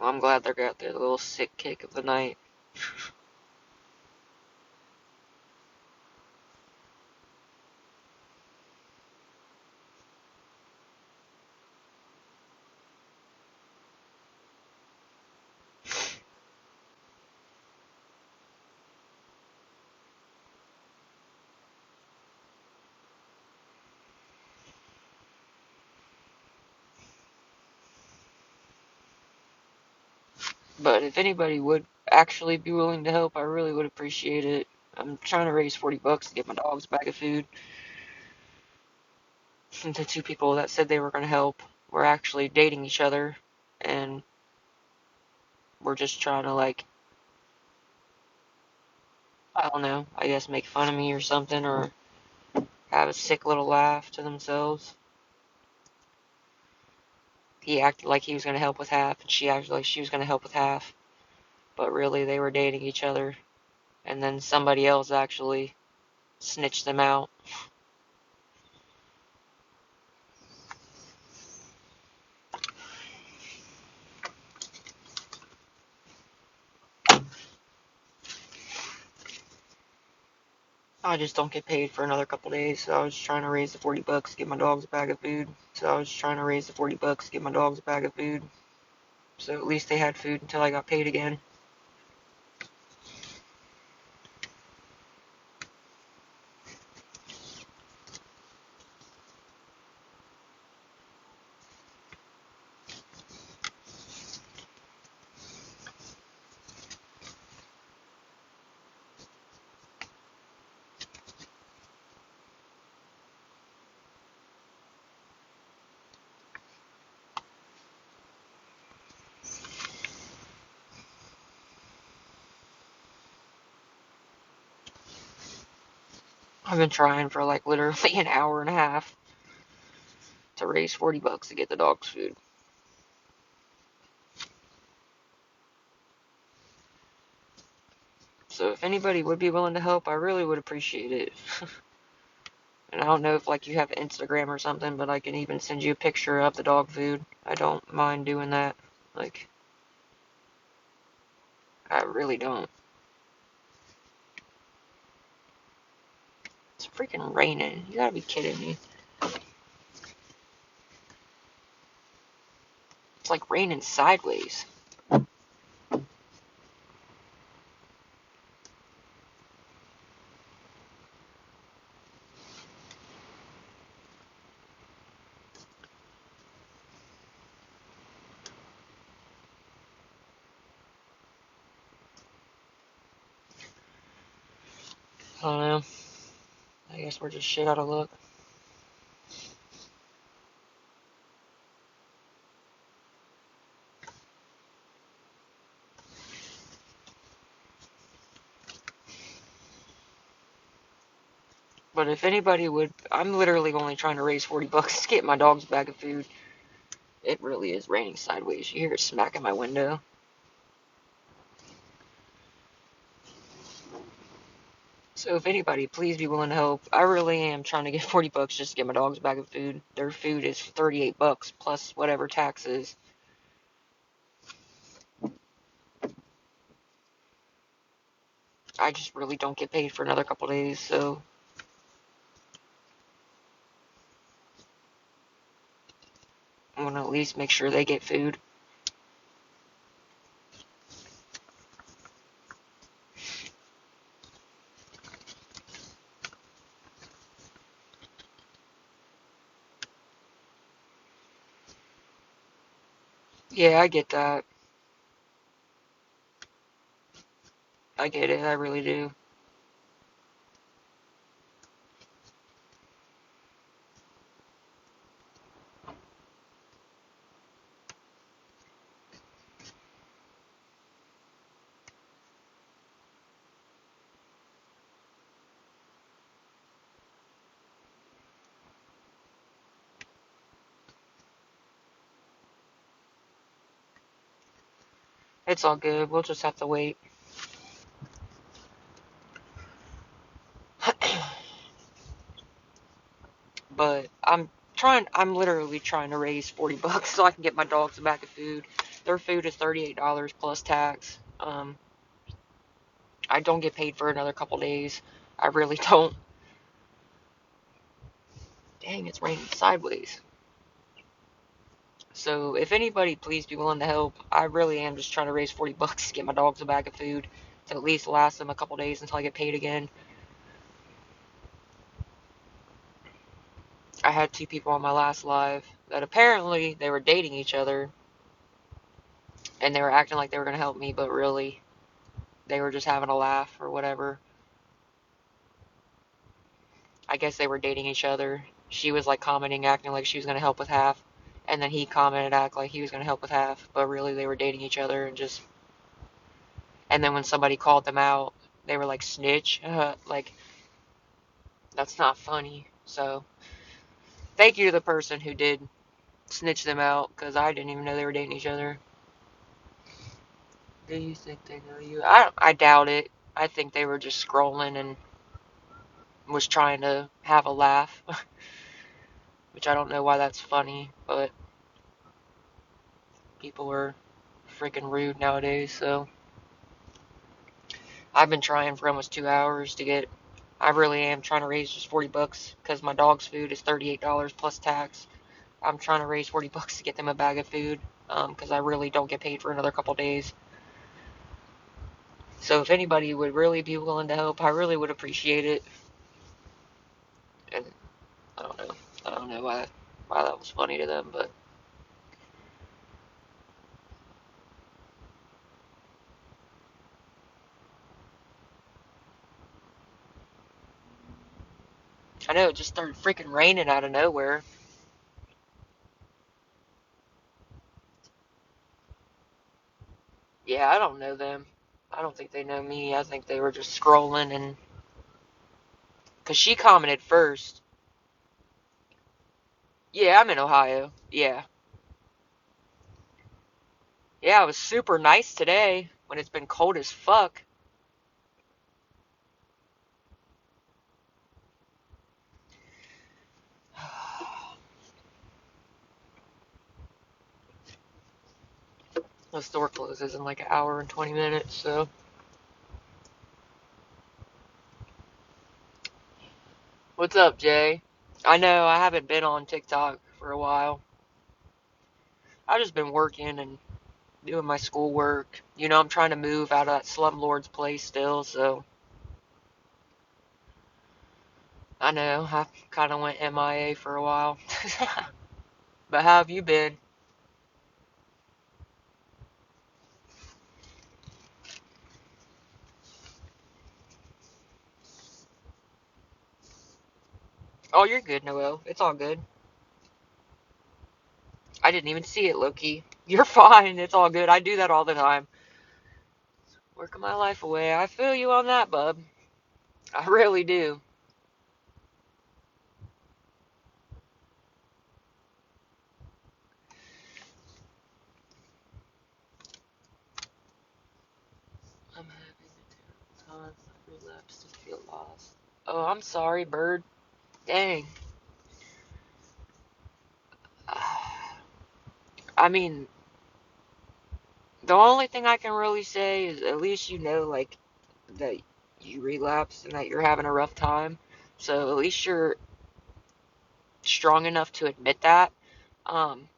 Well, I'm glad they got their little sick kick of the night. But if anybody would actually be willing to help, I really would appreciate it. I'm trying to raise $40 to get my dogs a bag of food. The two people that said they were going to help were actually dating each other, and we're just trying to, like, I don't know, I guess make fun of me or something, or have a sick little laugh to themselves. He acted like he was going to help with half, and she acted like she was going to help with half. But really, they were dating each other, and then somebody else actually snitched them out. I just don't get paid for another couple days, so I was trying to raise the $40 to get my dogs a bag of food. So at least they had food until I got paid again. I've been trying for like literally an hour and a half to raise $40 to get the dogs food. So if anybody would be willing to help, I really would appreciate it. And I don't know if like you have Instagram or something, but I can even send you a picture of the dog food. I don't mind doing that. Like, I really don't. It's freaking raining. You gotta be kidding me. It's like raining sideways. I don't know. I guess we're just shit out of luck. But if anybody would, I'm literally only trying to raise $40 to get my dog's bag of food. It really is raining sideways. You hear it smacking my window. So if anybody, please be willing to help. I really am trying to get $40 just to get my dog's bag of food. Their food is $38 plus whatever taxes. I just really don't get paid for another couple days, so I'm gonna at least make sure they get food. Yeah, I get that. I get it. I really do. It's all good. We'll just have to wait. But I'm literally trying to raise $40 so I can get my dogs a bag of food. Their food is $38 plus tax. I don't get paid for another couple days. I really don't. Dang, it's raining sideways. So if anybody, please be willing to help. I really am just trying to raise 40 bucks to get my dogs a bag of food to at least last them a couple days until I get paid again. I had two people on my last live that apparently they were dating each other and they were acting like they were going to help me, but really they were just having a laugh or whatever. I guess they were dating each other. She was like commenting, acting like she was going to help with half. And then he commented, act like he was going to help with half. But really, they were dating each other and just. And then when somebody called them out, they were like, snitch. Like, that's not funny. So, thank you to the person who did snitch them out because I didn't even know they were dating each other. Do you think they know you? I doubt it. I think they were just scrolling and was trying to have a laugh. Which I don't know why that's funny, but people are freaking rude nowadays, so I've been trying for almost 2 hours to get. I really am trying to raise just 40 bucks because my dog's food is $38 plus tax. I'm trying to raise 40 bucks to get them a bag of food because I really don't get paid for another couple days. So if anybody would really be willing to help, I really would appreciate it. And I don't know. I don't know why that was funny to them, but I know it just started freaking raining out of nowhere. Yeah, I don't know them. I don't think they know me. I think they were just scrolling and because she commented first. Yeah, I'm in Ohio. Yeah. Yeah, it was super nice today when it's been cold as fuck. The store closes in like an hour and 20 minutes, so. What's up, Jay? I know I haven't been on TikTok for a while. I've just been working and doing my schoolwork. You know, I'm trying to move out of that slumlord's place still, so. I know, I kind of went MIA for a while. But how have you been? Oh, you're good, Noel. It's all good. I didn't even see it, Loki. You're fine. It's all good. I do that all the time. Working my life away. I feel you on that, bub. I really do. I'm having a terrible time. I relapsed and feel lost. Oh, I'm sorry, bird. Dang. I mean, the only thing I can really say is at least you know, like, that you relapsed and that you're having a rough time. So at least you're strong enough to admit that. Um,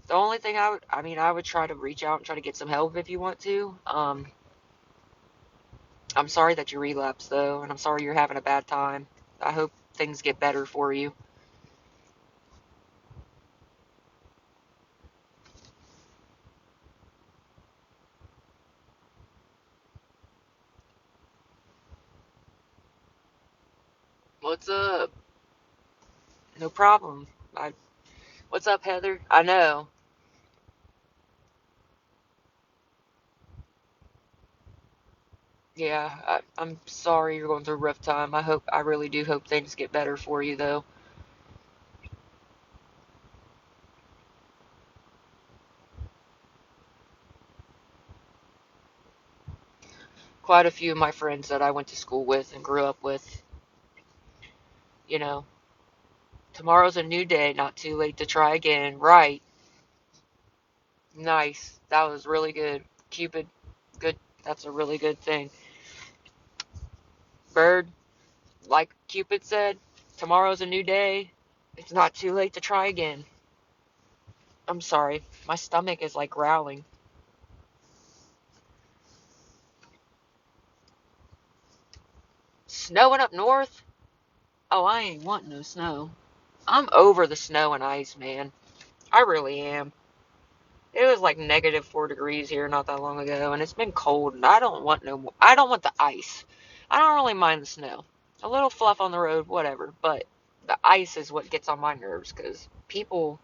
the only thing I would try to reach out and try to get some help if you want to. I'm sorry that you relapsed though, and I'm sorry you're having a bad time. I hope things get better for you. What's up? No problem. What's up, Heather? I know. Yeah, I'm sorry you're going through a rough time. I really do hope things get better for you though. Quite a few of my friends that I went to school with and grew up with, you know, tomorrow's a new day, not too late to try again, right? Nice. That was really good. Cupid, good. That's a really good thing. Bird, like Cupid said, tomorrow's a new day. It's not too late to try again. I'm sorry. My stomach is like growling. Snowing up north? Oh, I ain't want no snow. I'm over the snow and ice, man. I really am. It was like -4 degrees here not that long ago, and it's been cold, and I don't want no more. I don't want the ice. I don't really mind the snow. A little fluff on the road, whatever, but the ice is what gets on my nerves, because people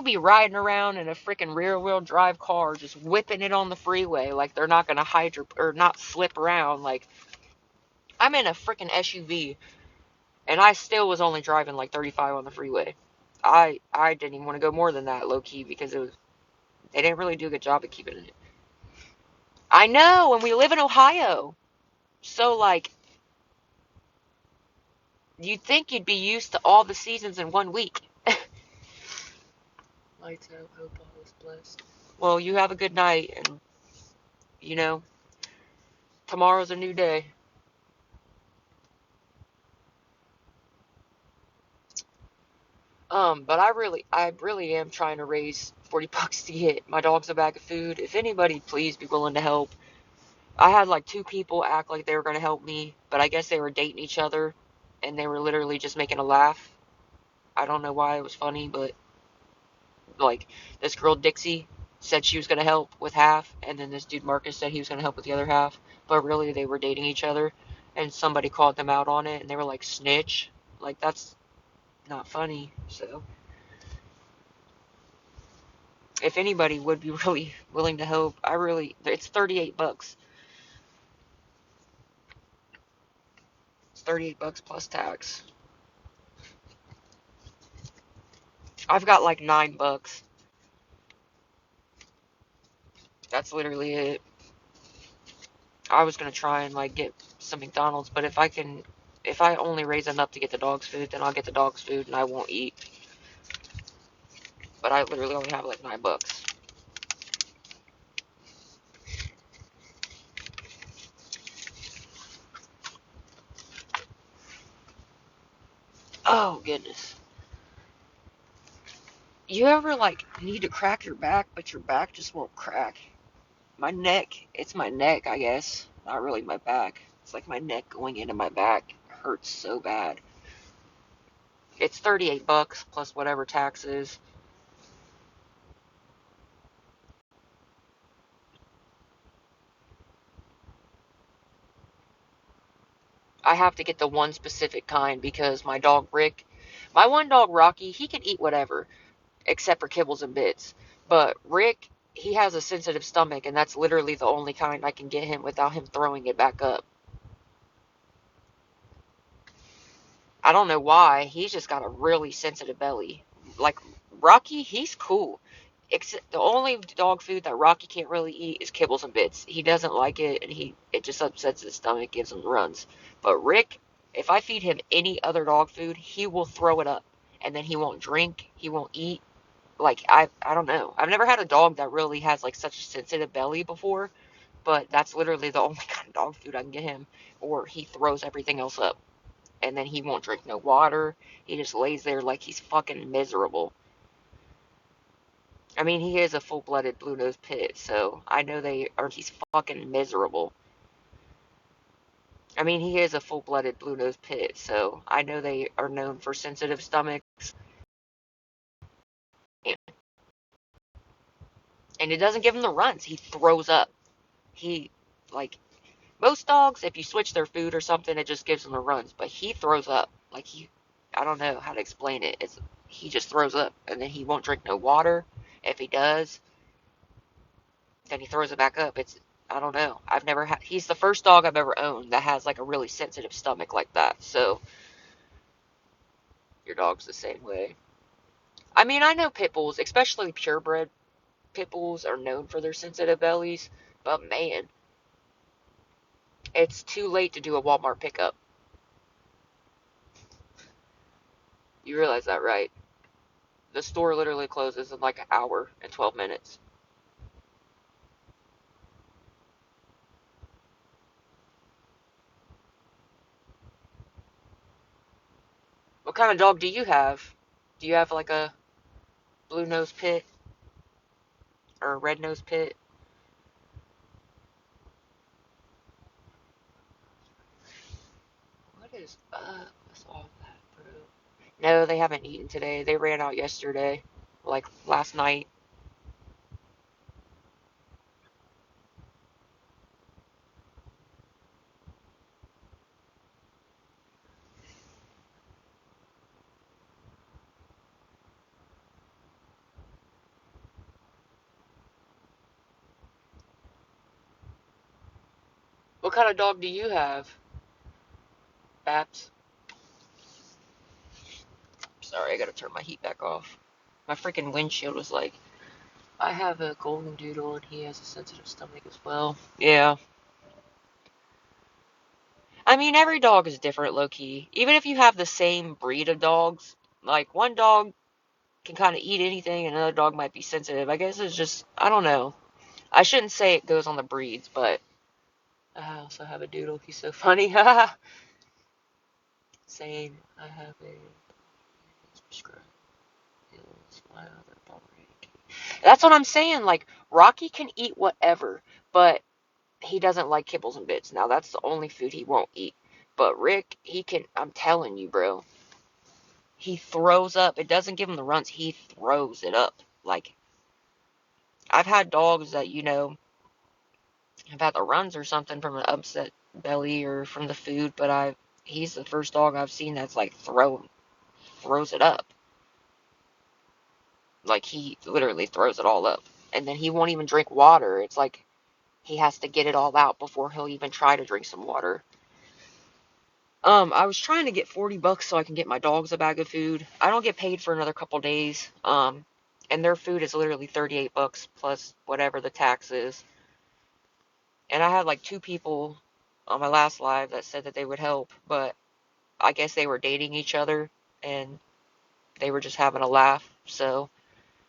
be riding around in a freaking rear wheel drive car just whipping it on the freeway like they're not gonna hydro or not slip around. Like, I'm in a freaking SUV and I still was only driving like 35 on the freeway. I didn't even want to go more than that, low key, because they didn't really do a good job of keeping it. I know, and we live in Ohio. So like you'd think you'd be used to all the seasons in one week. Lights out, hope all is blessed. Well, you have a good night, and you know, tomorrow's a new day. But I really am trying to raise 40 bucks to get my dogs a bag of food. If anybody, please be willing to help. I had like two people act like they were going to help me, but I guess they were dating each other and they were literally just making a laugh. I don't know why it was funny, but like this girl Dixie said she was going to help with half, and then this dude Marcus said he was going to help with the other half, but really they were dating each other, and somebody called them out on it, and they were like, snitch. Like, that's not funny. So if anybody would be really willing to help, it's 38 bucks. It's 38 bucks plus tax. I've got like 9 bucks. That's literally it. I was gonna try and like get some McDonald's, but if I only raise enough to get the dogs food, then I'll get the dogs food and I won't eat. But I literally only have like 9 bucks. Oh goodness. You ever like need to crack your back, but your back just won't crack? My neck, it's my neck, I guess. Not really my back. It's like my neck going into my back hurts so bad. It's 38 bucks plus whatever taxes. I have to get the one specific kind because my one dog Rocky, he can eat whatever except for kibbles and bits. But Rick, he has a sensitive stomach, and that's literally the only kind I can get him without him throwing it back up. I don't know why. He's just got a really sensitive belly. Like Rocky, he's cool. Except the only dog food that Rocky can't really eat is kibbles and bits. He doesn't like it, and it just upsets his stomach, gives him runs. But Rick, if I feed him any other dog food, he will throw it up, and then he won't drink, he won't eat. Like I don't know. I've never had a dog that really has like such a sensitive belly before, but that's literally the only kind of dog food I can get him, or he throws everything else up, and then he won't drink no water. He just lays there like he's fucking miserable. I mean, he is a full-blooded blue-nosed pit, so I know he's fucking miserable. I mean, he is a full-blooded blue-nosed pit, so I know they are known for sensitive stomachs. And it doesn't give him the runs. He throws up. He, like, most dogs, if you switch their food or something, it just gives them the runs. But he throws up. Like, I don't know how to explain it. He just throws up, and then he won't drink no water. If he does, then he throws it back up. I don't know. He's the first dog I've ever owned that has like a really sensitive stomach like that. So your dog's the same way. I mean, I know pit bulls, especially purebred pit bulls, are known for their sensitive bellies, but man, it's too late to do a Walmart pickup. You realize that, right? The store literally closes in like an hour and 12 minutes. What kind of dog do you have? Do you have like a blue nose pit or a red nose pit? What is up with all that, bro? No, they haven't eaten today. They ran out yesterday, like last night. What kind of dog do you have, Babs? Sorry, I gotta turn my heat back off. My freaking windshield was like, I have a golden doodle and he has a sensitive stomach as well. Yeah. I mean, every dog is different, low key. Even if you have the same breed of dogs, like one dog can kind of eat anything and another dog might be sensitive. I guess it's just, I don't know. I shouldn't say it goes on the breeds, but I also have a doodle. He's so funny. Same. I have a prescribed pills. My other Pomeranian. That's what I'm saying. Like, Rocky can eat whatever, but he doesn't like kibbles and bits. Now, that's the only food he won't eat. But Rick, he can, I'm telling you, bro, he throws up. It doesn't give him the runs. He throws it up. Like, I've had dogs that, have had the runs or something from an upset belly or from the food, but he's the first dog I've seen that's like throws it up. Like, he literally throws it all up. And then he won't even drink water. It's like he has to get it all out before he'll even try to drink some water. I was trying to get $40 so I can get my dogs a bag of food. I don't get paid for another couple days. And their food is literally $38 plus whatever the tax is. And I had like two people on my last live that said that they would help, but I guess they were dating each other and they were just having a laugh. So,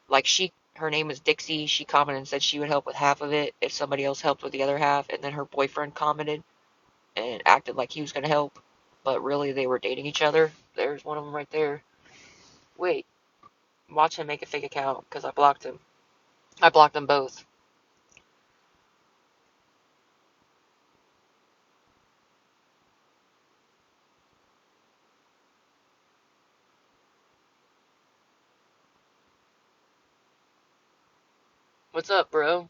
like, her name is Dixie. She commented and said she would help with half of it if somebody else helped with the other half. And then her boyfriend commented and acted like he was going to help, but really they were dating each other. There's one of them right there. Wait, watch him make a fake account because I blocked him. I blocked them both. What's up, bro?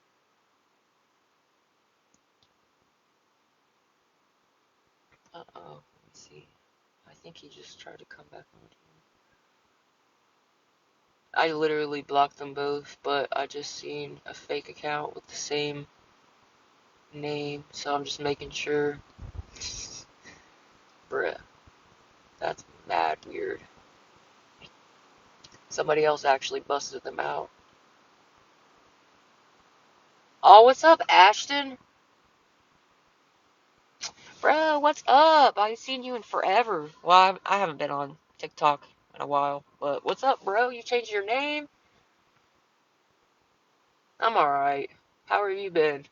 Uh-oh. Let me see. I think he just tried to come back on. I literally blocked them both, but I just seen a fake account with the same name, so I'm just making sure. Bruh, that's mad weird. Somebody else actually busted them out. Oh, what's up, Ashton? Bro, what's up? I ain't seen you in forever. Well, I haven't been on TikTok in a while, but what's up, bro? You changed your name? I'm alright. How have you been?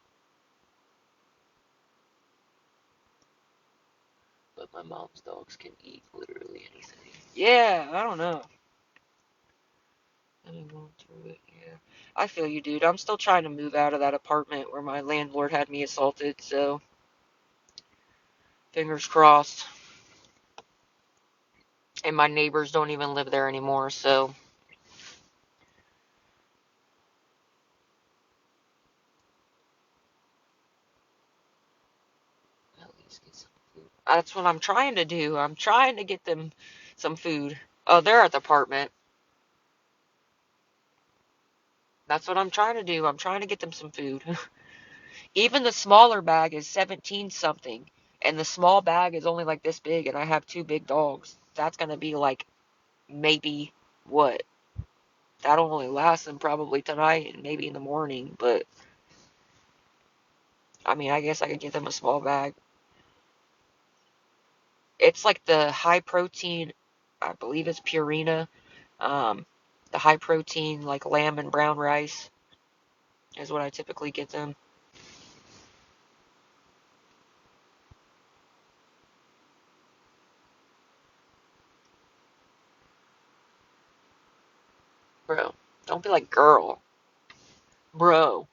But my mom's dogs can eat literally anything. Yeah, I don't know. I'm going through it, yeah. I feel you, dude. I'm still trying to move out of that apartment where my landlord had me assaulted, so fingers crossed. And my neighbors don't even live there anymore, so at least get some food. That's what I'm trying to do. I'm trying to get them some food. Oh, they're at the apartment. That's what I'm trying to do. I'm trying to get them some food. Even the smaller bag is 17 something, and the small bag is only like this big, and I have two big dogs. That's gonna be like maybe what? That'll only last them probably tonight and maybe in the morning, but I mean, I guess I could give them a small bag. It's like the high protein, I believe it's Purina. Um, The high protein, like lamb and brown rice, is what I typically get them. Bro, don't be like, girl. Bro,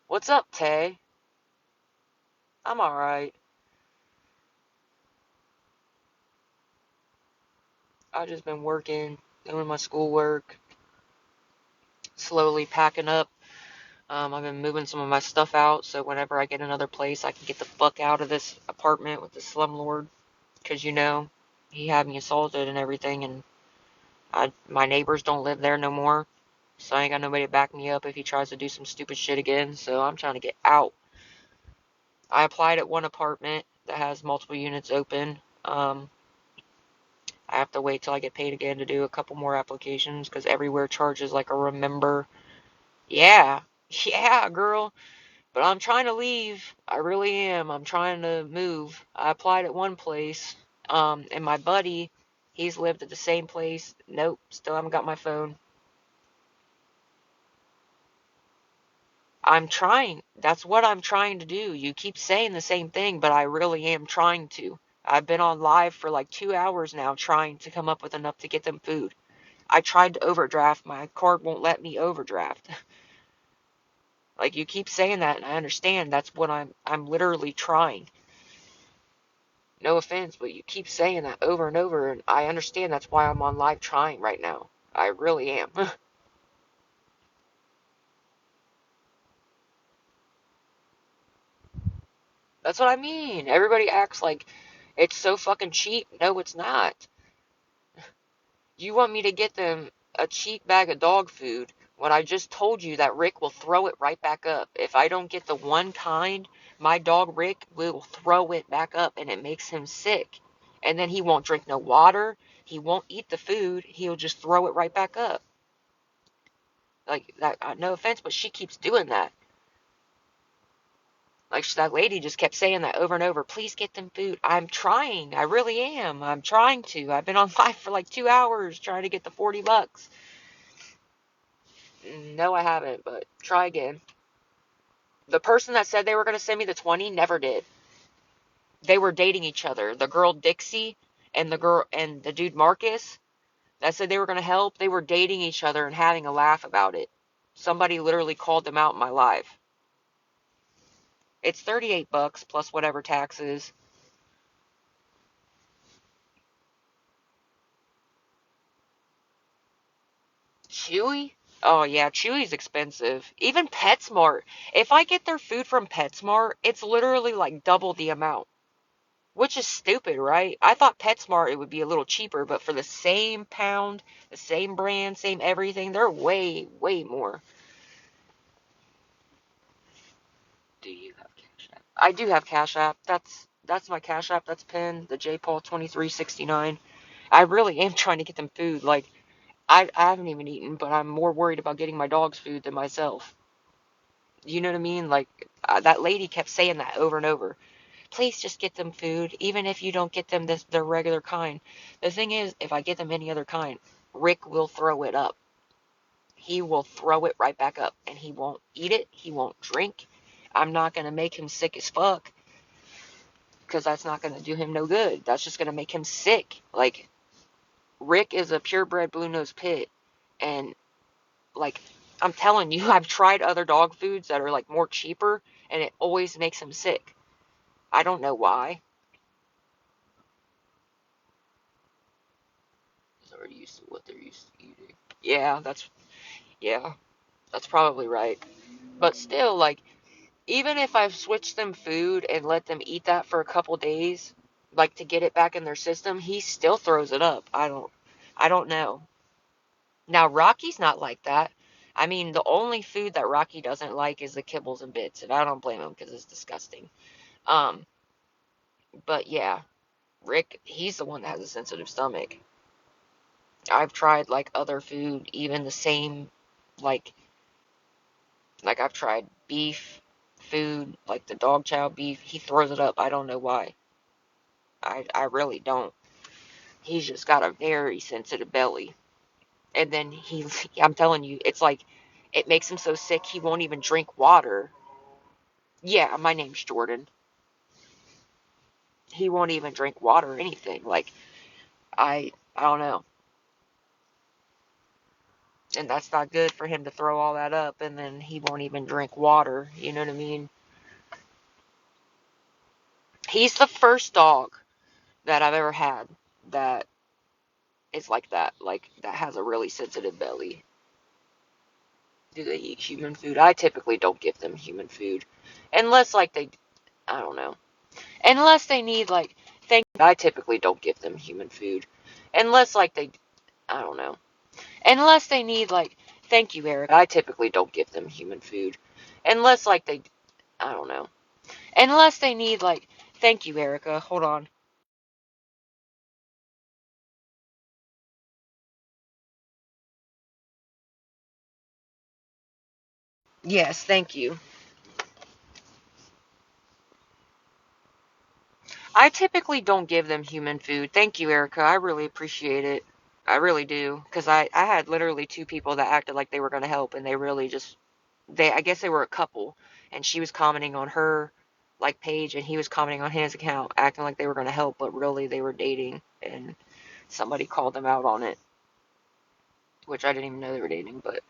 what's up, Tay? I'm alright. I've just been working, doing my schoolwork, slowly packing up. I've been moving some of my stuff out, so whenever I get another place, I can get the fuck out of this apartment with the slumlord. Because, he had me assaulted and everything, and my neighbors don't live there no more. So I ain't got nobody to back me up if he tries to do some stupid shit again. So I'm trying to get out. I applied at one apartment that has multiple units open. I have to wait till I get paid again to do a couple more applications because everywhere charges like a remember. Yeah, yeah, girl. But I'm trying to leave. I really am. I'm trying to move. I applied at one place, and my buddy, he's lived at the same place. Nope, still haven't got my phone. I'm trying. That's what I'm trying to do. You keep saying the same thing, but I really am trying to. I've been on live for like 2 hours now trying to come up with enough to get them food. I tried to overdraft. My card won't let me overdraft. Like you keep saying that and I understand that's what I'm literally trying. No offense, but you keep saying that over and over and I understand that's why I'm on live trying right now. I really am. That's what I mean. Everybody acts like it's so fucking cheap. No, it's not. You want me to get them a cheap bag of dog food when I just told you that Rick will throw it right back up. If I don't get the one kind, my dog Rick will throw it back up and it makes him sick. And then he won't drink no water. He won't eat the food. He'll just throw it right back up. Like that, no offense, but she keeps doing that. Like that lady just kept saying that over and over. Please get them food. I'm trying. I really am. I'm trying to. I've been on live for like 2 hours trying to get the $40. No, I haven't, but try again. The person that said they were going to send me the 20 never did. They were dating each other. The girl Dixie and the dude Marcus that said they were going to help, they were dating each other and having a laugh about it. Somebody literally called them out in my live. It's $38 plus whatever taxes. Chewy? Oh yeah, Chewy's expensive. Even PetSmart. If I get their food from PetSmart, it's literally like double the amount. Which is stupid, right? I thought PetSmart it would be a little cheaper, but for the same pound, the same brand, same everything, they're way, way more. Do you have Cash App? I do have Cash App. That's my Cash App. That's pinned. The JPaul2369. I really am trying to get them food. Like I haven't even eaten, but I'm more worried about getting my dog's food than myself. You know what I mean? Like that lady kept saying that over and over. Please just get them food, even if you don't get them their regular kind. The thing is, if I get them any other kind, Rick will throw it up. He will throw it right back up, and he won't eat it. He won't drink. I'm not gonna make him sick as fuck, because that's not gonna do him no good. That's just gonna make him sick. Like Rick is a purebred blue nose pit, and like I'm telling you, I've tried other dog foods that are like more cheaper, and it always makes him sick. I don't know why. They're used to what they're used to eating. Yeah, that's probably right. But still, like, even if I've switched them food and let them eat that for a couple days, like to get it back in their system, he still throws it up. I don't know. Now Rocky's not like that. I mean, the only food that Rocky doesn't like is the kibbles and bits, and I don't blame him because it's disgusting. Um, but yeah, Rick, he's the one that has a sensitive stomach. I've tried like other food, even the same, like I've tried beef food, like the dog chow beef. He throws it up. I don't know why. I really don't. He's just got a very sensitive belly. And then I'm telling you, it's like, it makes him so sick he won't even drink water. Yeah, my name's Jordan. He won't even drink water or anything. Like, I don't know. And that's not good for him to throw all that up and then he won't even drink water. You know what I mean? He's the first dog that I've ever had that is like that. Like, that has a really sensitive belly. Do they eat human food? I typically don't give them human food. Unless, like, I don't know. Unless they need, like, I typically don't give them human food. Unless, like, I don't know. Unless they need, like, thank you, Eric. I typically don't give them human food. Unless, like, I don't know. Unless they need, like, thank you, Erica. Hold on. Yes, thank you. I typically don't give them human food. Thank you, Erica. I really appreciate it. I really do. Because I had literally two people that acted like they were going to help, and they really just, I guess they were a couple, and she was commenting on her, like, page, and he was commenting on his account, acting like they were going to help, but really they were dating, and somebody called them out on it, which I didn't even know they were dating, but,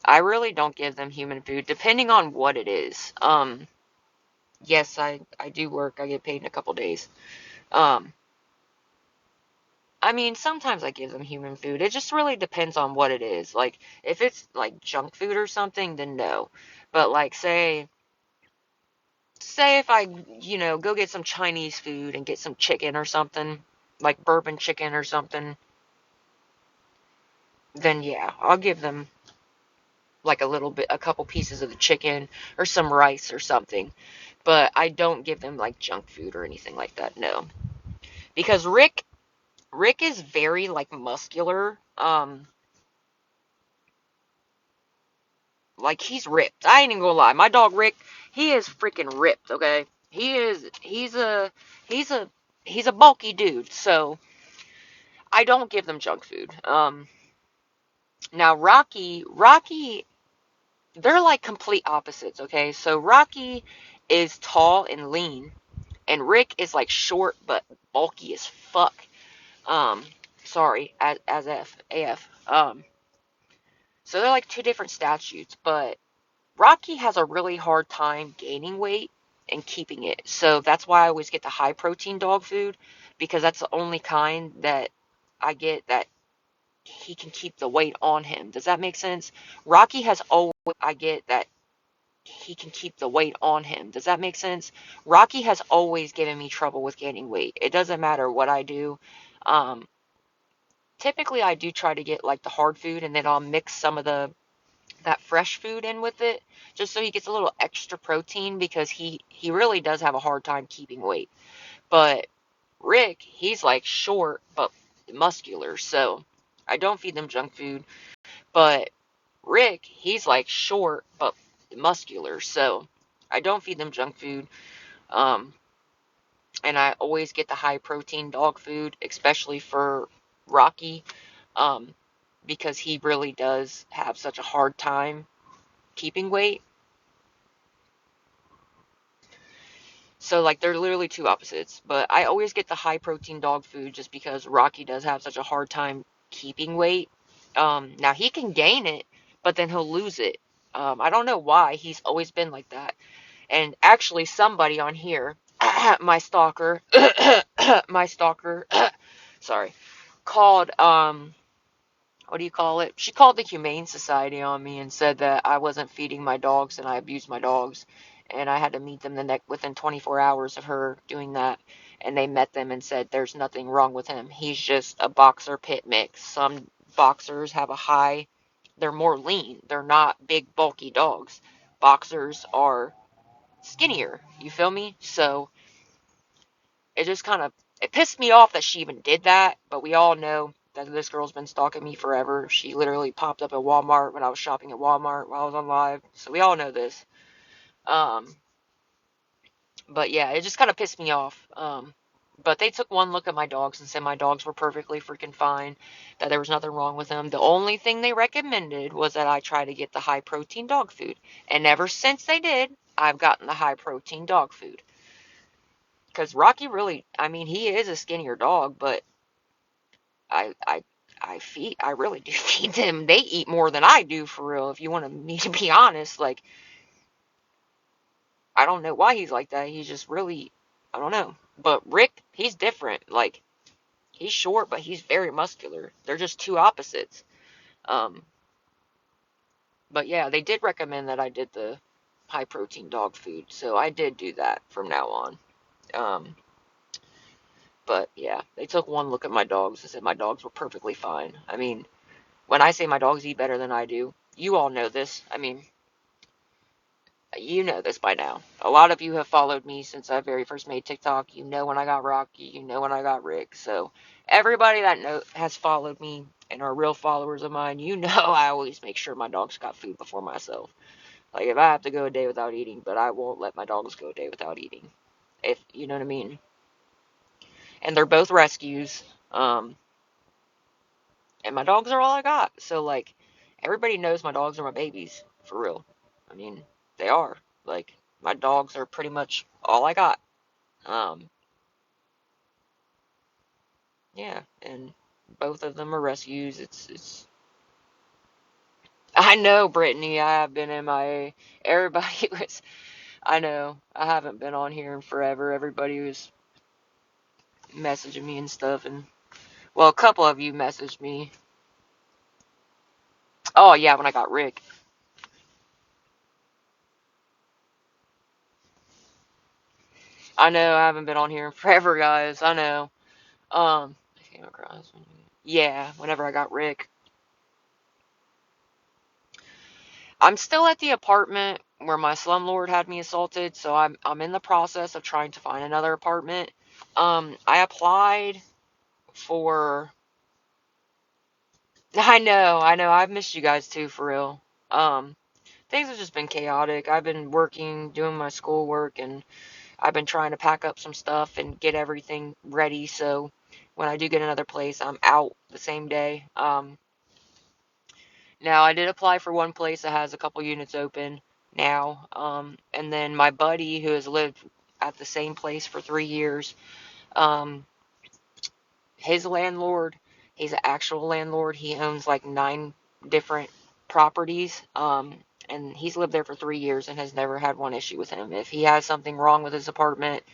I really don't give them human food, depending on what it is. Yes, I do work. I get paid in a couple days. Um, I mean, sometimes I give them human food. It just really depends on what it is. Like, if it's like junk food or something, then no. But like, say if I, go get some Chinese food and get some chicken or something, like bourbon chicken or something, then yeah, I'll give them like a little bit, a couple pieces of the chicken or some rice or something. But I don't give them like junk food or anything like that. No, because Rick is very like muscular. Like, he's ripped. I ain't even gonna lie. My dog Rick, he is freaking ripped. Okay, he's a he's a bulky dude. So I don't give them junk food. Now Rocky, they're like complete opposites. Okay, so Rocky is tall and lean, and Rick is like short but bulky as fuck. Um, sorry, as f af. So they're like two different statutes, but Rocky has a really hard time gaining weight and keeping it. So that's why I always get the high protein dog food, because that's the only kind that I get that he can keep the weight on him. Does that make sense? Rocky has always I get that he can keep the weight on him. Does that make sense? Rocky has always given me trouble with gaining weight. It doesn't matter what I do. Um, Typically I do try to get like the hard food, and then I'll mix some of that fresh food in with it, just so he gets a little extra protein, because he really does have a hard time keeping weight. But Rick, he's like short but muscular, so I don't feed them junk food. But Rick, he's like short but muscular, so I don't feed them junk food. Um, and I always get the high protein dog food, especially for Rocky, um, because he really does have such a hard time keeping weight. So, like, they're literally two opposites. But I always get the high protein dog food just because Rocky does have such a hard time keeping weight. Now, he can gain it, but then he'll lose it. I don't know why. He's always been like that. And actually, somebody on here, my stalker, my stalker, sorry, called, what do you call it? She called the Humane Society on me and said that I wasn't feeding my dogs and I abused my dogs. And I had to meet them within 24 hours of her doing that. And they met them and said there's nothing wrong with him. He's just a boxer pit mix. Some boxers have they're more lean. They're not big, bulky dogs. Boxers are skinnier. You feel me? So it just kind of, it pissed me off that she even did that, but we all know that this girl's been stalking me forever. She literally popped up at Walmart when I was shopping at Walmart while I was on live, so we all know this. um but yeah, it just kind of pissed me off. But they took one look at my dogs and said my dogs were perfectly freaking fine, that there was nothing wrong with them. The only thing they recommended was that I try to get the high protein dog food. And ever since they did, I've gotten the high protein dog food. Because Rocky really, I mean, he is a skinnier dog, but I, I, I really do feed them. They eat more than I do, for real. If you want me to be honest, like, I don't know why he's like that. He's just really, I don't know. But Rick, he's different. Like, he's short, but he's very muscular. They're just two opposites. Um, but yeah, they did recommend that I did the high protein dog food, so I did do that from now on. Um, but yeah, they took one look at my dogs and said my dogs were perfectly fine. I mean, when I say my dogs eat better than I do, you all know this. I mean, you know this by now. A lot of you have followed me since I very first made TikTok. You know when I got Rocky. You know when I got Rick. So everybody that has followed me and are real followers of mine, you know I always make sure my dogs got food before myself. Like if I have to go a day without eating, but I won't let my dogs go a day without eating. If you know what I mean. And they're both rescues. And my dogs are all I got. So like everybody knows my dogs are my babies for real. I mean, they are. Like my dogs are pretty much all I got. Um, yeah, and both of them are rescues. It's. I know, Brittany. I have been MIA. Everybody was. I know. I haven't been on here in forever. Everybody was messaging me and stuff, and well, a couple of you messaged me. Oh yeah, when I got Rick. I know. I haven't been on here in forever, guys. I know. I came across. Yeah, whenever I got Rick. I'm still at the apartment where my slumlord had me assaulted, so I'm in the process of trying to find another apartment. I applied for. I know. I've missed you guys too, for real. Um, Things have just been chaotic. I've been working, doing my schoolwork, and I've been trying to pack up some stuff and get everything ready. So when I do get another place, I'm out the same day. Now I did apply for one place that has a couple units open now. And then my buddy who has lived at the same place for 3 years, um, his landlord, he's an actual landlord. He owns like 9 different properties. And he's lived there for 3 years and has never had one issue with him. If he has something wrong with his apartment,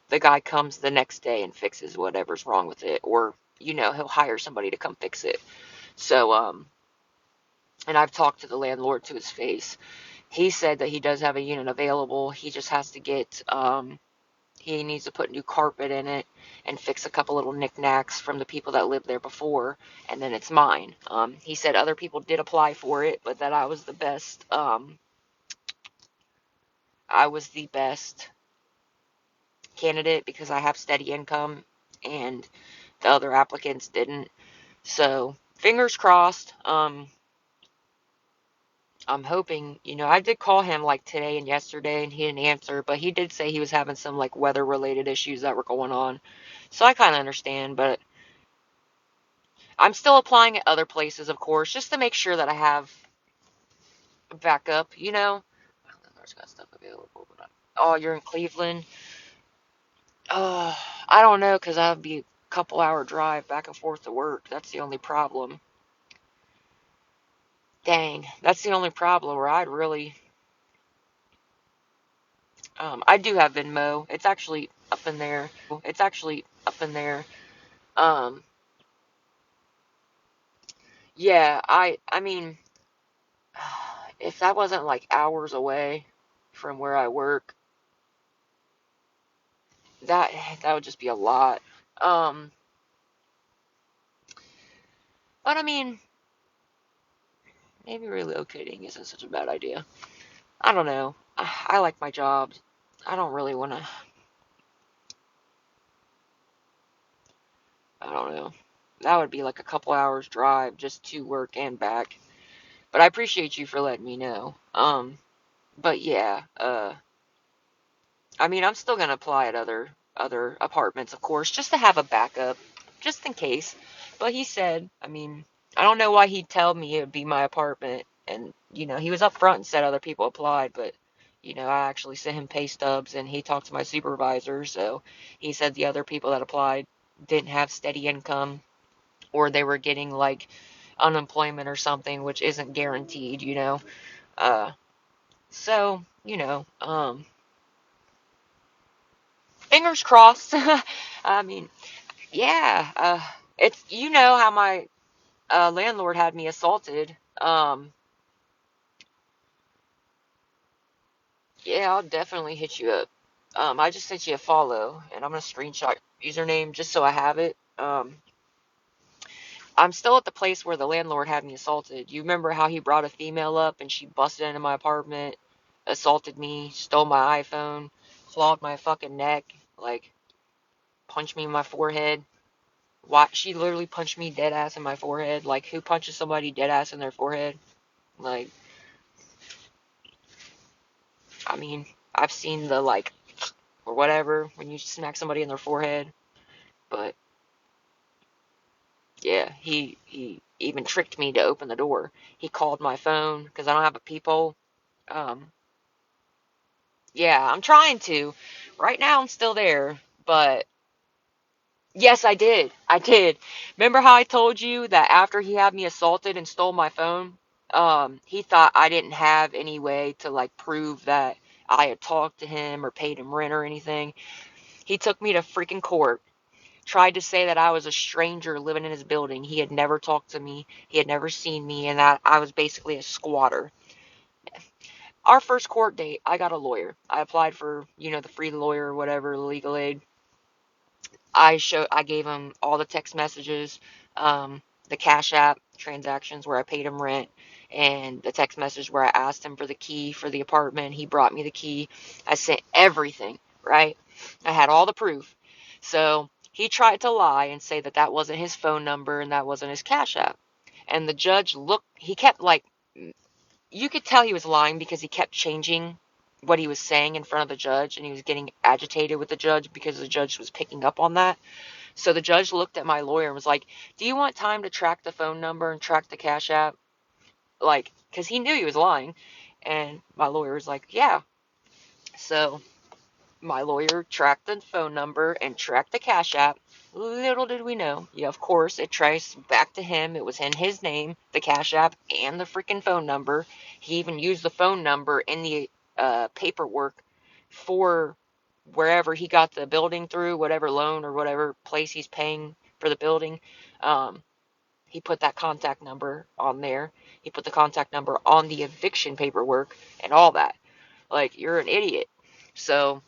the guy comes the next day and fixes whatever's wrong with it, or he'll hire somebody to come fix it. So, and I've talked to the landlord to his face. He said that he does have a unit available. He just has to get, he needs to put new carpet in it and fix a couple little knickknacks from the people that lived there before, and then it's mine. He said other people did apply for it, but that I was the best. I was the best candidate because I have steady income, and the other applicants didn't. So fingers crossed. I'm hoping, I did call him like today and yesterday and he didn't answer, but he did say he was having some like weather related issues that were going on. So I kind of understand, but I'm still applying at other places, of course, just to make sure that I have backup. There's got stuff available. Oh, you're in Cleveland? Oh, I don't know, because that would be a couple hour drive back and forth to work. That's the only problem. Dang, that's the only problem where I do have Venmo. It's actually up in there. Um, yeah, I mean, if that wasn't like hours away from where I work, that that would just be a lot. Um, but I mean, maybe relocating isn't such a bad idea. I don't know. I like my job. I don't really want to. I don't know. That would be like a couple hours drive just to work and back. But I appreciate you for letting me know. But yeah, I mean, I'm still gonna apply at other other apartments, of course, just to have a backup, just in case. But he said, I mean, I don't know why he'd tell me it would be my apartment. And, he was up front and said other people applied, but, I actually sent him pay stubs and he talked to my supervisor. So he said the other people that applied didn't have steady income or they were getting like unemployment or something, which isn't guaranteed. Uh, so, fingers crossed. I mean, yeah, it's, how my landlord had me assaulted. Yeah, I'll definitely hit you up. I just sent you a follow, and I'm gonna screenshot your username just so I have it. I'm still at the place where the landlord had me assaulted. You remember how he brought a female up and she busted into my apartment, assaulted me, stole my iPhone, clawed my fucking neck, like punched me in my forehead. Why she literally punched me dead ass in my forehead. Like who punches somebody dead ass in their forehead? Like, I mean, I've seen the like or whatever when you smack somebody in their forehead, but yeah, he even tricked me to open the door. He called my phone because I don't have a peephole. Um, yeah, I'm trying to. Right now, I'm still there, but yes, I did. I did. Remember how I told you that after he had me assaulted and stole my phone, he thought I didn't have any way to like prove that I had talked to him or paid him rent or anything. He took me to freaking court, tried to say that I was a stranger living in his building. He had never talked to me, he had never seen me, and that I was basically a squatter. Our first court date, I got a lawyer. I applied for, the free lawyer or whatever, legal aid. I gave him all the text messages, the Cash App transactions where I paid him rent, and the text message where I asked him for the key for the apartment. He brought me the key. I sent everything, right? I had all the proof. So he tried to lie and say that that wasn't his phone number and that wasn't his Cash App. And the judge looked, he kept like, you could tell he was lying because he kept changing what he was saying in front of the judge and he was getting agitated with the judge because the judge was picking up on that. So the judge looked at my lawyer and was like, "Do you want time to track the phone number and track the Cash App?" Like, because he knew he was lying. And my lawyer was like, "Yeah." So my lawyer tracked the phone number and tracked the Cash App. Little did we know. Yeah, of course, it traced back to him. It was in his name, the Cash App, and the freaking phone number. He even used the phone number in the paperwork for wherever he got the building through, whatever loan or whatever place he's paying for the building. Um, he put that contact number on there. He put the contact number on the eviction paperwork and all that. Like, you're an idiot. So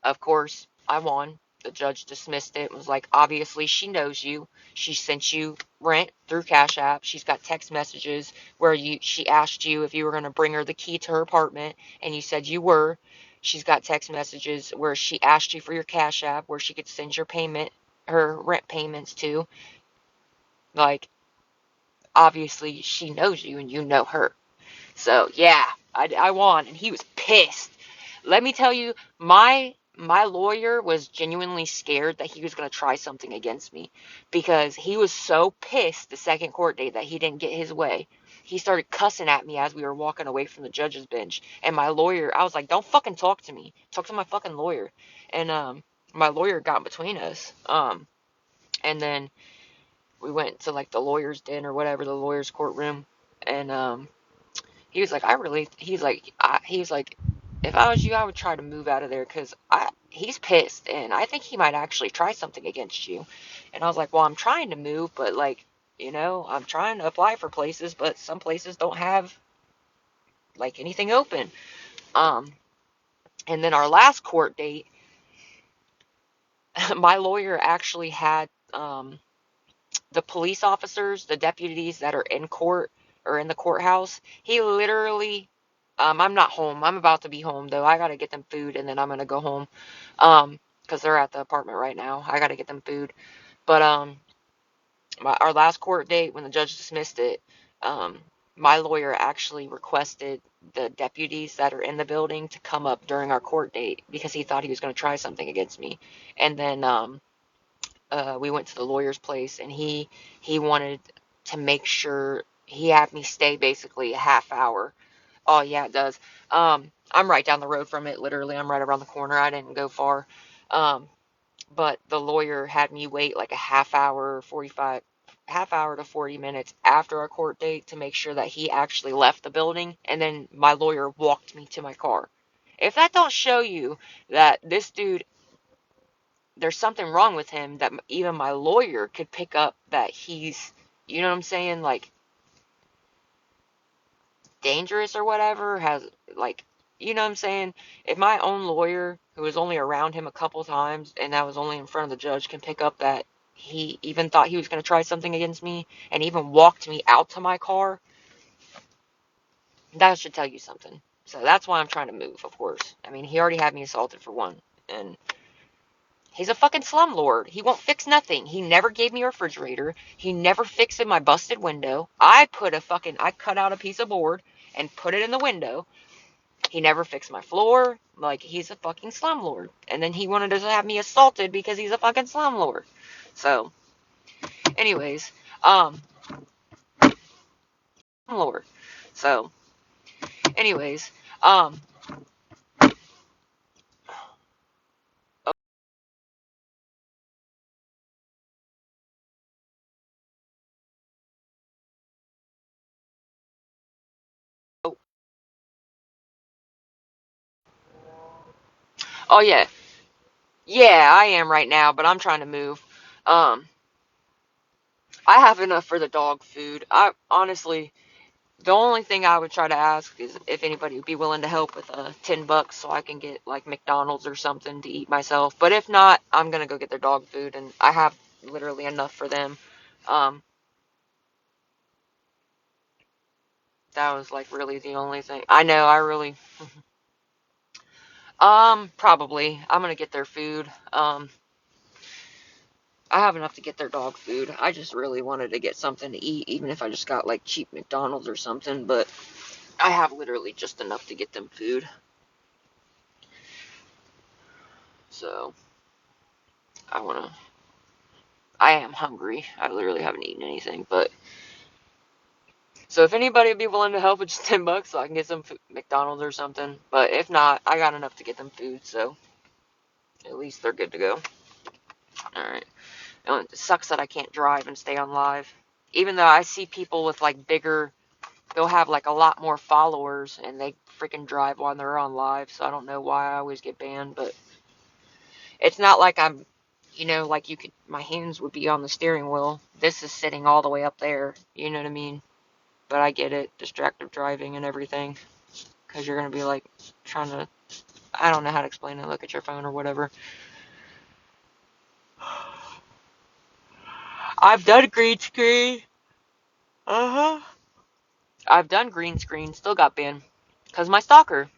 of course, I won. The judge dismissed it and was like, obviously, she knows you. She sent you rent through Cash App. She's got text messages where she asked you if you were going to bring her the key to her apartment, and you said you were. She's got text messages where she asked you for your Cash App where she could send your payment, her rent payments to. Like, obviously, she knows you and you know her. So, yeah, I won, and he was pissed. Let me tell you, my lawyer was genuinely scared that he was going to try something against me because he was so pissed the second court date that he didn't get his way. He started cussing at me as we were walking away from the judge's bench. And my lawyer, I was like, "Don't fucking talk to me. Talk to my fucking lawyer." And my lawyer got between us. And then we went to like the lawyer's den or whatever, the lawyer's courtroom, and he was like, he's like, if I was you, I would try to move out of there because he's pissed and I think he might actually try something against you. And I was like, well, I'm trying to move, but like, I'm trying to apply for places, but some places don't have like anything open. Um, and then our last court date, my lawyer actually had the police officers, the deputies that are in court or in the courthouse. He literally, I'm not home. I'm about to be home though. I gotta get them food and then I'm gonna go home. Because they're at the apartment right now. I gotta get them food. But our last court date when the judge dismissed it, um, my lawyer actually requested the deputies that are in the building to come up during our court date because he thought he was going to try something against me. And then we went to the lawyer's place, and he wanted to make sure he had me stay basically a half hour. Oh yeah, it does. I'm right down the road from it. Literally, I'm right around the corner. I didn't go far. Um, but the lawyer had me wait like a half hour to 40 minutes after our court date to make sure that he actually left the building, and then my lawyer walked me to my car. If that don't show you that this dude, there's something wrong with him, that even my lawyer could pick up that he's, you know what I'm saying, like dangerous or whatever, has like, you know what I'm saying? If my own lawyer, who was only around him a couple times and that was only in front of the judge, can pick up that he even thought he was going to try something against me and even walked me out to my car, that should tell you something. So that's why I'm trying to move, of course. I mean, he already had me assaulted for one, and he's a fucking slumlord. He won't fix nothing. He never gave me a refrigerator. He never fixed my busted window. I cut out a piece of board and put it in the window. He never fixed my floor. Like, he's a fucking slumlord. And then he wanted to have me assaulted because he's a fucking slumlord. So, anyways, slumlord. So, anyways, um, oh, oh yeah. Yeah, I am right now, but I'm trying to move. Um, I have enough for the dog food. I honestly, the only thing I would try to ask is if anybody would be willing to help with $10 so I can get like McDonald's or something to eat myself. But if not, I'm gonna go get their dog food, and I have literally enough for them. Um, that was like really the only thing. I know, I really, probably. I'm gonna get their food. I have enough to get their dog food. I just really wanted to get something to eat, even if I just got like cheap McDonald's or something, but I have literally just enough to get them food. So, I wanna, I am hungry. I literally haven't eaten anything, but so if anybody would be willing to help with just $10 so I can get some McDonald's or something, but if not, I got enough to get them food, so at least they're good to go. Alright. It sucks that I can't drive and stay on live. Even though I see people with like bigger, they'll have like a lot more followers and they freaking drive while they're on live, so I don't know why I always get banned, but it's not like I'm, like you could, my hands would be on the steering wheel. This is sitting all the way up there, you know what I mean? But I get it, distracted driving and everything, because you're going to be like trying to, I don't know how to explain it, look at your phone or whatever. I've done green screen. Uh-huh. I've done green screen, still got banned. Because my stalker.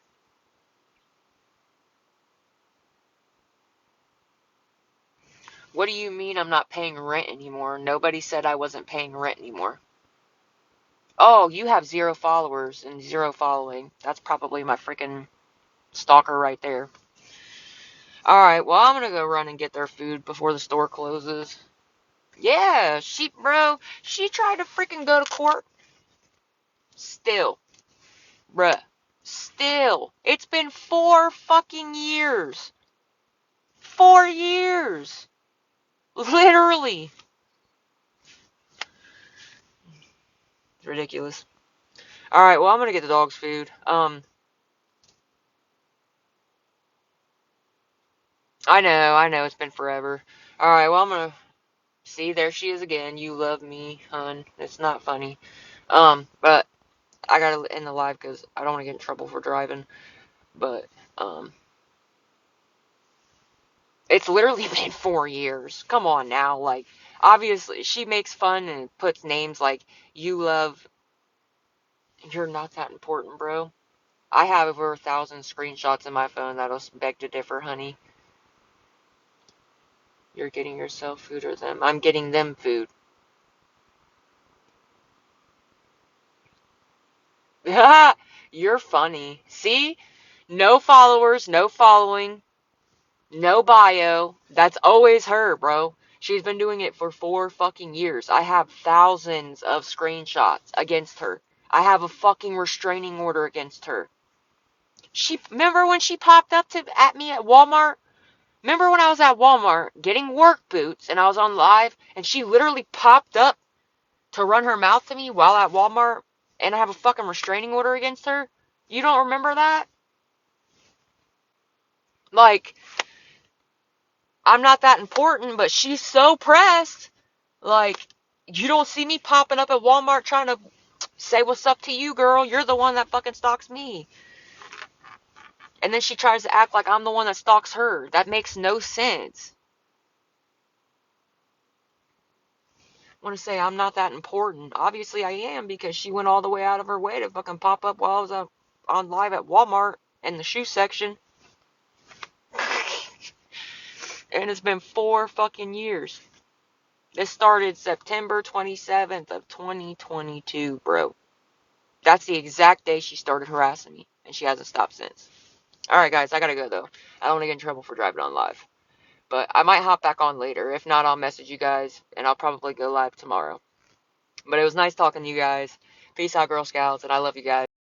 What do you mean I'm not paying rent anymore? Nobody said I wasn't paying rent anymore. Oh, you have 0 followers and 0 following. That's probably my freaking stalker right there. Alright, well, I'm gonna go run and get their food before the store closes. Yeah, she tried to freaking go to court. Still. Bruh. Still. It's been 4 fucking years. 4 years. Literally. It's ridiculous. Alright, well, I'm gonna get the dog's food. I know, it's been forever. Alright, well, I'm gonna... See, there she is again. You love me, hun. It's not funny. But I gotta end the live because I don't want to get in trouble for driving. But, it's literally been 4 years. Come on now. Like, obviously, she makes fun and puts names like, you love... You're not that important, bro. I have over 1,000 screenshots in my phone that'll beg to differ, honey. You're getting yourself food or them. I'm getting them food. You're funny. See? No followers, no following, no bio. That's always her, bro. She's been doing it for 4 fucking years. I have thousands of screenshots against her. I have a fucking restraining order against her. Remember when she popped up at me at Walmart? Remember when I was at Walmart getting work boots and I was on live and she literally popped up to run her mouth to me while at Walmart and I have a fucking restraining order against her? You don't remember that? Like, I'm not that important, but she's so pressed. Like, you don't see me popping up at Walmart trying to say what's up to you, girl. You're the one that fucking stalks me. And then she tries to act like I'm the one that stalks her. That makes no sense. I want to say I'm not that important. Obviously I am, because she went all the way out of her way to fucking pop up while I was on live at Walmart in the shoe section. And it's been 4 fucking years. This started September 27th of 2022, bro. That's the exact day she started harassing me, and she hasn't stopped since. Alright, guys, I gotta go, though. I don't want to get in trouble for driving on live. But I might hop back on later. If not, I'll message you guys, and I'll probably go live tomorrow. But it was nice talking to you guys. Peace out, Girl Scouts, and I love you guys.